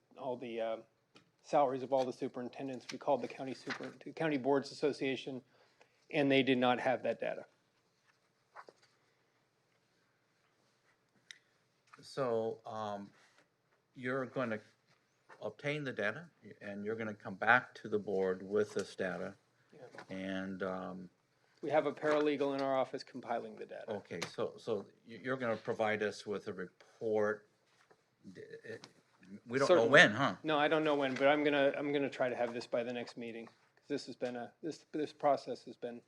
salaries of all the superintendents. We called the County Boards Association, and they did not have that data. So you're going to obtain the data, and you're going to come back to the board with this data, and We have a paralegal in our office compiling the data. okay, so you're going to provide us with a report. We don't know Certainly. when, huh? No, I don't know when, but I'm gonna try to have this by the next meeting. This has been this process has been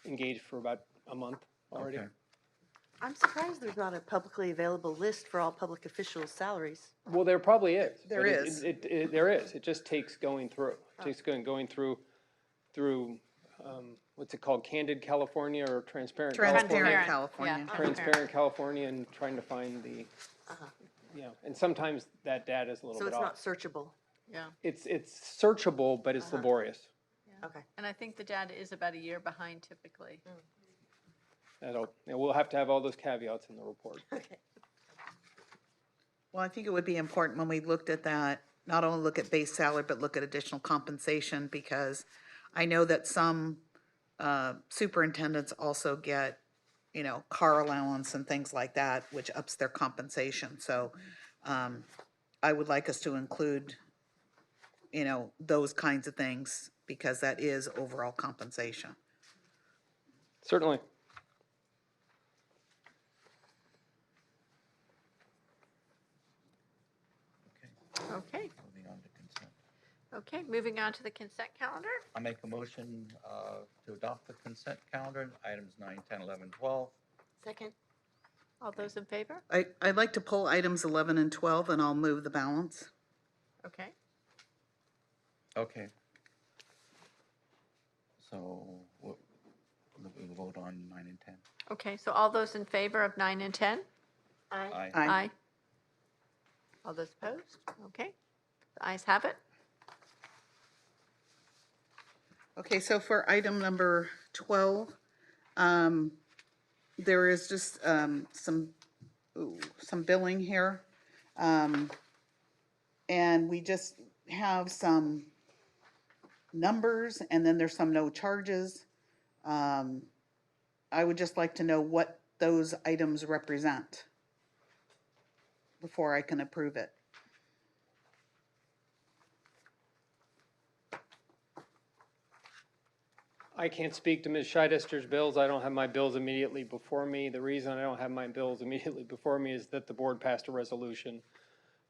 engaged for about a month already. Okay. I'm surprised there's not a publicly available list for all public officials' salaries. Well, there probably is. There but is. There is. It just takes going through. It takes going through what's it called, Candid California or Transparent California? Transparent California. Yeah. Transparent California, and trying to find the, and sometimes that data is a little So bit it's off. not searchable. Yeah. It's searchable, but it's laborious. Okay. And I think the data is about a year behind typically. We'll have to have all those caveats in the report. Okay. Well, I think it would be important when we looked at that, not only look at base salary, but look at additional compensation, because I know that some superintendents also get, car allowance and things like that, which ups their compensation. So I would like us to include, those kinds of things, because that is overall compensation. Certainly. Okay. Moving on to consent. Okay, moving on to the consent calendar. I make a motion to adopt the consent calendar, items 9, 10, 11, 12. Second. All those in favor? I'd like to pull items 11 and 12, and I'll move the balance. Okay. Okay. So we'll vote on 9 and 10. Okay, so all those in favor of 9 and 10? Aye. Aye. All those opposed? Okay. The ayes have it. Okay, so for item number 12, there is just some billing here. And we just have some numbers, and then there's some no charges. I would just like to know what those items represent before I can approve it. I can't speak to Ms. Scheidester's bills. I don't have my bills immediately before me. The reason I don't have my bills immediately before me is that the board passed a resolution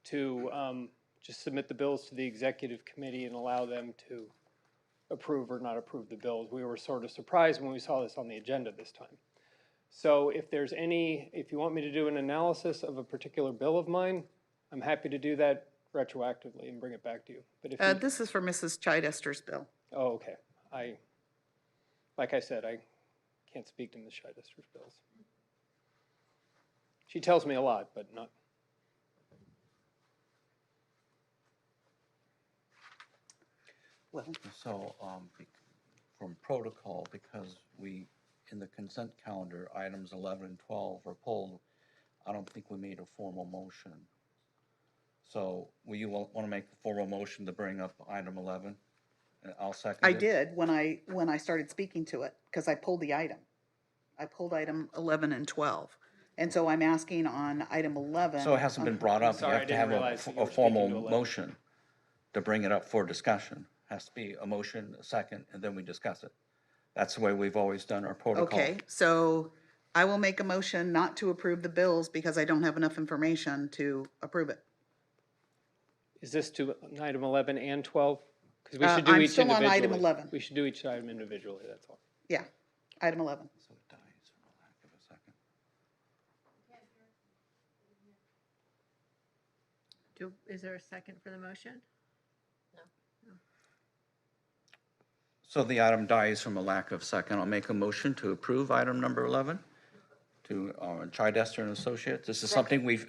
to just submit the bills to the executive committee and allow them to approve or not approve the bills. We were sort of surprised when we saw this on the agenda this time. So if if you want me to do an analysis of a particular bill of mine, I'm happy to do that retroactively and bring it back to you. But if you, This is for Mrs. Chidester's bill. oh, okay. Like I said, I can't speak to Ms. Scheidester's bills. She tells me a lot, but not. Well, So, from protocol, because in the consent calendar, items 11 and 12 were pulled, I don't think we made a formal motion. So, will you want to make a formal motion to bring up item 11? And I'll second I it. did when I started speaking to it, because I pulled the item. I pulled item 11 and 12. And so I'm asking on item 11. So it hasn't been brought up. You sorry, I have to didn't have realize that you a were speaking formal to 11. motion to bring it up for discussion. Has to be a motion, a second, and then we discuss it. That's the way we've always done our protocol. Okay, so I will make a motion not to approve the bills because I don't have enough information to approve it. Is this to item 11 and 12? Because we should do I'm each still on individually. item 11. We should do each item individually, that's all. Yeah, item 11. So it dies for lack of a second. Is there a second for the motion? So the item dies from a lack of second. I'll make a motion to approve item number 11 to Chidester and Associates. This is something we've,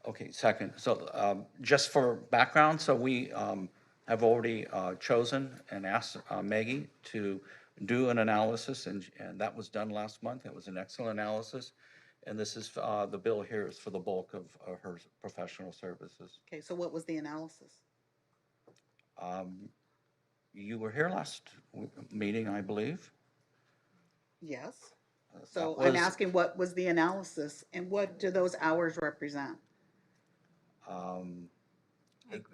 okay, second. So just for background, so we have already chosen and asked Maggie to do an analysis, and that was done last month. It was an excellent analysis. And this is, the bill here is for the bulk of her professional services. Okay, so what was the analysis? You were here last meeting, I believe. Yes. So That I'm was- asking what was the analysis and what do those hours represent?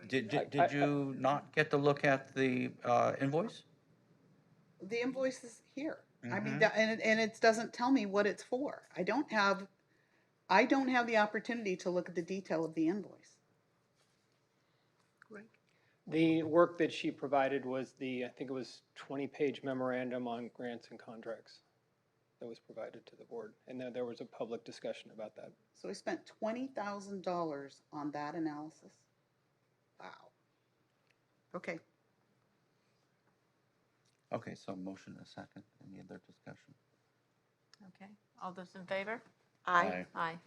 Did you not get to look at the invoice? The invoice is here. I mean, Mhm. and it doesn't tell me what it's for. I don't have the opportunity to look at the detail of the invoice. The work that she provided was I think it was 20-page memorandum on grants and contracts that was provided to the board. And then there was a public discussion about that. So we spent $20,000 on that analysis. Wow. Okay. Okay, so motion and a second. Any other discussion? Okay, all those in favor? Aye. Aye.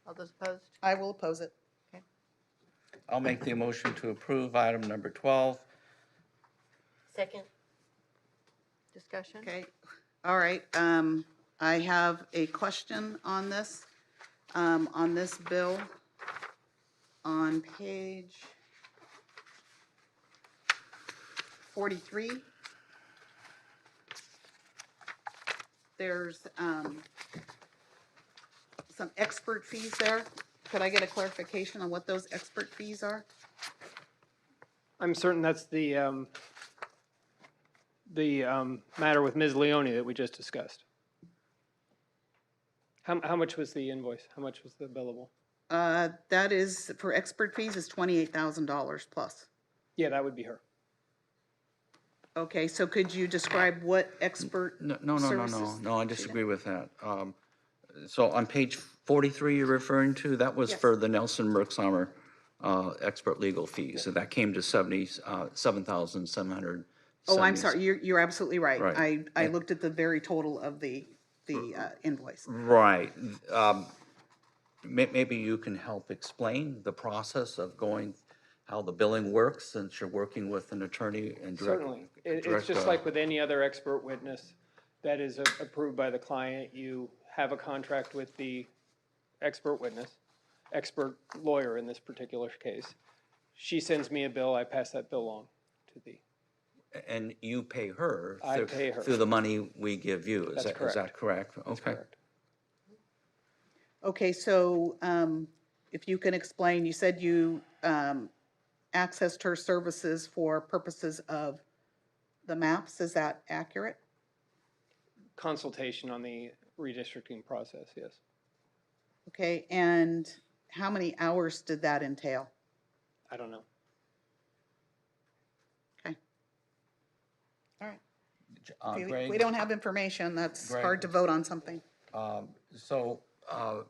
All those opposed? I will oppose it. I'll make the motion to approve item number 12. Second. Discussion? Okay, all right, I have a question on this bill, on page 43. There's, some expert fees there. Could I get a clarification on what those expert fees are? I'm certain that's the matter with Ms. Leone that we just discussed. How much was the invoice? How much was the billable? That is, for expert fees, is $28,000 plus. Yeah, that would be her. Okay, so could you describe what expert services? No, I disagree with that. So on page 43 you're referring to, that was for the Nelson Merksummer expert legal fees. So that came to $77,770. Oh, I'm sorry, you're absolutely right. Right. I looked at the very total of the invoice. Right. Maybe you can help explain the process of how the billing works, since you're working with an attorney and direct. Certainly. It's just like with any other expert witness that is approved by the client. You have a contract with the expert witness, expert lawyer in this particular case. She sends me a bill, I pass that bill on to the. And you pay her. I pay her. Through the money we give you. That's Is that correct? That's Okay. correct. Okay, so if you can explain, you said you accessed her services for purposes of the maps, is that accurate? Consultation on the redistricting process, yes. Okay, and how many hours did that entail? I don't know. Okay. All right. If Greg? we don't have information, that's Greg? hard to vote on something. So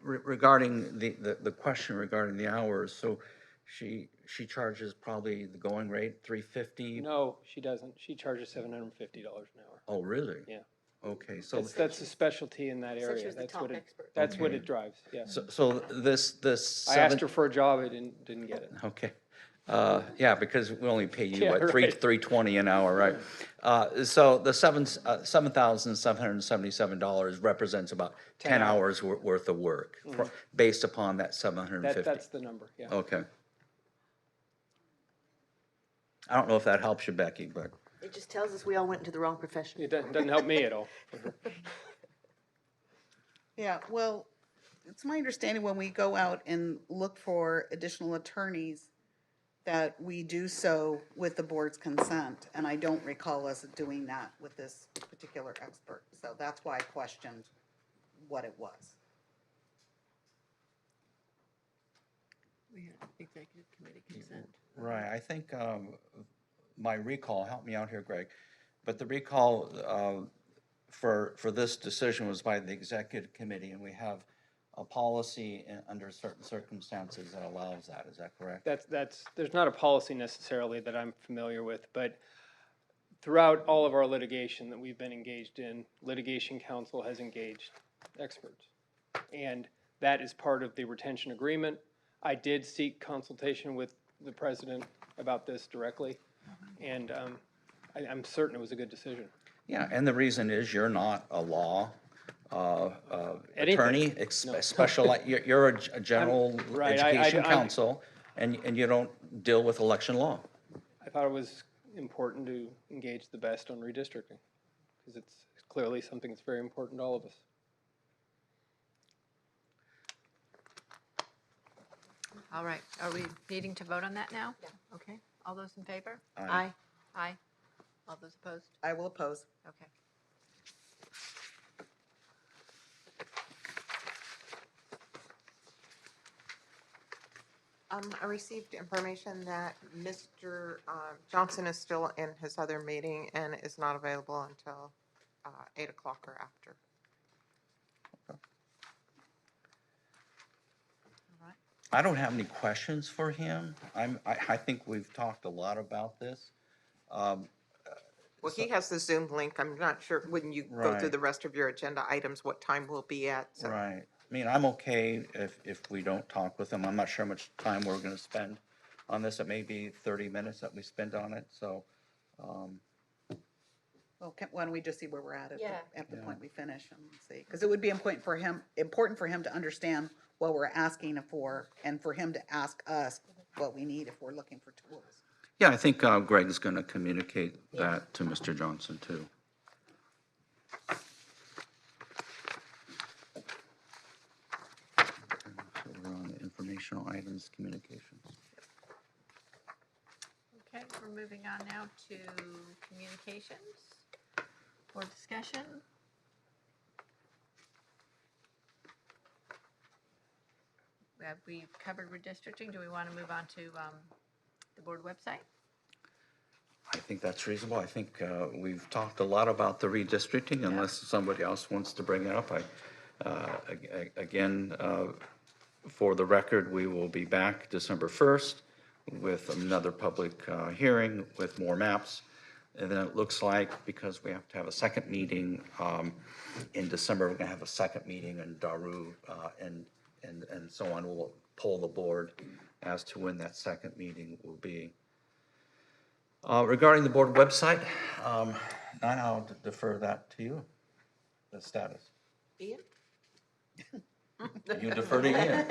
regarding the question regarding the hours, so she charges probably the going rate, 350? No, she doesn't. She charges $750 an hour. Oh, really? Yeah. Okay, so. That's a specialty in that Said she area. was the That's top what it, expert. that's what Okay. it drives, yeah. So this. I asked her for a job, I didn't get it. Okay. Yeah, because we only pay you, Yeah, what, right. $320 an hour, right? So the $7,777 represents about 10 10 hours worth of work, based upon that That, 750. that's the number, yeah. Okay. I don't know if that helps you, Becky, but. It just tells us we all went into the wrong profession. It doesn't help me at all. Yeah, well, it's my understanding when we go out and look for additional attorneys, that we do so with the board's consent, and I don't recall us doing that with this particular expert. So that's why I questioned what it was. We had executive committee consent. Right, I think my recall, help me out here, Greg, but the recall for this decision was by the executive committee, and we have a policy under certain circumstances that allows that, is that correct? There's not a policy necessarily that I'm familiar with, but throughout all of our litigation that we've been engaged in, litigation counsel has engaged experts. And that is part of the retention agreement. I did seek consultation with the president about this directly, and I'm certain it was a good decision. Yeah, and the reason is you're not a law attorney, No. special, you're a general Right, education I'm- counsel, and you don't deal with election law. I thought it was important to engage the best on redistricting, because it's clearly something that's very important to all of us. All right, are we needing to vote on that now? Yeah. Okay, all those in favor? Aye. Aye. All those opposed? I will oppose. Okay. I received information that Mr. Johnson is still in his other meeting and is not available until 8 o'clock or after. I don't have any questions for him. I think we've talked a lot about this. Well, he has the Zoom link. I'm not sure when you go through Right. the rest of your agenda items, what time we'll be at. So. Right. I mean, I'm okay if we don't talk with him. I'm not sure how much time we're gonna spend on this. It may be 30 minutes that we spend on it, so, Well, why don't we just see where we're at Yeah. at the Yeah. point we finish and see? Because it would be important for him to understand what we're asking for, and for him to ask us what we need if we're looking for tools. yeah, I think Greg's gonna communicate that to Mr. Johnson too. So we're on the informational items, communications. Okay, we're moving on now to communications for discussion. We've covered redistricting. Do we want to move on to the board website? I think that's reasonable. I think we've talked a lot about the redistricting, unless somebody else wants to bring it up. Again, for the record, we will be back December 1st with another public hearing with more maps. And then it looks like, because we have to have a second meeting in December, we're going to have a second meeting in Daru and so on. We'll poll the board as to when that second meeting will be. Regarding the board website, now I'll defer that to you, the status. Ian? You defer to Ian.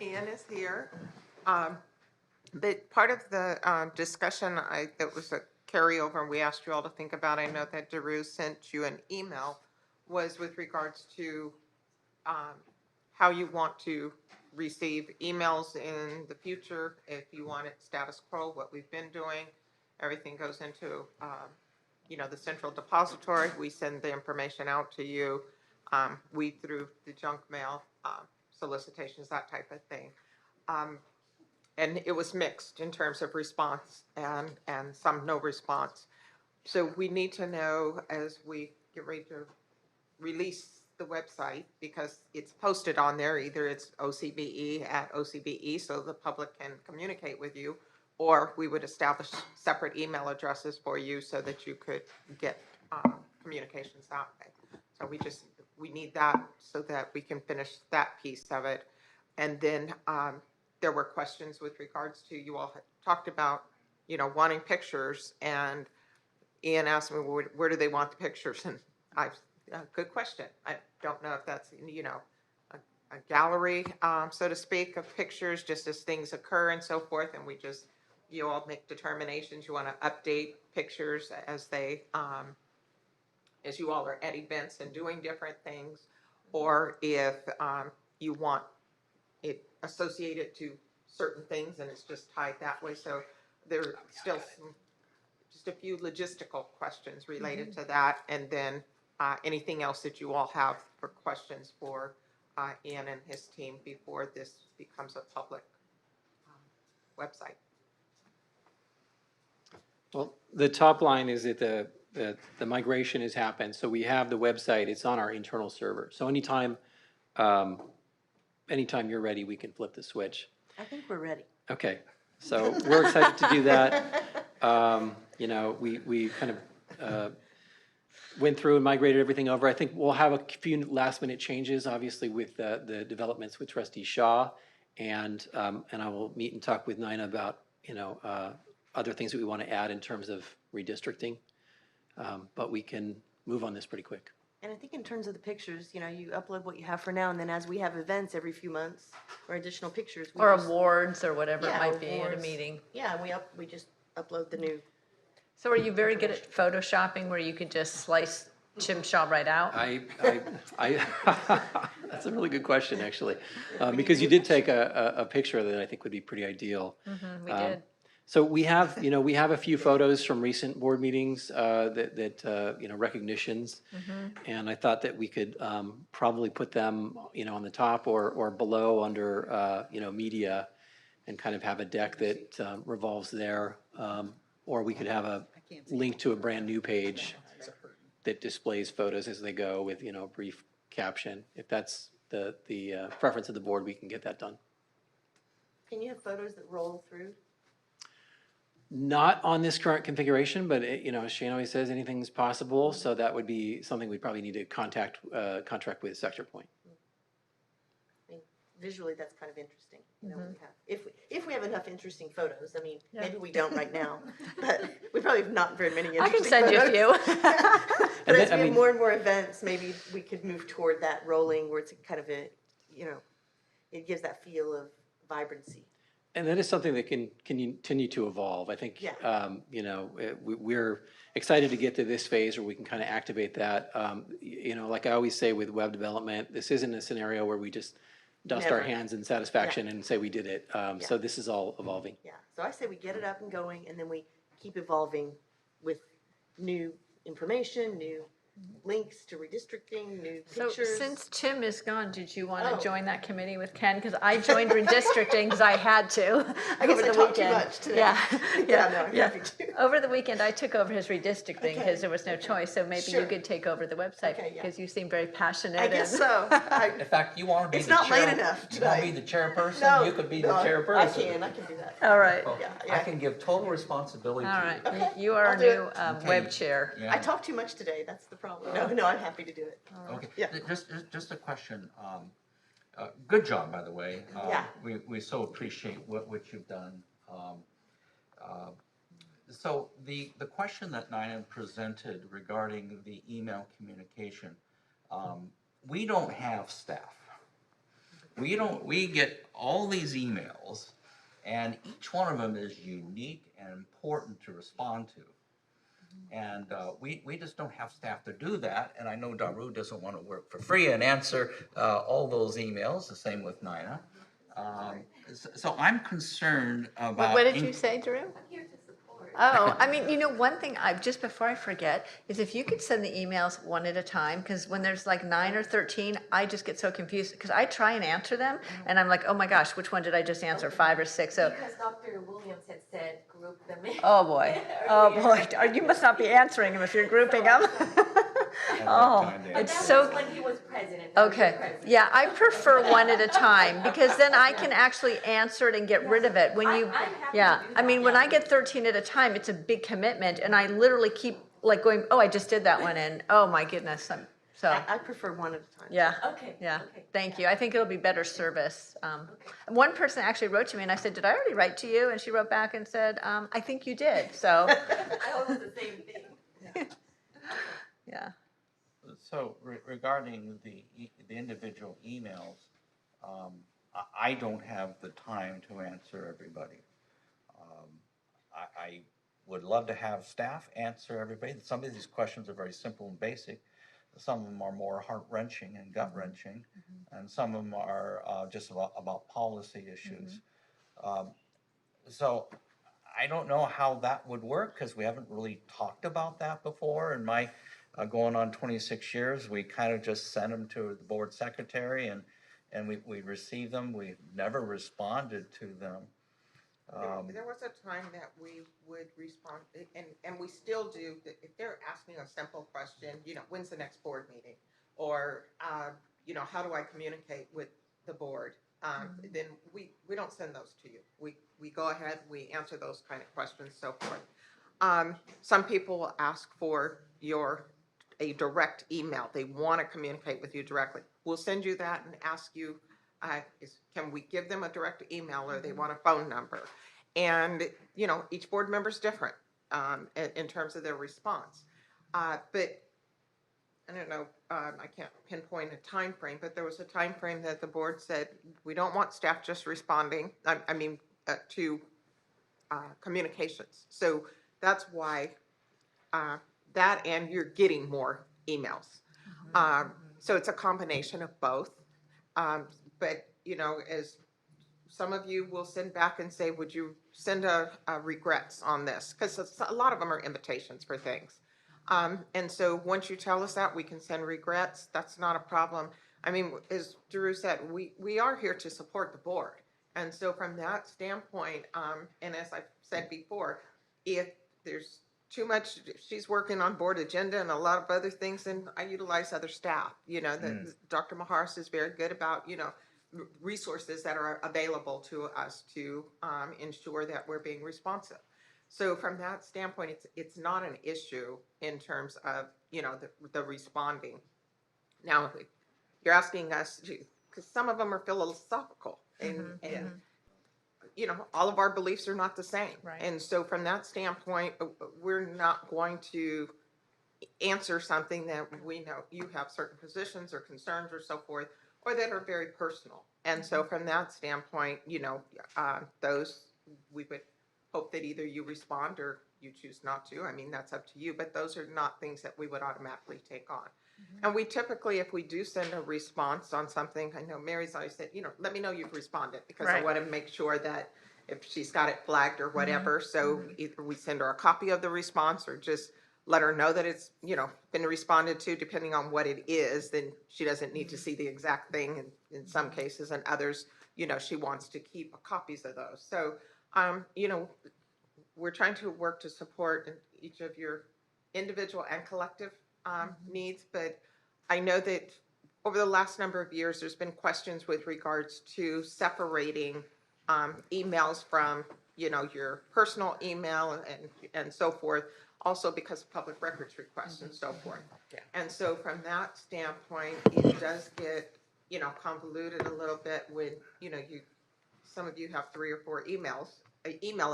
Ian is here. But part of the discussion that was a carryover, and we asked you all to think about, I know that Daru sent you an email, was with regards to how you want to receive emails in the future. If you want it status quo, what we've been doing, everything goes into, the central depository. We send the information out to you. We through the junk mail, solicitations, that type of thing. And it was mixed in terms of response and some no response. So we need to know, as we get ready to release the website because it's posted on there. Either it's OCBE@OCBE so the public can communicate with you, or we would establish separate email addresses for you so that you could get communications that way. So we need that so that we can finish that piece of it. And then there were questions with regards to, you all had talked about, wanting pictures, and Ian asked me, where do they want the pictures? And good question. I don't know if that's, a gallery, so to speak, of pictures, just as things occur and so forth, and you all make determinations. You want to update pictures as as you all are at events and doing different things, or if you want it associated to certain things and it's just tied that way. So there are still just a few logistical questions related to that, and then anything else that you all have for questions for Ian and his team before this becomes a public website. Well, the top line is that the migration has happened, so we have the website, it's on our internal server. So anytime you're ready, we can flip the switch. I think we're ready. Okay, so we're excited to do that. We kind of went through and migrated everything over. I think we'll have a few last minute changes, obviously, with the developments with Trustee Shaw, and I will meet and talk with Nina about other things that we want to add in terms of redistricting, but we can move on this pretty quick. And I think in terms of the pictures, you upload what you have for now, and then as we have events every few months or additional pictures. Or awards or whatever it Yeah, might be at a awards. meeting. Yeah, and we just upload the new. So are you very good at photoshopping where you could just slice Jim Shaw right out? That's a really good question, actually, because you did take a picture that I think would be pretty ideal. We did. So we have a few photos from recent board meetings that recognitions, and I thought that we could probably put them on the top or below under media, and kind of have a deck that revolves there, or we could have a link to a brand new page that displays photos as they go with a brief caption. If that's the preference of the board, we can get that done. Can you have photos that roll through? Not on this current configuration, but as Shane always says, anything's possible. So that would be something we'd probably need to contract with Sector Point. I mean, visually, that's kind of interesting. We have, if we have enough interesting photos. I mean, maybe we don't right now, but we probably have not very many interesting photos. I can send you a few. But as we have more and more events, maybe we could move toward that rolling where it's kind of it gives that feel of vibrancy. And that is something that can continue to evolve. I think, Yeah. we're excited to get to this phase where we can kind of activate that. Like I always say with web development, this isn't a scenario where we just dust our Never. hands in satisfaction and say we did it. So this is all evolving. Yeah, so I say we get it up and going, and then we keep evolving with new information, new links to redistricting, new So pictures. since Tim is gone, did you want Oh. to join that committee with Ken? Because I joined redistricting because I had to. I guess over I the talked too weekend. much today. Yeah, Yeah, no, I'm happy to. Over the weekend, I took over his redistricting because Okay. there was no choice. So maybe Sure. you could take over the website Okay, yeah. because you seem very passionate. I guess and- so. In fact, you want to be It's the not late chair- enough You want to be tonight. the chairperson? No, You could be the no, chairperson. I can do that. All right. Oh, Yeah. I can give total responsibility All to right. you. Okay, You are our I'll do new it. Okay. web chair. Yeah. I talked too much today, that's the problem. No, I'm happy to do it. Okay, Yeah. just a question. Good job, by the way. Yeah. We so appreciate what you've done. So the question that Nina presented regarding the email communication, we don't have staff. We get all these emails, and each one of them is unique and important to respond to. And we just don't have staff to do that, and I know Daru doesn't want to work for free and answer all those emails, the same with Nina. So I'm concerned about. What did you say, Drew? Oh, I mean, one thing just before I forget is if you could send the emails one at a time, because when there's like 9 or 13, I just get so confused because I try and answer them and I'm like, oh my gosh, which one did I just answer? 5 or 6. So, Because Dr. Williams had said group them in. oh boy, oh boy, you must not be answering them if you're grouping them. Oh, But it's that so. was when he was president. president. Now you're Okay, president. yeah, I prefer one at a time, because then I can actually answer it and get rid of it. When you, yeah, I mean, when I get 13 at a time, it's a big commitment, and I literally keep like going, oh, I just did that one, and oh my goodness, so, I prefer one at a time. yeah. Okay. Yeah, thank you. I think it'll be better service. One person actually wrote to me, and I said, did I already write to you? And she wrote back and said, I think you did, so, I hope it's the same thing. yeah. So regarding the individual emails, I don't have the time to answer everybody. I would love to have staff answer everybody. Some of these questions are very simple and basic. Some of them are more heart-wrenching and gut-wrenching, and some of them are just about policy issues. So I don't know how that would work, because we haven't really talked about that before. In my going on 26 years, we kind of just sent them to the board secretary, and we received them. We've never responded to them. There was a time that we would respond, and we still do, if they're asking a simple question, when's the next board meeting? Or, how do I communicate with the board? Then we don't send those to you. We go ahead, we answer those kind of questions, so forth. Some people will ask for a direct email. They want to communicate with you directly. We'll send you that and ask you, can we give them a direct email, or they want a phone number? And, each board member is different in terms of their response. But I don't know, I can't pinpoint a time frame, but there was a time frame that the board said, we don't want staff just responding, to communications. So that's why that, and you're getting more emails. So it's a combination of both. But, as some of you will send back and say, would you send a regrets on this? Because a lot of them are invitations for things. And so once you tell us that, we can send regrets. That's not a problem. I mean, as Drew said, we are here to support the board. And so from that standpoint, and as I've said before, if there's too much, she's working on board agenda and a lot of other things, and I utilize other staff. Dr. Maharis is very good about, resources that are available to us to ensure that we're being responsive. So from that standpoint, it's not an issue in terms of, the responding. Now, you're asking us to, because some of them are philosophical, and all of our beliefs are not the same. Right. And so from that standpoint, we're not going to answer something that we know you have certain positions or concerns or so forth, or that are very personal. And so from that standpoint, those, we would hope that either you respond or you choose not to. I mean, that's up to you, but those are not things that we would automatically take on. And we typically, if we do send a response on something, I know Mary's always said, let me know you've responded, because I Right. want to make sure that if she's got it flagged or whatever, so either we send her a copy of the response or just let her know that it's, been responded to, depending on what it is. Then she doesn't need to see the exact thing in some cases, and others, she wants to keep copies of those. So, we're trying to work to support each of your individual and collective needs, but I know that over the last number of years, there's been questions with regards to separating emails from, your personal email and so forth, also because of public records requests and so forth. Yeah. And so from that standpoint, it does get, convoluted a little bit when, some of you have 3 or 4 email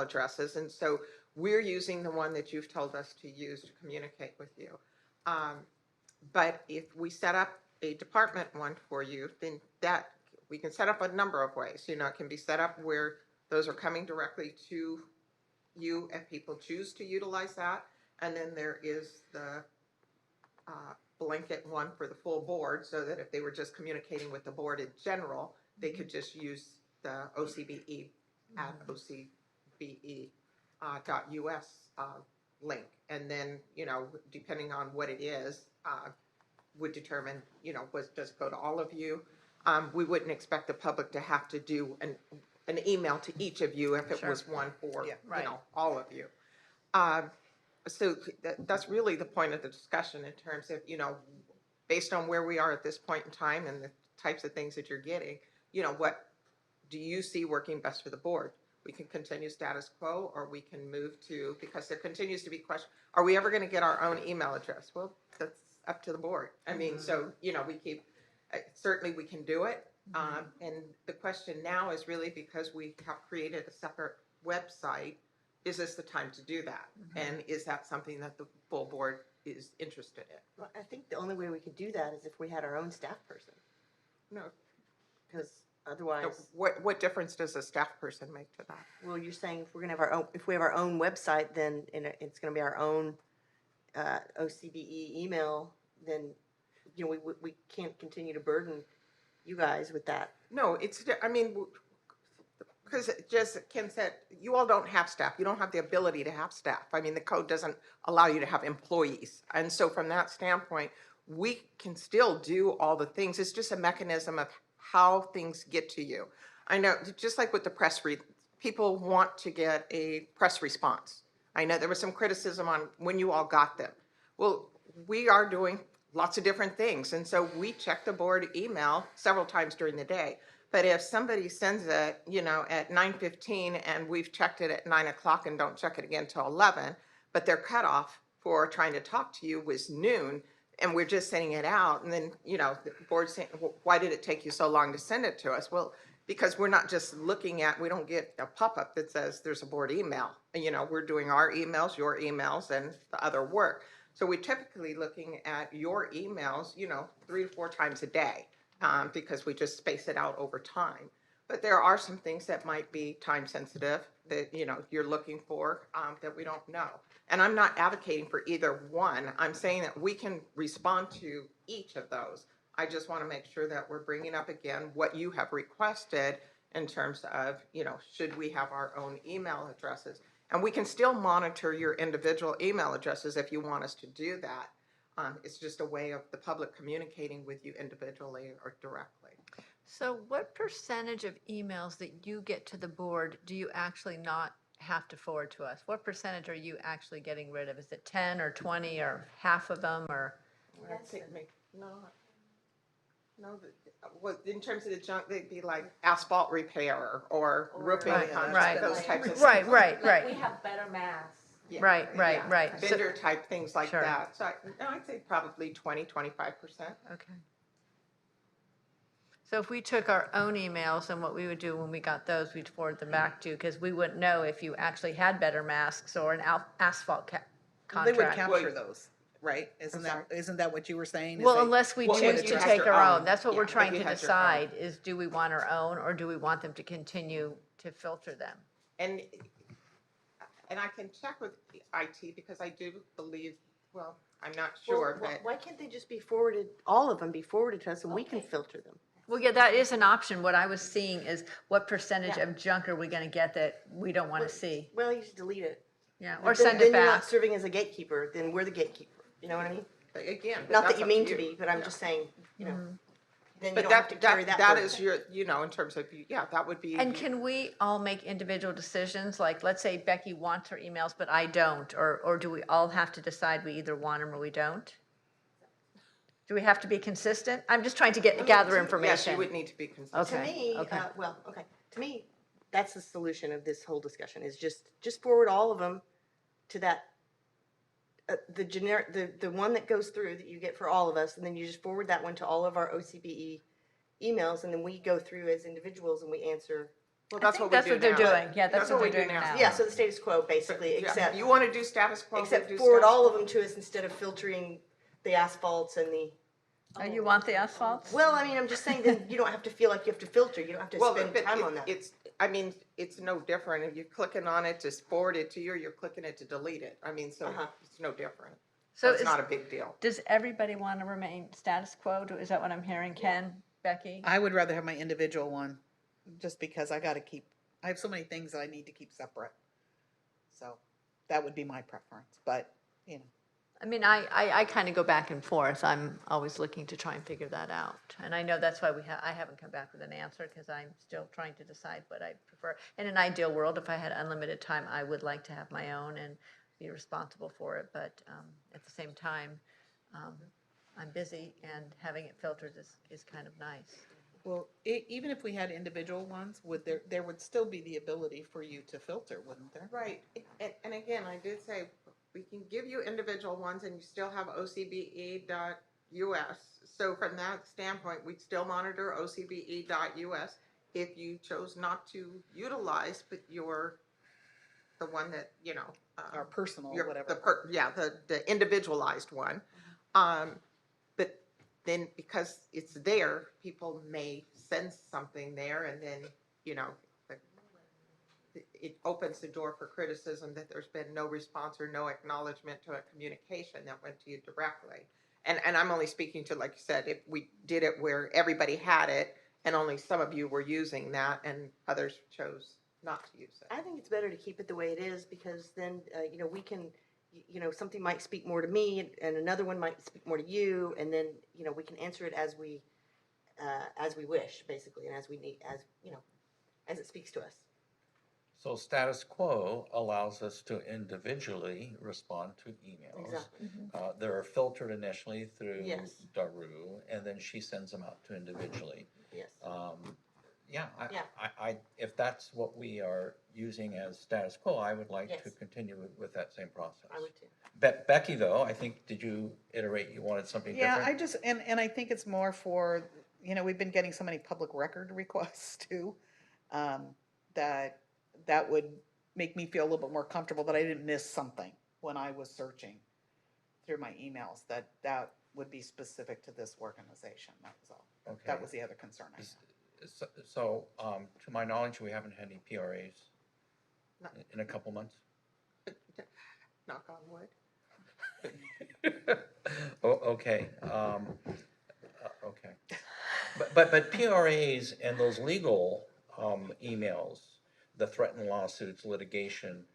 addresses, and so we're using the one that you've told us to use to communicate with you. But if we set up a department one for you, then that we can set up a number of ways. It can be set up where those are coming directly to you if people choose to utilize that. And then there is the blanket one for the full board, so that if they were just communicating with the board in general, they could just use the OCBE at OCBE.us link. And then, depending on what it is, would determine, does it go to all of you? We wouldn't expect the public to have to do an email to each of you if it was one for, all of you. So that's really the point of the discussion in terms of, based on where we are at this point in time and the types of things that you're getting, what do you see working best for the board? We can continue status quo, or we can move to, because there continues to be question, are we ever going to get our own email address? Well, that's up to the board. I mean, so, we keep, certainly we can do it. And the question now is really, because we have created a separate website, is this the time to do that? And is that something that the full board is interested in? Well, I think the only way we could do that is if we had our own staff person, No. because otherwise, What difference does a staff person make to that? well, you're saying if we're gonna have our own, if we have our own website, then it's gonna be our own OCBE email, then, we can't continue to burden you guys with that. No, because just Ken said, you all don't have staff. You don't have the ability to have staff. I mean, the code doesn't allow you to have employees. And so from that standpoint, we can still do all the things. It's just a mechanism of how things get to you. I know, just like with the press people want to get a press response. I know there was some criticism on when you all got them. Well, we are doing lots of different things. And so we check the board email several times during the day. But if somebody sends it, at 9:15 and we've checked it at 9 o'clock and don't check it again till 11, but their cutoff for trying to talk to you was noon, and we're just sending it out, and then, the board's saying, well, why did it take you so long to send it to us? Well, because we're not just looking at, we don't get a pop-up that says there's a board email. We're doing our emails, your emails, and the other work. So we're typically looking at your emails, 3 to 4 times a day. Because we just space it out over time. But there are some things that might be time sensitive that, you're looking for that we don't know. And I'm not advocating for either one. I'm saying that we can respond to each of those. I just want to make sure that we're bringing up again what you have requested in terms of, should we have our own email addresses? And we can still monitor your individual email addresses if you want us to do that. It's just a way of the public communicating with you individually or directly. So what percentage of emails that you get to the board do you actually not have to forward to us? What percentage are you actually getting rid of? Is it 10 or 20 or half of them, or? Well, in terms of the junk, they'd be like asphalt repair or roofing, Right. those types of things. Right. We have better masks. Yeah. Right. Yeah. So- Vendor type things like Sure. that. So I'd say probably 20-25%. Okay. So if we took our own emails, and what we would do when we got those, we'd forward them back to you, because we wouldn't know if you actually had better masks or an asphalt They contract. would capture those, right? Isn't that what you were saying? Is Well, they- unless we Well, choose if you to had take your our own. own. That's what Yeah, we're if trying you to had your own. decide, is do we want our own, or do we want them to continue to filter them? And I can check with IT, because I do believe, well, I'm not sure, Well, but why can't they just be forwarded, all of them be forwarded to us, and we can filter them? Well, yeah, that is an option. What I was seeing is what percentage of junk are we gonna get that we don't wanna see? Well, you just delete it. Yeah, But or then- send then it you're not back. serving as a gatekeeper, then we're the gatekeeper, you know what I mean? again. but Not that that's you up mean to be, but I'm just saying, then you But don't have to carry that that burden. is your, in terms of, that would be. And can we all make individual decisions? Like, let's say Becky wants her emails, but I don't, or do we all have to decide we either want them or we don't? Do we have to be consistent? I'm just trying to gather information. Yes, you would need to be consistent. To Okay, me, okay. to me, that's the solution of this whole discussion, is just forward all of them to that, the generic, the one that goes through that you get for all of us, and then you just forward that one to all of our OCBE emails, and then we go through as individuals and we answer. Well, I that's think what we that's do what they're now. doing. Yeah, that's what we they're do doing now. Yeah, so the status quo, basically, Yeah, except, you want to do status quo, we except do forward status all of quo. them to us instead of filtering the asphalts and the. Oh, you want the asphalt? Well, I mean, I'm just saying that you don't have to feel like you have to filter, you don't have to Well, spend but time on that. it's no different. If you're clicking on it to forward it to you, or you're clicking it to delete it. I mean, so it's no different. So it's not a big deal. Does everybody want to remain status quo? Is that what I'm hearing, Ken, Becky? I would rather have my individual one, just because I have so many things that I need to keep separate. So that would be my preference, but, I mean, I kind of go back and forth. I'm always looking to try and figure that out. And I know that's why I haven't come back with an answer, because I'm still trying to decide what I prefer. In an ideal world, if I had unlimited time, I would like to have my own and be responsible for it. But at the same time, I'm busy, and having it filtered is kind of nice. Well, even if we had individual ones, there would still be the ability for you to filter, wouldn't there? Right, and again, I did say, we can give you individual ones and you still have ocbe.us. So from that standpoint, we'd still monitor ocbe.us if you chose not to utilize, but the one that, Or personal, your, whatever. the individualized one. But then because it's there, people may sense something there, and then, it opens the door for criticism that there's been no response or no acknowledgement to a communication that went to you directly. And I'm only speaking to, like you said, if we did it where everybody had it and only some of you were using that and others chose not to use it. I think it's better to keep it the way it is, because then, we can, something might speak more to me and another one might speak more to you, and then, we can answer it as we wish, basically, and as we need, as it speaks to us. So status quo allows us to individually respond to emails. Exactly. They're filtered initially through Yes. Daru, and then she sends them out to individually. Yes. If that's what we are using as status quo, I would like to Yes. continue with that same process. I would too. Becky, though, I think, did you iterate you wanted something Yeah, different? I just, and I think it's more for, we've been getting so many public record requests too, that would make me feel a little bit more comfortable that I didn't miss something when I was searching through my emails, that would be specific to this organization, that was all. Okay. That was the other concern I had. So, to my knowledge, we haven't had any PRAs in a couple months? Knock on wood. Okay, okay. But PRAs and those legal emails, the threatened lawsuits, litigation,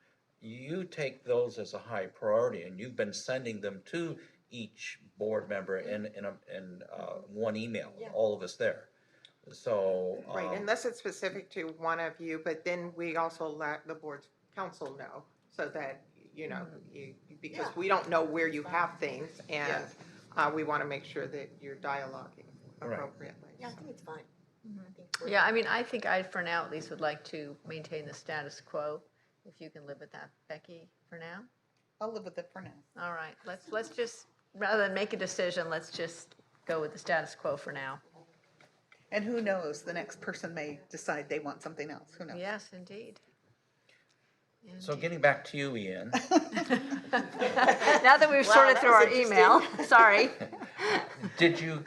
you take those as a high priority, and you've been sending them to each board member in one email, all of us there. So. Right, unless it's specific to one of you, but then we also let the board's council know, so that, because we don't know where you have things, and we want to make sure that you're dialoguing appropriately. Yeah, I think it's fine. Yeah, I mean, I think I, for now at least, would like to maintain the status quo, if you can live with that, Becky, for now. I'll live with it for now. All right, let's just, rather than make a decision, let's just go with the status quo for now. And who knows, the next person may decide they want something else, who knows? Yes, indeed. So getting back to you, Ian. Now that we've sorted through our email, sorry. Did you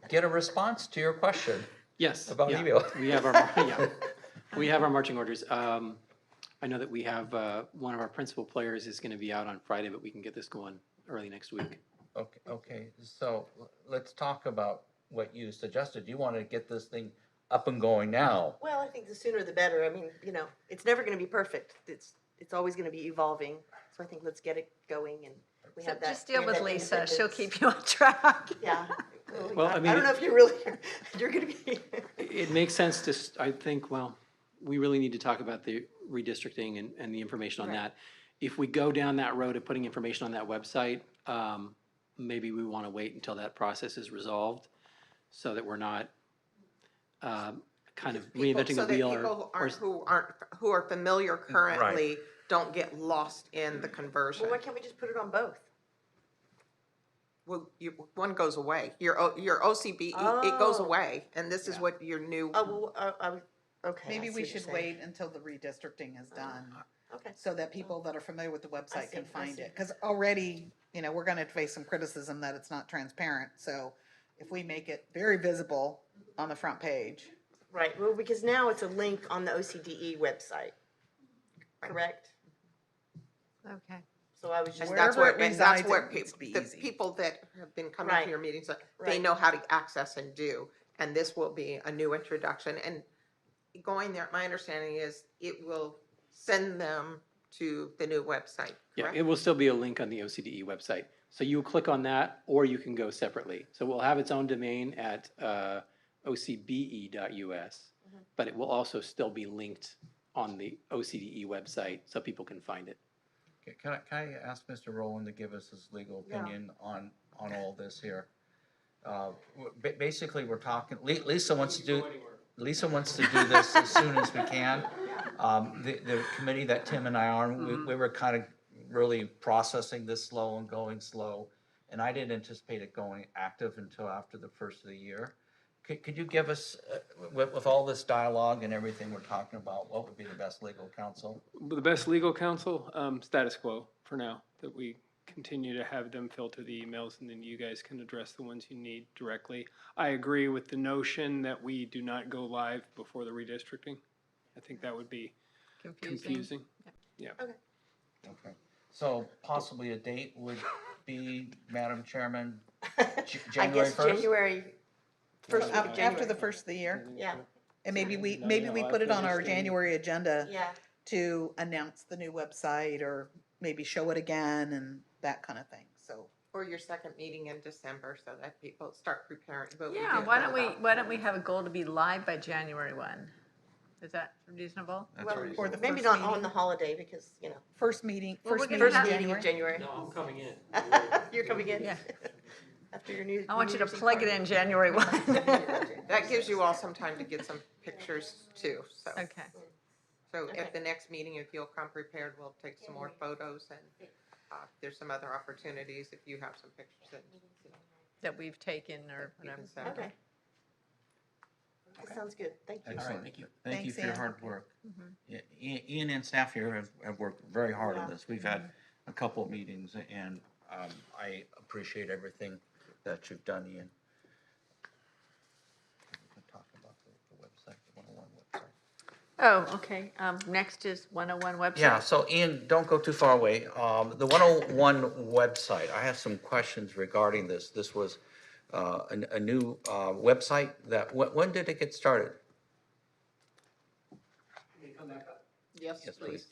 get a response to your question? Yes. About yeah. email. We have our, we have our marching orders. I know that we have, one of our principal players is gonna be out on Friday, but we can get this going early next week. Okay, so let's talk about what you suggested. You want to get this thing up and going now. Well, I think the sooner the better. I mean, it's never going to be perfect. It's always going to be evolving. So I think let's get it going, and we have that. Just deal we have with that Lisa, she'll independence. keep you on track. Yeah. Well, I mean, I don't know if you're really, you're going to be. It makes sense to, I think, well, we really need to talk about the redistricting and the information on Right. that. If we go down that road of putting information on that website, maybe we want to wait until that process is resolved, so that we're not kind of reinventing the wheel. People who are familiar currently don't get lost in the conversion. Well, why can't we just put it on both? Well, one goes away. Your OCBE, it goes away, and this is what your new. Oh, well, okay. Maybe I see we what you're should saying. wait until the redistricting is done. Okay. So that people that are familiar with the website see, can I find see. it. Because already, we're gonna face some criticism that it's not transparent. So if we make it very visible on the front page. Right, well, because now it's a link on the OCDE website, correct? Okay. So I was just. And that's Wherever where, it and that's resides, where it needs to be the easy. people that have been coming Right. to your meetings, they Right. know how to access and do. And this will be a new introduction. And going there, my understanding is it will send them to the new website, Yeah, correct? it will still be a link on the OCDE website. So you click on that, or you can go separately. So we'll have its own domain at ocbe.us, but it will also still be linked on the OCDE website so people can find it. Can I ask Mr. Rowland to give us his legal opinion on all this here? Basically, we're talking, Lisa wants to do this as soon as we can. The committee that Tim and I are on, we were kind of really processing this slow and going slow. And I didn't anticipate it going active until after the first of the year. Could you give us, with all this dialogue and everything we're talking about, what would be the best legal counsel? The best legal counsel, status quo for now, that we continue to have them filter the emails and then you guys can address the ones you need directly. I agree with the notion that we do not go live before the redistricting. I think that would be confusing. Yeah. Okay. So possibly a date would be, Madam Chairman, I January guess 1st? January, first week of After January. the first of the year? Yeah. And maybe we put it on our January agenda Yeah. to announce the new website or maybe show it again and that kind of thing, so. Or your second meeting in December so that people start preparing. But we Yeah, did why know don't we, about- why don't we have a goal to be live by January 1? Is that reasonable? Or the Maybe first not on meeting. the holiday because, First meeting, Well, first we're meeting gonna in have- January. January. No, I'm coming in. You're coming in? Yeah. After your new. I want you to New Year's Eve plug it party. in January 1. That gives you all some time to get some pictures too, so. Okay. So at the next meeting, if you'll come prepared, we'll take some more photos and there's some other opportunities if you have some pictures that, That we've taken or you whatever. can send. Okay. That sounds good. Thank you. Excellent. Thank you. Thank you Thanks, for your Ann. hard work. Yeah, Ian and staff here have worked very hard on this. We've had a couple of meetings, and I appreciate everything that you've done, Ian. We can talk about the website, the 101 website. Oh, okay. Next is 101 website. Yeah, so Ian, don't go too far away. The 101 website, I have some questions regarding this. This was a new website that, when did it get started? Yes, Yes, please, please.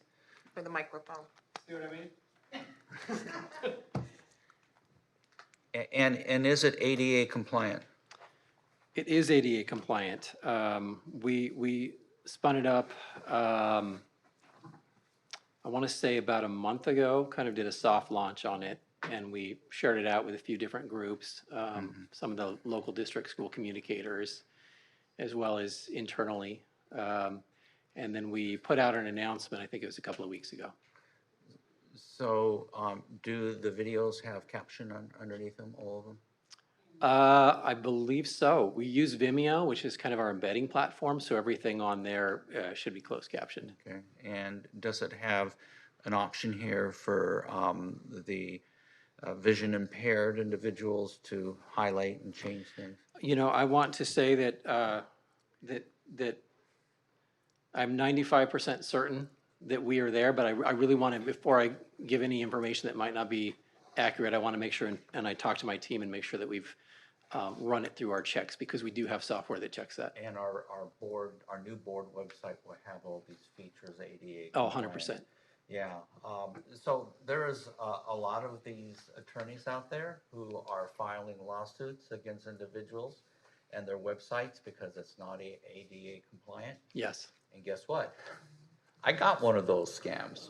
for the microphone. See what I mean? And is it ADA compliant? It is ADA compliant. We spun it up, I want to say about a month ago, kind of did a soft launch on it, and we shared it out with a few different groups, some of the local district school communicators, as well as internally. And then we put out an announcement, I think it was a couple of weeks ago. So do the videos have caption underneath them, all of them? I believe so. We use Vimeo, which is kind of our embedding platform, so everything on there should be closed captioned. Okay, and does it have an option here for the vision impaired individuals to highlight and change things? You know, I want to say that, that I'm 95% certain that we are there, but I really want to, before I give any information that might not be accurate, I want to make sure, and I talk to my team and make sure that we've run it through our checks, because we do have software that checks that. And our board, our new board website will have all these features, ADA. Oh, compliant. 100%. Yeah, so there is a lot of these attorneys out there who are filing lawsuits against individuals and their websites because it's not ADA compliant. Yes. And guess what? I got one of those scams.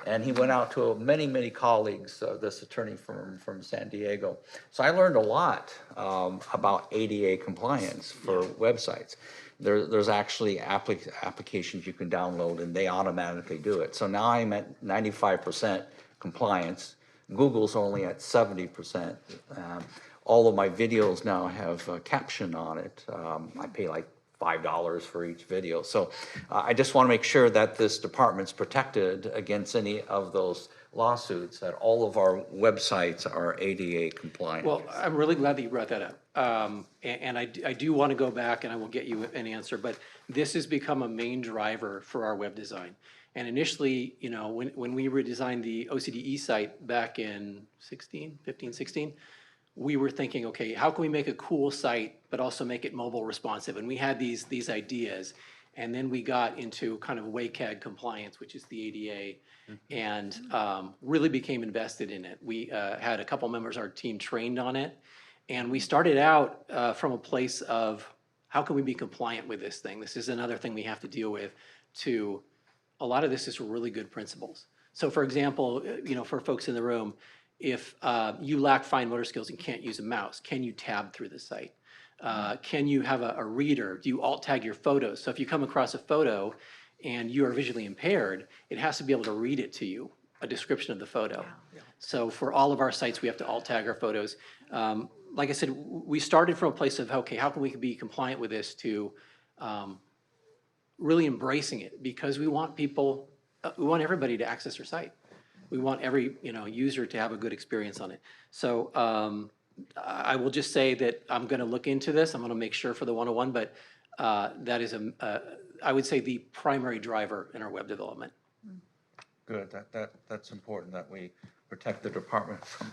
And he went out to many, many colleagues, this attorney from San Diego. So I learned a lot about ADA compliance for websites. There's actually applications you can download and they automatically do it. So now I'm at 95% compliance. Google's only at 70%. All of my videos now have a caption on it. I pay like $5 for each video. So I just want to make sure that this department's protected against any of those lawsuits, that all of our websites are ADA compliant. Well, I'm really glad that you brought that up. And I do want to go back, and I will get you an answer, but this has become a main driver for our web design. And initially, you know, when we redesigned the OCDE site back in 15, 16, we were thinking, okay, how can we make a cool site, but also make it mobile responsive? And we had these ideas. And then we got into kind of WCAG compliance, which is the ADA, and really became invested in it. We had a couple members of our team trained on it. And we started out from a place of, how can we be compliant with this thing? This is another thing we have to deal with. A lot of this is really good principles. So for example, you know, for folks in the room, if you lack fine motor skills and can't use a mouse, can you tab through the site? Can you have a reader? Do you alt tag your photos? So if you come across a photo and you are visually impaired, it has to be able to read it to you, a description of the photo. So for all of our sites, we have to alt tag our photos. Like I said, we started from a place of, okay, how can we be compliant with this, to really embracing it, because we want people, we want everybody to access our site. We want every user to have a good experience on it. So I will just say that I'm going to look into this. I'm going to make sure for the 101, but that is I would say the primary driver in our web development. Good, that's important, that we protect the department from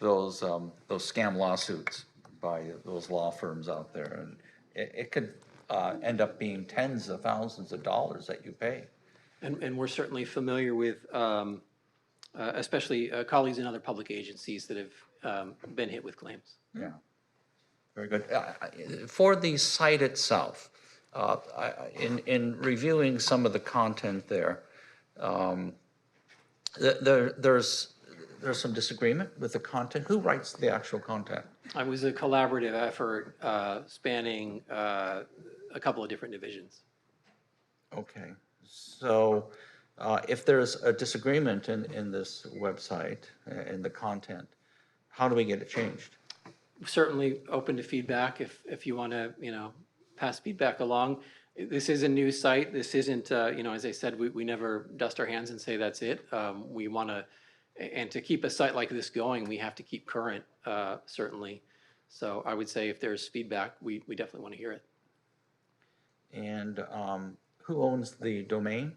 those scam lawsuits by those law firms out there. And it could end up being tens of thousands of dollars that you pay. And we're certainly familiar with, especially colleagues in other public agencies that have been hit with claims. Yeah, very good. For the site itself, in reviewing some of the content there, there's some disagreement with the content. Who writes the actual content? It was a collaborative effort spanning a couple of different divisions. Okay, so if there's a disagreement in this website, in the content, how do we get it changed? Certainly open to feedback if you want to, pass feedback along. This is a new site. This isn't, as I said, we never dust our hands and say that's it. We want to, and to keep a site like this going, we have to keep current, certainly. So I would say if there's feedback, we definitely want to hear it. And who owns the domain?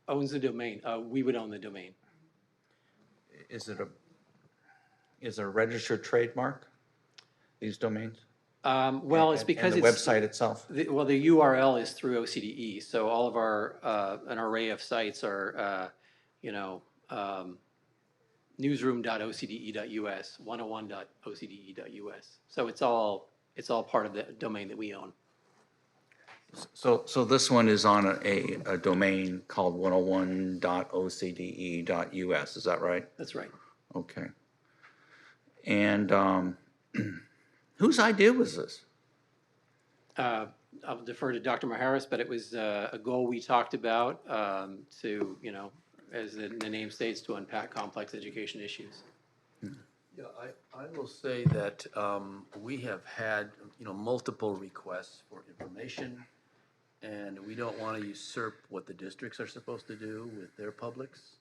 Owns the domain. We would own the domain. Is it a registered trademark, these domains? Well, it's because and the website itself. The URL is through OCDE, so all of our an array of sites are, newsroom.ocde.us, 101.ocde.us. So it's all part of the domain that we own. So this one is on a domain called 101.ocde.us. Is that right? That's right. Okay. And whose idea was this? I'll defer to Dr. Maharis, but it was a goal we talked about to, as the name states, to unpack complex education issues. Yeah, I will say that we have had, multiple requests for information, and we don't want to usurp what the districts are supposed to do with their publics,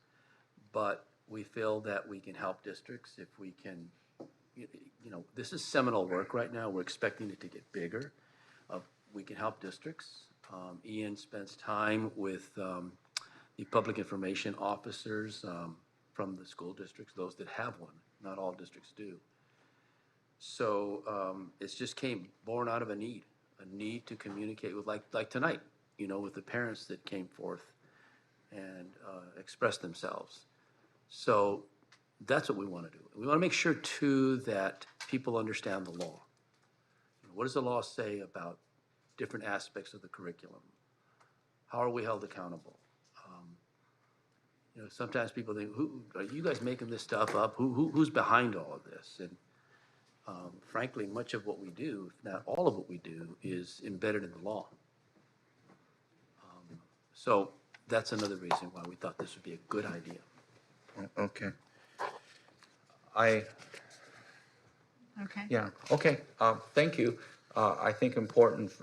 but we feel that we can help districts if we can, this is seminal work right now. We're expecting it to get bigger. We can help districts. Ian spends time with the public information officers from the school districts, those that have one. Not all districts do. So it's just born out of a need to communicate with, like tonight, with the parents that came forth and expressed themselves. So that's what we want to do. We want to make sure, too, that people understand the law. What does the law say about different aspects of the curriculum? How are we held accountable? Sometimes people think, "Who are you guys making this stuff up? Who's behind all of this?" And frankly, much of what we do, if not all of what we do, is embedded in the law. So that's another reason why we thought this would be a good idea. Okay. Okay. Yeah, okay, thank you. I think important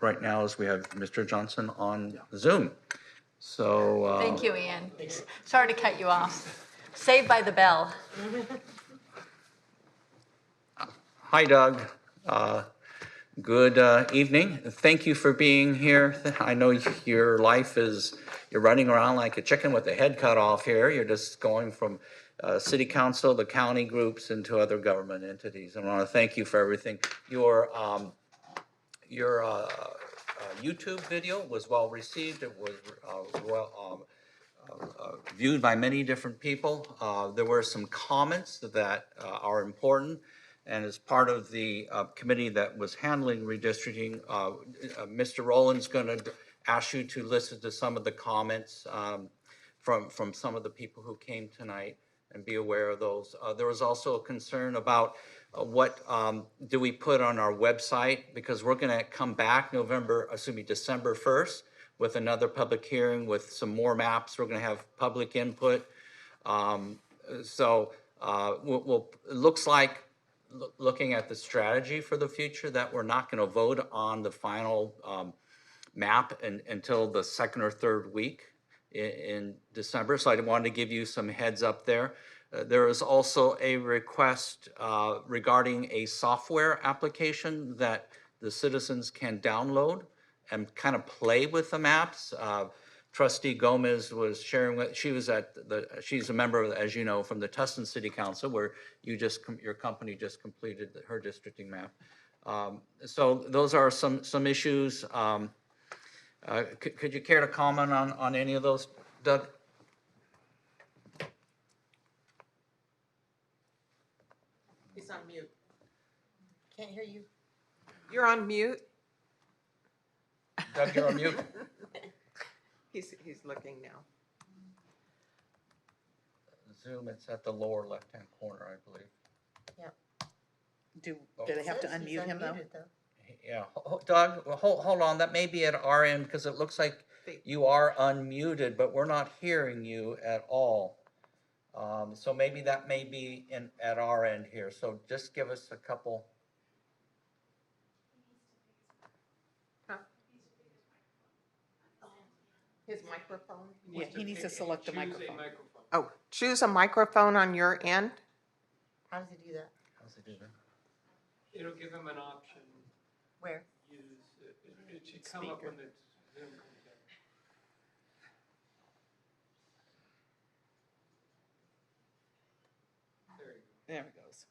right now is we have Mr. Johnson on Zoom. So. Thank you, Ian. Sorry to cut you off. Saved by the bell. Hi, Doug. Good evening. Thank you for being here. I know your life you're running around like a chicken with a head cut off here. You're just going from city council, the county groups, into other government entities. I want to thank you for everything. Your YouTube video was well received. It was viewed by many different people. There were some comments that are important. And as part of the committee that was handling redistricting, Mr. Rowland's going to ask you to listen to some of the comments from some of the people who came tonight. and be aware of those. There was also a concern about what do we put on our website, because we're going to come back December 1st with another public hearing with some more maps. We're going to have public input. So it looks like, looking at the strategy for the future, that we're not going to vote on the final map until the second or third week in December. So I wanted to give you some heads up there. There is also a request regarding a software application that the citizens can download and kind of play with the maps. Trustee Gomez was sharing she's a member, as you know, from the Tustin City Council, where your company just completed her districting map. So those are some issues. Could you care to comment on any of those, Doug? He's on mute. Can't hear you. You're on mute. Doug, you're on mute. He's looking now. Zoom, it's at the lower left-hand corner, I believe. Do they have to unmute him, though? Yeah, Doug, hold on, that may be at our end, because it looks like you are unmuted, but we're not hearing you at all. So maybe that may be at our end here, so just give us a couple. His microphone? Yeah, he needs to select the microphone. Oh, choose a microphone on your end. How does he do that? How's it do that? It'll give him an option. Where? Use, it should come up when the Zoom comes in. There you go. There it goes.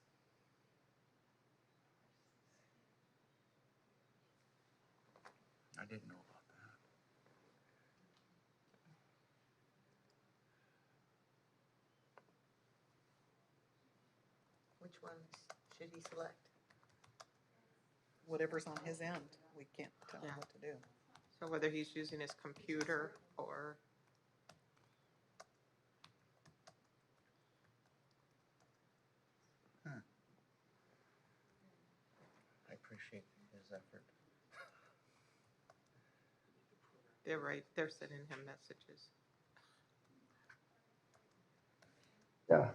I didn't know about that. Which ones should he select? Whatever's on his end, we can't tell him Yeah. what to do. So whether he's using his computer or. I appreciate his effort. They're sending him messages. Yeah.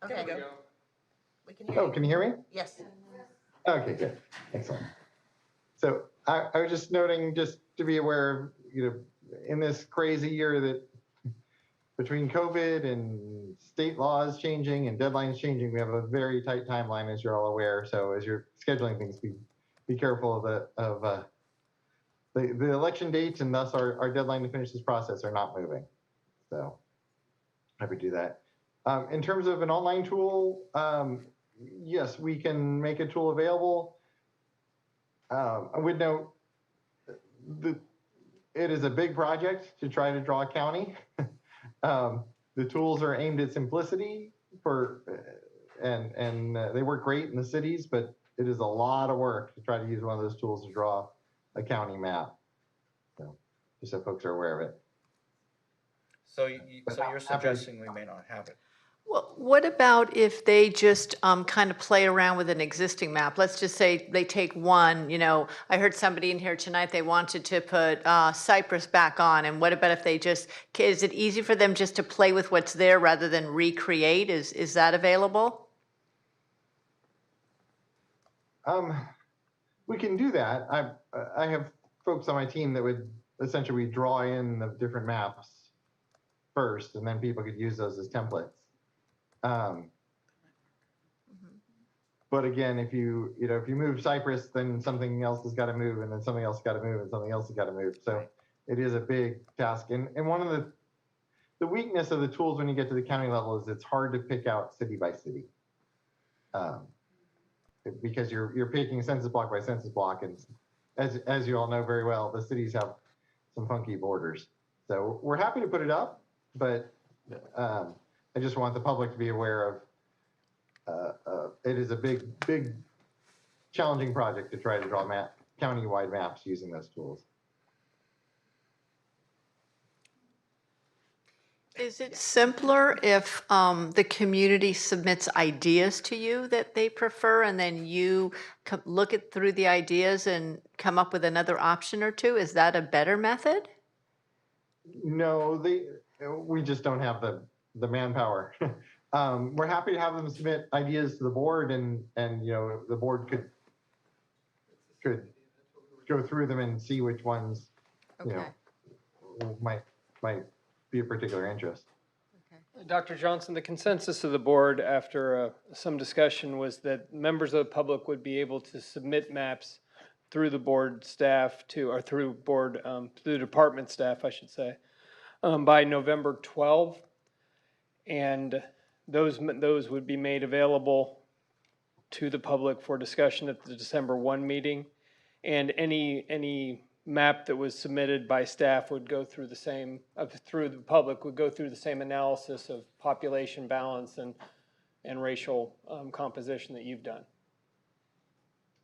Okay. There we go. We can hear Oh, you. can you hear me? Yes. Okay, good. Excellent. So I was just noting, just to be aware of, in this crazy year that between COVID and state laws changing and deadlines changing, we have a very tight timeline, as you're all aware. So as you're scheduling things, be careful of the election dates, and thus our deadline to finish this process are not moving. So happy to do that. In terms of an online tool, yes, we can make a tool available. I would note it is a big project to try to draw a county. The tools are aimed at simplicity and they work great in the cities, but it is a lot of work to try to use one of those tools to draw a county map. So just so folks are aware of it. So you're suggesting we may not have it? Well, what about if they just kind of play around with an existing map? Let's just say they take one, I heard somebody in here tonight, they wanted to put Cypress back on. And what about if they is it easy for them just to play with what's there rather than recreate? Is that available? We can do that. I have folks on my team that would essentially draw in the different maps first, and then people could use those as templates. But again, if you move Cypress, then something else has got to move, and then something else has got to move, and something else has got to move. So it is a big task. And one of the weakness of the tools when you get to the county level is it's hard to pick out city by city. Because you're picking census block by census block, and as you all know very well, the cities have some funky borders. So we're happy to put it up, but I just want the public to be aware of it is a big, challenging project to try to draw county-wide maps using those tools. Is it simpler if the community submits ideas to you that they prefer, and then you look at through the ideas and come up with another option or two? Is that a better method? No, we just don't have the manpower. We're happy to have them submit ideas to the board, and the board could go through them and see which ones might be of particular interest. Dr. Johnson, the consensus of the board after some discussion was that members of the public would be able to submit maps through the board staff or through department staff, I should say, by November 12th. And those would be made available to the public for discussion at the December 1 meeting. And any map that was submitted by staff would go through the same, through the public, would go through the same analysis of population balance and racial composition that you've done.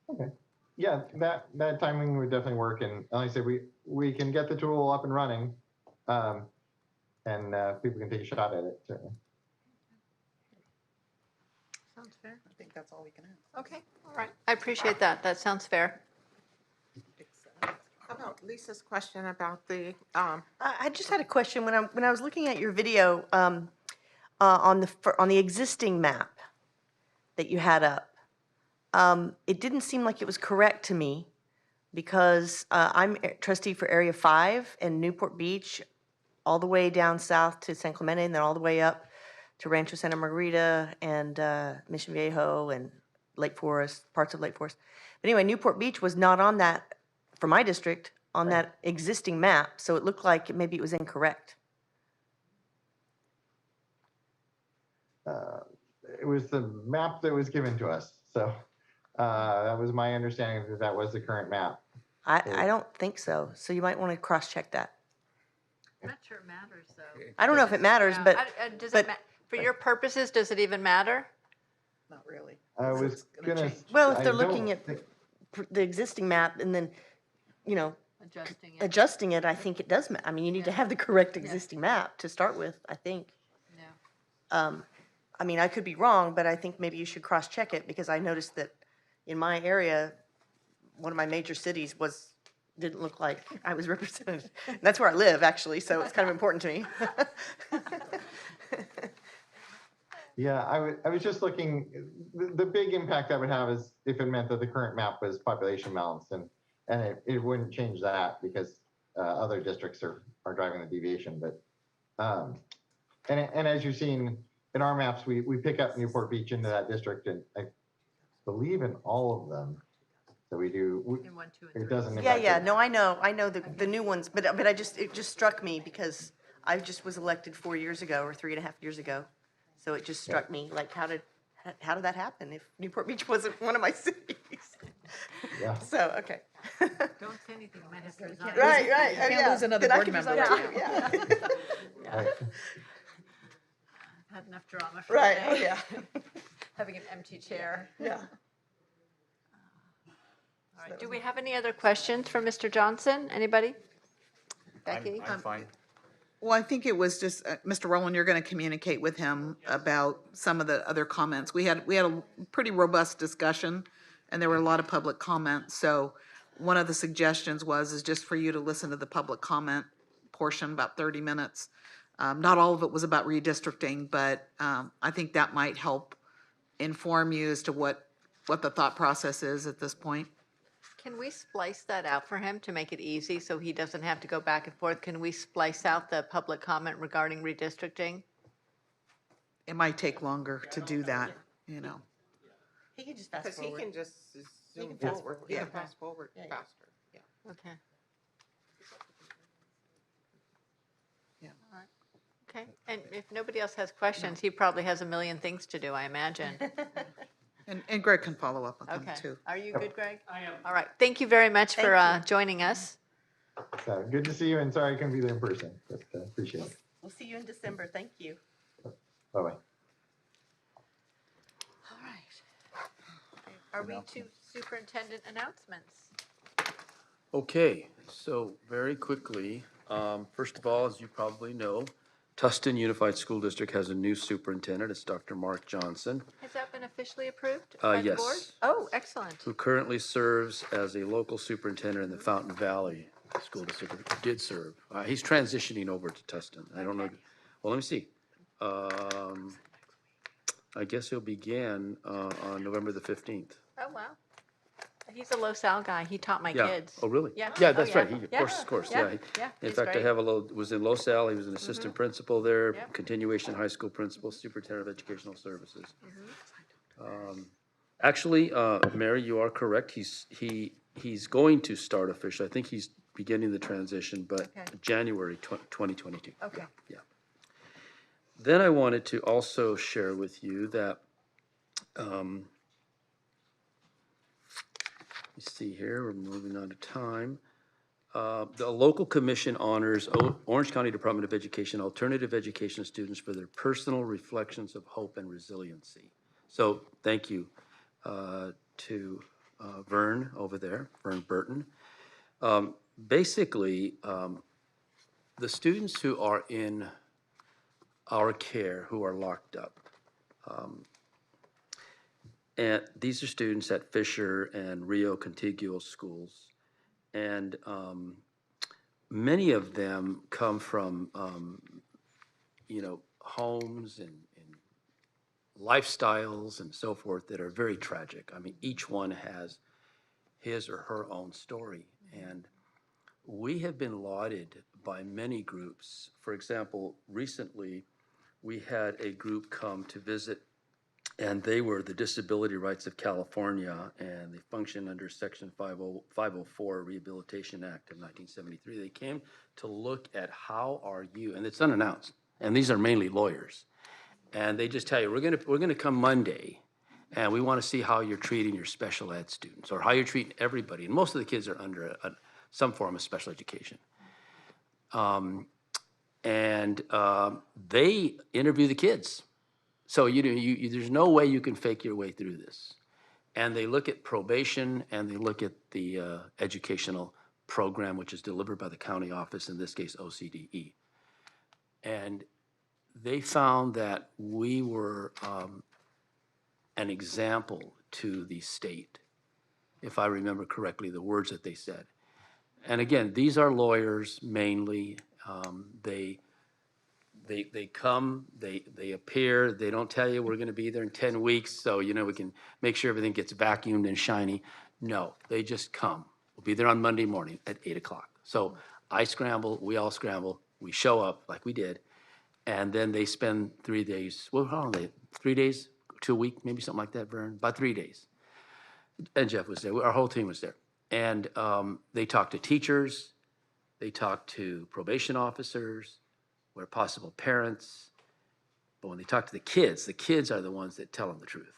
Okay. Yeah, that timing would definitely work. And like I said, we can get the tool up and running, and people can take a shot at it, certainly. Sounds fair. I think that's all we can ask. Okay, all right. I appreciate that. That sounds fair. How about Lisa's question about the, I just had a question. When I was looking at your video on the existing map that you had up, it didn't seem like it was correct to me because I'm trustee for Area 5 and Newport Beach, all the way down south to San Clemente, and then all the way up to Rancho Santa Margarita and Mission Viejo and Lake Forest, parts of Lake Forest. But anyway, Newport Beach was not on that, for my district, on that existing map, so it looked like maybe it was incorrect. It was the map that was given to us, so that was my understanding that was the current map. I don't think so, so you might want to cross-check that. I'm not sure it matters, though. I don't know if it matters, but, Does it for your purposes, does it even matter? Not really. I was gonna. well, if they're I looking don't at think- the existing map and then, Adjusting it. I think it does, I mean, you need to have the correct existing map to start with, I think. Yeah. I mean, I could be wrong, but I think maybe you should cross-check it, because I noticed that in my area, one of my major cities didn't look like I was represented. And that's where I live, actually, so it's kind of important to me. Yeah, I was just looking, the big impact that would have is if it meant that the current map was population balanced, and it wouldn't change that because other districts are driving the deviation. But and as you've seen in our maps, we pick up Newport Beach into that district, and I believe in all of them that we do. In 1, 2, and 3. It doesn't. Yeah, no, I know the new ones, but it just struck me because I just was elected 4 years ago or 3.5 years ago. So it just struck me, like, how did that happen if Newport Beach wasn't one of my cities? Yeah. So, okay. Don't say anything, you might have to resign. Right. You can't lose another board member. Yeah. Right. Had enough drama for Right, today. oh, yeah. Having an empty chair. Yeah. All right, do we have any other questions for Mr. Johnson? Anybody? Becky? I'm fine. Well, I think it was just, Mr. Rowland, you're going to communicate with him about some of the other comments. We had a pretty robust discussion, and there were a lot of public comments. So one of the suggestions is just for you to listen to the public comment portion, about 30 minutes. Not all of it was about redistricting, but I think that might help inform you as to what the thought process is at this point. Can we splice that out for him to make it easy so he doesn't have to go back and forth? Can we splice out the public comment regarding redistricting? It might take longer to do that, He can just fast because he forward. can just zoom fast forward, forward, yeah. fast forward faster, yeah. Okay. Yeah. All right. Okay, and if nobody else has questions, he probably has a million things to do, I imagine. And Greg can follow up with them Okay. too. Are you good, Greg? I am. All right. Thank you very much for Thank joining us. So good to see you, and sorry I couldn't be there in person, but appreciate it. We'll see you in December. Thank you. Bye bye. All right. Are we to superintendent announcements? Okay, so very quickly, first of all, as you probably know, Tustin Unified School District has a new superintendent. It's Dr. Mark Johnson, Has that been officially approved by the board? yes, Oh, excellent. who currently serves as a local superintendent in the Fountain Valley School District, or did serve. He's transitioning over to Tustin. I don't know. Well, let me see. I guess he'll begin on November the 15th. Oh, wow. He's a LoSal guy. He taught my Yeah. kids. Oh, really? Yeah. Yeah, Oh, that's yeah. right. He, of course, Yeah. yeah. Yeah. In He's fact, I great. have was in LoSal. He was an assistant principal there, Yep. continuation high school principal, superintendent of educational services. Mm-hmm. Actually, Mary, you are correct. He's going to start officially. I think he's beginning the transition, but Okay. January 2022. Okay. Yeah. Then I wanted to also share with you that, you see here, we're moving on to time. The local commission honors Orange County Department of Education alternative education students for their personal reflections of hope and resiliency. So thank you to Vern over there, Vern Burton. Basically, the students who are in our care, who are locked up, and these are students at Fisher and Rio contiguous schools. And many of them come from, homes and lifestyles and so forth that are very tragic. I mean, each one has his or her own story. And we have been lauded by many groups. For example, recently we had a group come to visit, and they were the Disability Rights of California, and they function under Section 504 Rehabilitation Act of 1973. They came to look at how are you, and it's unannounced, and these are mainly lawyers, and they just tell you, we're gonna come Monday, and we want to see how you're treating your special ed students, or how you're treating everybody, and most of the kids are under some form of special education. They interview the kids. So there's no way you can fake your way through this. And they look at probation, and they look at the educational program, which is delivered by the county office, in this case OCDE. And they found that we were an example to the state, if I remember correctly, the words that they said. And again, these are lawyers mainly. They come, they appear, they don't tell you we're gonna be there in 10 weeks, so we can make sure everything gets vacuumed and shiny. No, they just come. We'll be there on Monday morning at 8 o'clock. So I scramble, we all scramble, we show up like we did, and then they spend 3 days, well, how long are they? 3 days to a week, maybe something like that, Vern? About 3 days. And Jeff was there, our whole team was there. And they talked to teachers, they talked to probation officers, where possible parents, but when they talk to the kids are the ones that tell them the truth.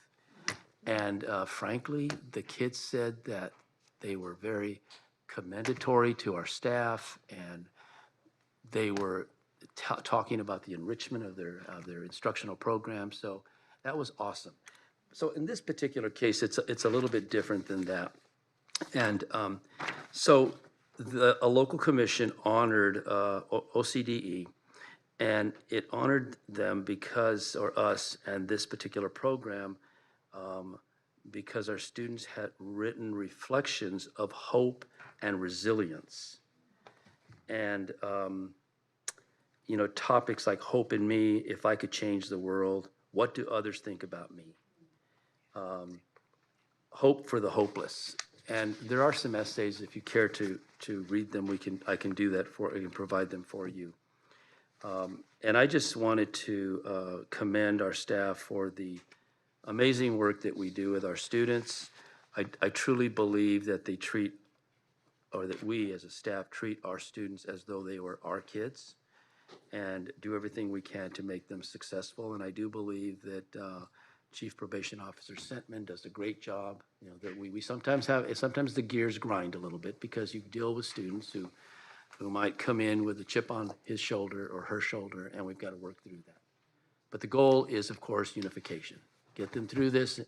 And frankly, the kids said that they were very commendatory to our staff, and they were talking about the enrichment of their instructional program. So that was awesome. So in this particular case, it's a little bit different than that. And so a local commission honored OCDE, and it honored them or us, and this particular program, because our students had written reflections of hope and resilience. And, topics like hope in me, if I could change the world, what do others think about me? Hope for the hopeless. And there are some essays, if you care to read them, I can do that I can provide them for you. And I just wanted to commend our staff for the amazing work that we do with our students. I truly believe that that we as a staff treat our students as though they were our kids, and do everything we can to make them successful. And I do believe that Chief Probation Officer Sentman does a great job. That we sometimes the gears grind a little bit, because you deal with students who might come in with a chip on his shoulder or her shoulder, and we've got to work through that. But the goal is, of course, unification. Get them through this.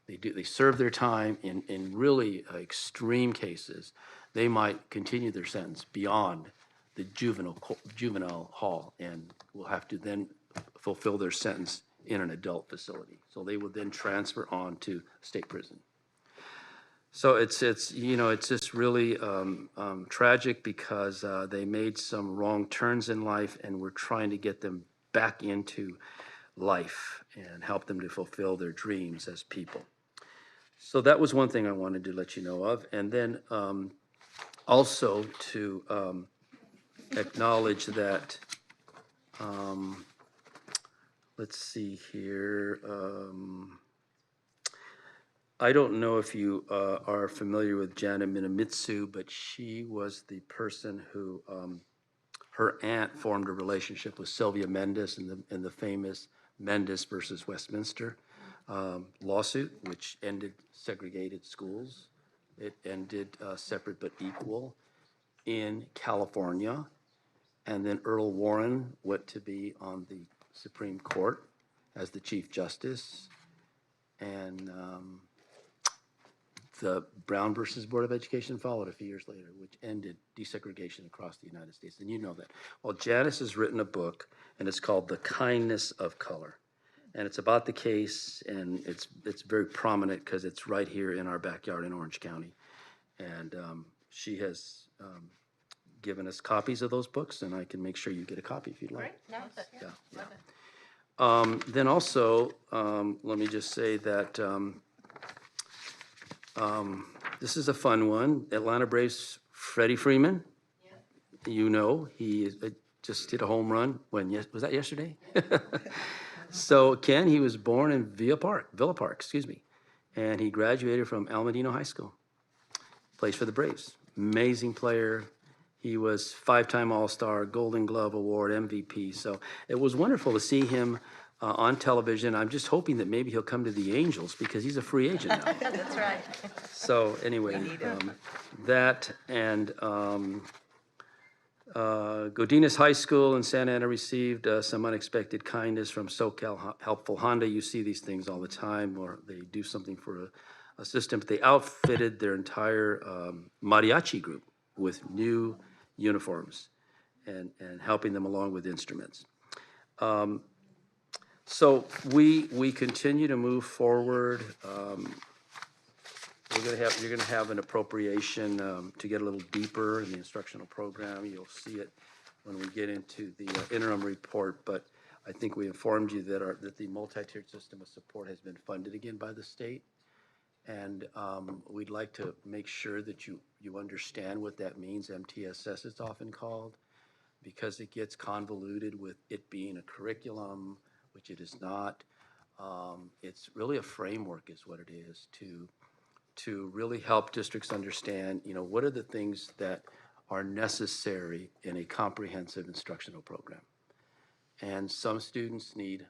They serve their time. In really extreme cases, they might continue their sentence beyond the juvenile hall and will have to then fulfill their sentence in an adult facility. So they will then transfer on to state prison. So it's just really tragic because they made some wrong turns in life, and we're trying to get them back into life and help them to fulfill their dreams as people. So that was one thing I wanted to let you know of. And then also to acknowledge that, let's see here. I don't know if you are familiar with Jana Minamitsu, but she was the person who, her aunt formed a relationship with Sylvia Mendes in the famous Mendes versus Westminster lawsuit, which ended segregated schools. It ended separate but equal in California. And then Earl Warren went to be on the Supreme Court as the Chief Justice. And the Brown versus Board of Education followed a few years later, which ended desegregation across the United States. And you know that. Well, Janice has written a book, and it's called The Kindness of Color. And it's about the case, and it's very prominent because it's right here in our backyard in Orange County. And she has given us copies of those books, and I can make sure you get a copy if you'd like. Then also, let me just say that this is a fun one. Atlanta Braves Freddie Freeman. You know, he just hit a home run. Was that yesterday? So Ken, he was born in Villa Park, and he graduated from Alamedino High School. Plays for the Braves. Amazing player. He was 5-time All-Star, Golden Glove Award, MVP. So it was wonderful to see him on television. I'm just hoping that maybe he'll come to the Angels because he's a free agent now. That's right. So anyway, that and Godinez High School in Santa Ana received some unexpected kindness from SoCal Helpful Honda. You see these things all the time, or they do something for a system. But they outfitted their entire mariachi group with new uniforms and helping them along with instruments. So we continue to move forward. You're gonna have an appropriation to get a little deeper in the instructional program. You'll see it when we get into the interim report, but I think we informed you that the multi-tiered system of support has been funded again by the state. And we'd like to make sure that you understand what that means. MTSS it's often called, because it gets convoluted with it being a curriculum, which it is not. It's really a framework is what it is to really help districts understand, what are the things that are necessary in a comprehensive instructional program. And some students need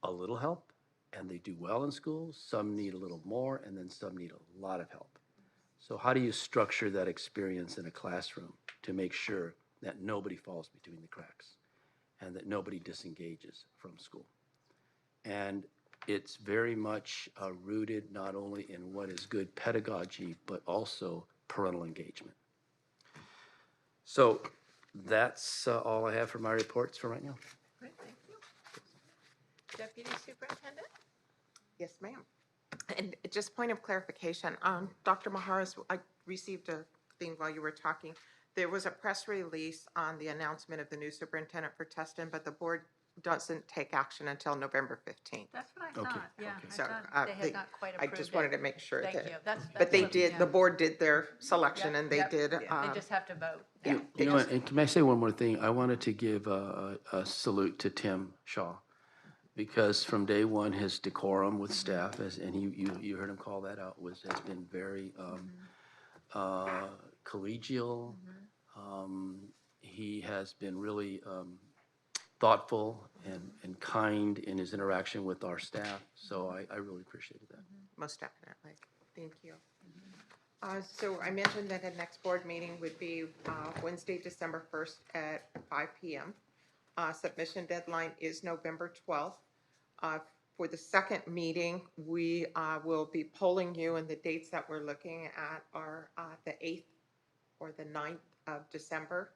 a little help, and they do well in schools. Some need a little more, and then some need a lot of help. So how do you structure that experience in a classroom to make sure that nobody falls between the cracks and that nobody disengages from school? And it's very much rooted not only in what is good pedagogy, but also parental engagement. So that's all I have for my reports for right now. Great, thank you. Deputy Superintendent? Yes, ma'am. And just point of clarification, Dr. Maharas, I received a thing while you were talking. There was a press release on the announcement of the new superintendent for Tustin, but the board doesn't take action until November 15th. That's what I thought, yeah. So I thought they had not quite I approved just wanted it. to make sure Thank that. you. That's But they what- did, yeah. the board did their selection Yep, and they yep. did. They just have to vote. Yeah. You know what, and can I say one more thing? I wanted to give a salute to Tim Shaw, because from day one, his decorum with staff, and you heard him call that out, has been very collegial. He has been really thoughtful and kind in his interaction with our staff, so I really appreciated that. Most definitely. Thank you. So I mentioned that the next board meeting would be Wednesday, December 1st at 5 p.m. Submission deadline is November 12th. For the second meeting, we will be polling you, and the dates that we're looking at are the 8th or the 9th of December.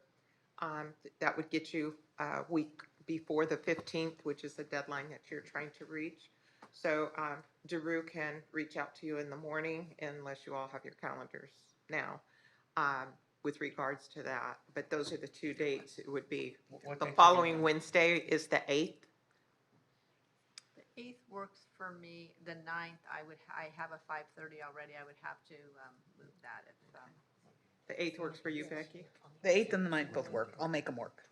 That would get you a week before the 15th, which is the deadline that you're trying to reach. So Daru can reach out to you in the morning, unless you all have your calendars now, with regards to that. But those are the two dates. It would be What the dates are following you- Wednesday is the 8th. The 8th works for me. The 9th, I have a 5:30 already. I would have to move that if. The 8th works for you, Becky? The 8th and the 9th both work. I'll make them work.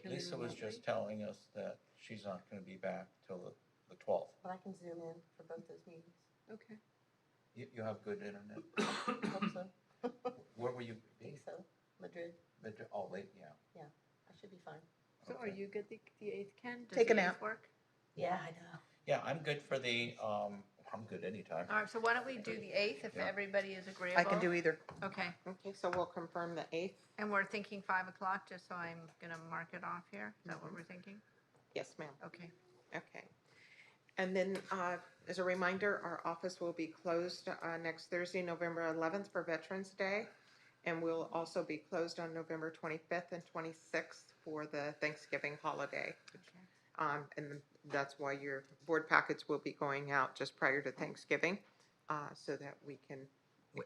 Lisa was just telling us that she's not going to be back till the 12th. But I can zoom in for both those meetings. Okay. You have good internet? Hope so. Where will you be? Think so. Madrid. Oh, late, yeah. Yeah, I should be fine. So are you good the 8th, Ken? Does Take a the 8th nap. work? Yeah, I know. Yeah, I'm good for I'm good anytime. All right, so why don't we do the 8th if Yeah. everybody is agreeable? I can do either. Okay, Okay, so we'll confirm the 8th. and we're thinking 5 o'clock, just so I'm gonna mark it off here. Is that what we're thinking? Yes, ma'am. Okay. Okay. And then, as a reminder, our office will be closed next Thursday, November 11th for Veterans Day. And we'll also be closed on November 25th and 26th for the Thanksgiving holiday. And that's why your board packets will be going out just prior to Thanksgiving, so that we can,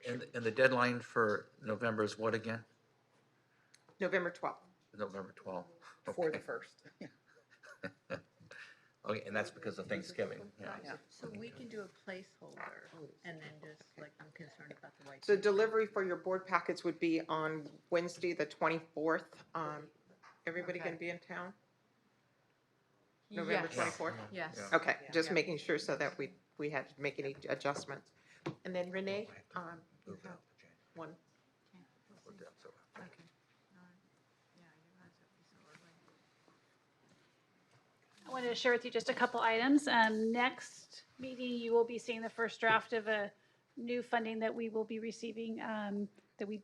And the deadline for November is what again? November 12th. November 12th. For the Okay. 1st. Okay, and that's because of Thanksgiving, yeah. Yeah. So we can do a placeholder, and then just, like, I'm concerned about the white. So delivery for your board packets would be on Wednesday, the 24th. Everybody Okay. gonna be in town? November Yes. 24th? Yes. Yeah. Okay, just Yeah. making sure so that we had to make any adjustments. And then Renee, you have one. Okay. All right. Yeah, I realize it'd be so early. I wanted to share with you just a couple items. Next meeting, you will be seeing the first draft of a new funding that we will be receiving that we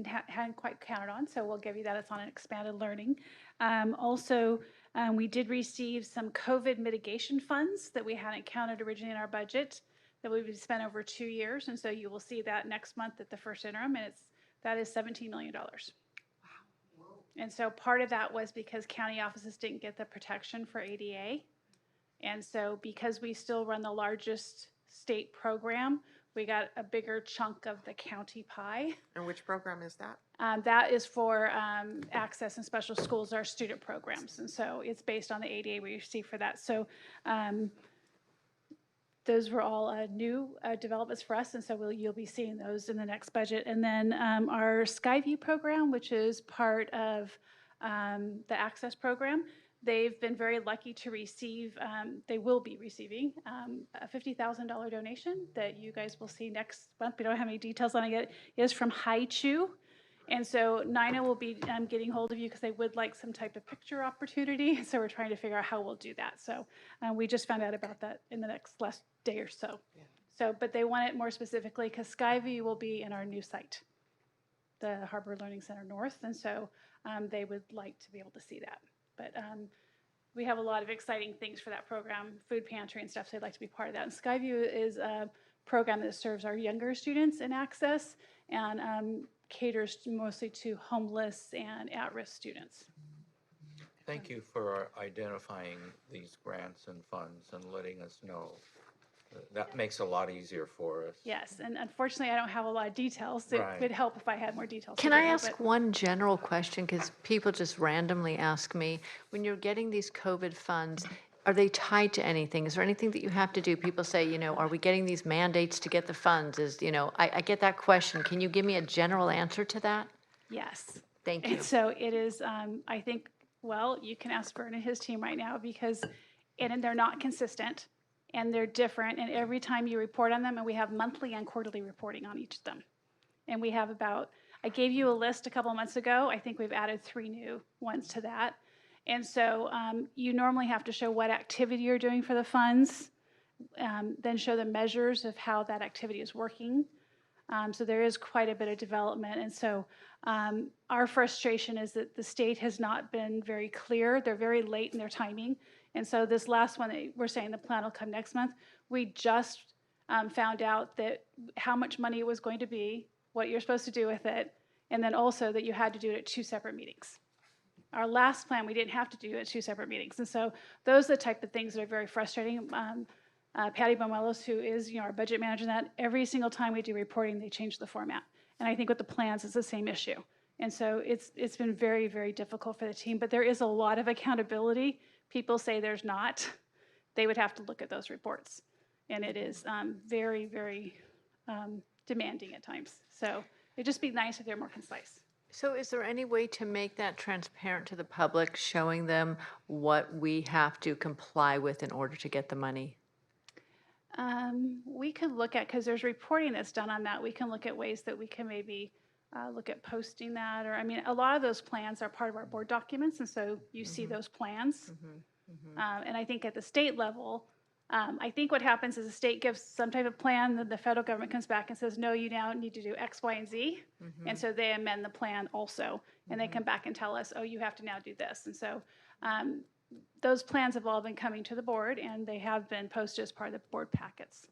hadn't quite counted on, so we'll give you that. It's on an expanded learning. Also, we did receive some COVID mitigation funds that we hadn't counted originally in our budget that we would spend over 2 years, and so you will see that next month at the first interim, and that is $17 million. And so part of that was because county offices didn't get the protection for ADA. And so because we still run the largest state program, we got a bigger chunk of the county pie. And which program is that? That is for Access and Special Schools, our student programs. And so it's based on the ADA we receive for that. So those were all new developments for us, and so you'll be seeing those in the next budget. And then our Skyview program, which is part of the Access program, they've been very lucky to receive, they will be receiving a $50,000 donation that you guys will see next month. We don't have any details on it yet. It is from Haichu. And so Nina will be getting hold of you because they would like some type of picture opportunity. So we're trying to figure out how we'll do that. So we just found out about that in the last day or so. Yeah. So, but they want it more specifically because Skyview will be in our new site, the Harbor Learning Center North. And so they would like to be able to see that. But we have a lot of exciting things for that program, food pantry and stuff, so they'd like to be part of that. And Skyview is a program that serves our younger students in Access and caters mostly to homeless and at-risk students. Thank you for identifying these grants and funds and letting us know. That makes it a lot easier for us. Yes, and unfortunately, I don't have a lot of details. It Right. would help if I had more details. to Can I give you, ask but- one general question? Because people just randomly ask me, when you're getting these COVID funds, are they tied to anything? Is there anything that you have to do? People say, are we getting these mandates to get the funds? I get that question. Can you give me a general answer to that? Yes. Thank you. And so it is, I think, well, you can ask Vern and his team right now because, and they're not consistent and they're different. And every time you report on them, and we have monthly and quarterly reporting on each of them. And we have I gave you a list a couple of months ago. I think we've added 3 new ones to that. And so you normally have to show what activity you're doing for the funds, then show the measures of how that activity is working. So there is quite a bit of development. And so our frustration is that the state has not been very clear. They're very late in their timing. And so this last one that we're saying the plan will come next month, we just found out that how much money it was going to be what you're supposed to do with it, and then also that you had to do it at 2 separate meetings. Our last plan, we didn't have to do it at 2 separate meetings. And so those are the type of things that are very frustrating. Patty Bomelos, who is our budget manager, that every single time we do reporting, they change the format. And I think with the plans, it's the same issue. And so it's been very, very difficult for the team, but there is a lot of accountability. People say there's not. They would have to look at those reports. And it is very, very demanding at times. So it'd just be nice if they're more concise. So is there any way to make that transparent to the public, showing them what we have to comply with in order to get the money? We could look at, because there's reporting that's done on that, we can look at ways that we can maybe look at posting that. Or, I mean, a lot of those plans are part of our board documents, and so you see those plans. And I think at the state level, I think what happens is the state gives some type of plan, then the federal government comes back and says, no, you now need to do X, Y, and Z. And so they amend the plan also. And they come back and tell us, oh, you have to now do this. And so those plans have all been coming to the board, and they have been posted as part of the board packets,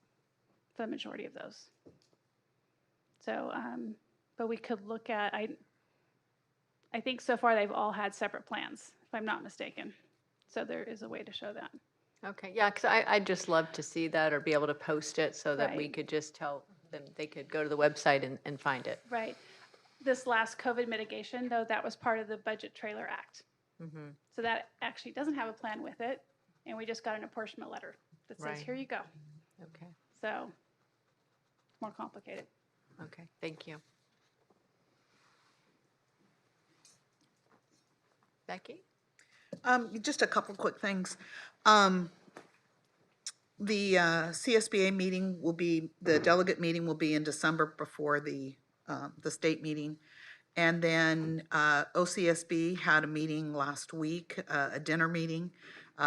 for the majority of those. So, but we could look at, I think so far they've all had separate plans, if I'm not mistaken. So there is a way to show that. Okay, yeah, because I'd just love to see that or be able to post it so that we Right. could just tell them, they could go to the website and find it. Right. This last COVID mitigation, though, that was part of the Budget Trailer Act. So that actually doesn't have a plan with it, and we just got an apportionment letter that says, Right. here you go. Okay, So it's more complicated. okay, thank you. Becky? Just a couple quick things. The CSBA meeting will be, the delegate meeting will be in December before the state meeting. And then OCSB had a meeting last week, a dinner meeting.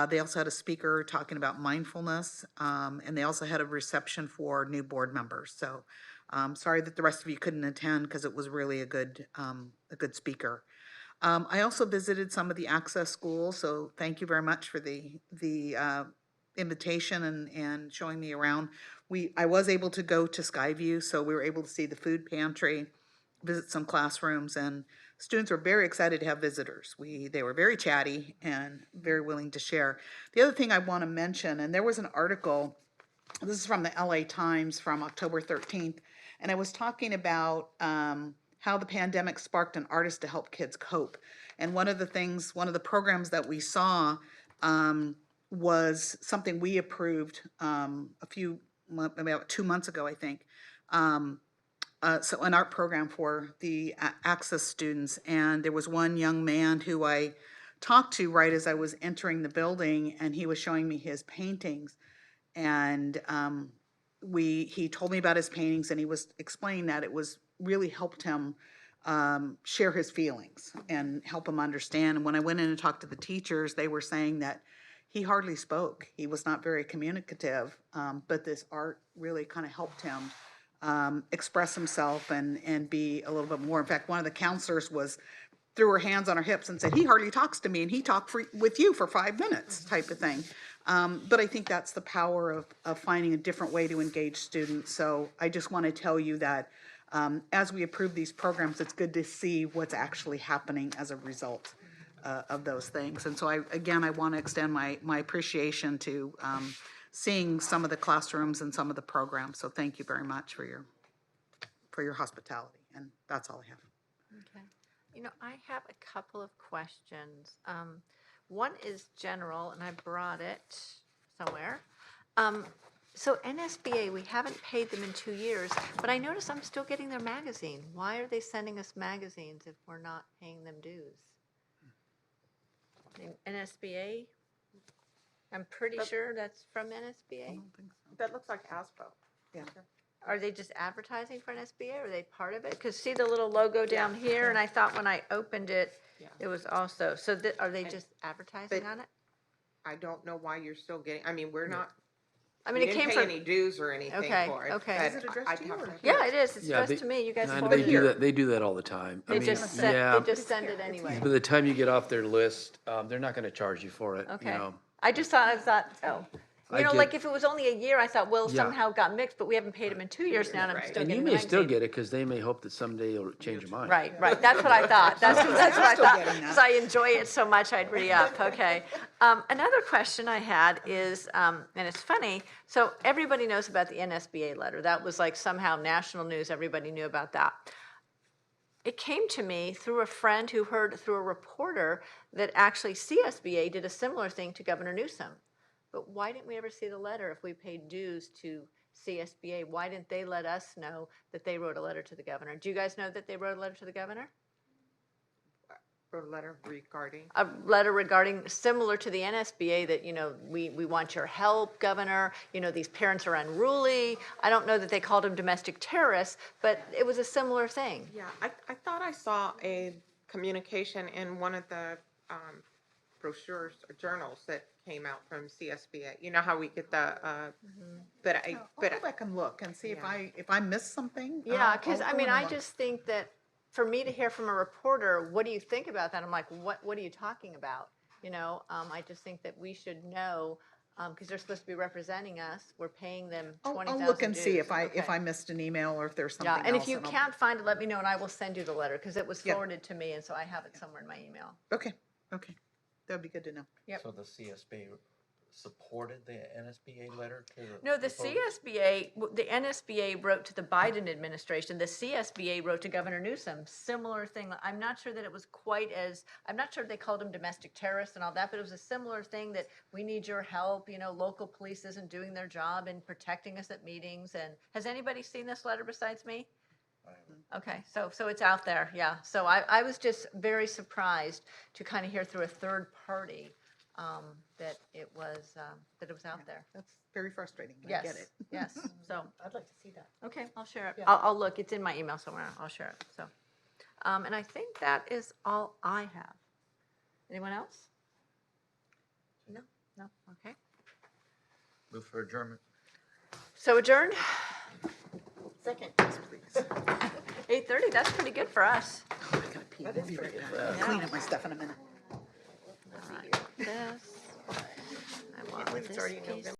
They also had a speaker talking about mindfulness, and they also had a reception for new board members. So sorry that the rest of you couldn't attend because it was really a good speaker. I also visited some of the access schools, so thank you very much for the invitation and showing me around. I was able to go to Skyview, so we were able to see the food pantry, visit some classrooms, and students were very excited to have visitors. They were very chatty and very willing to share. The other thing I want to mention, and there was an article, this is from the LA Times from October 13th, and I was talking about how the pandemic sparked an artist to help kids cope. And one of the programs that we saw was something we approved about 2 months ago, I think. So an art program for the access students. And there was one young man who I talked to right as I was entering the building, and he was showing me his paintings. And he told me about his paintings, and he was explaining that it was really helped him share his feelings and help him understand. And when I went in and talked to the teachers, they were saying that he hardly spoke. He was not very communicative, but this art really kind of helped him express himself and be a little bit more. In fact, one of the counselors threw her hands on her hips and said, he hardly talks to me, and he talked with you for 5 minutes, type of thing. But I think that's the power of finding a different way to engage students. So I just want to tell you that as we approve these programs, it's good to see what's actually happening as a result of those things. And so I want to extend my appreciation to seeing some of the classrooms and some of the programs. So thank you very much for your hospitality. And that's all I have. Okay. You know, I have a couple of questions. One is general, and I brought it somewhere. So NSBA, we haven't paid them in 2 years, but I notice I'm still getting their magazine. Why are they sending us magazines if we're not paying them dues? NSBA? I'm pretty sure that's from NSBA. That looks like ASPO. Yeah. Are they just advertising for NSBA, or are they part of it? Because see the little logo down here, and I thought when I opened it, it was also, so are they just advertising on it? I don't know why you're still getting, I mean, we're not, I mean, we it didn't came pay from. any dues or anything Okay, for it. okay. but Is it addressed I'd to you have or- to- Yeah, it is. It's Yeah, addressed to me. You guys and forward they do here. that. They do that all the time. I They mean, just yeah. they just send it anyway. By the time you get off their list, they're not going to charge you for it. Okay. You know. I just thought, oh. You know, get- like if it was only a year, I thought, well, Yeah. somehow it got mixed, but we haven't paid them in 2 years now, and I'm still And you getting the may still magazine. get it because they may hope that someday you'll change your mind. Right, right. That's what I thought. That's what I Still thought. getting that. Because I enjoy it so much, I'd re-up. Okay. Another question I had is, and it's funny, so everybody knows about the NSBA letter. That was like somehow national news. Everybody knew about that. It came to me through a friend who heard through a reporter that actually CSBA did a similar thing to Governor Newsom. But why didn't we ever see the letter if we paid dues to CSBA? Why didn't they let us know that they wrote a letter to the governor? Do you guys know that they wrote a letter to the governor? Wrote a letter regarding. A letter regarding, similar to the NSBA, that, you know, we want your help, governor. You know, these parents are unruly. I don't know that they called them domestic terrorists, but it was a similar thing. Yeah, I thought I saw a communication in one of the brochures or journals that came out from CSBA. You know how we get the, but I, I'll but go back and look and see Yeah. if I missed something. Yeah, because I'll I go mean, and I look. just think that for me to hear from a reporter, what do you think about that? I'm like, what are you talking about? You know, I just think that we should know, because they're supposed to be representing us. We're paying them $20,000 I'll look and see dues. if I Okay. missed an email or if there's something Yeah, else. and if you I'll- can't find it, let me know, and I will send you the letter, because it was Yeah. forwarded to me, and so I have it somewhere in my email. Okay, that'd be good to know. Yep. So the CSBA supported the NSBA letter to the No, the proposal? the NSBA wrote to the Biden administration. The CSBA wrote to Governor Newsom. Similar thing. I'm not sure that it was quite as, I'm not sure they called them domestic terrorists and all that, but it was a similar thing that we need your help. You know, local police isn't doing their job in protecting us at meetings. And has anybody seen this letter besides me? Okay, so it's out there, yeah. So I was just very surprised to kind of hear through a third party that it was out there. That's very frustrating. I Yes, get it. yes. So, I'd like to see that. okay, I'll share it. Yeah. I'll look. It's in my email somewhere. I'll share it. So, and I think that is all I have. Anyone else? No, no. Okay. Move for adjournment. So adjourned. Second, yes, please. 8:30. That's pretty good for us. I gotta pee. I'll be right back. I'll clean up my stuff in a minute. All right. This. I want believe it's this already piece. November.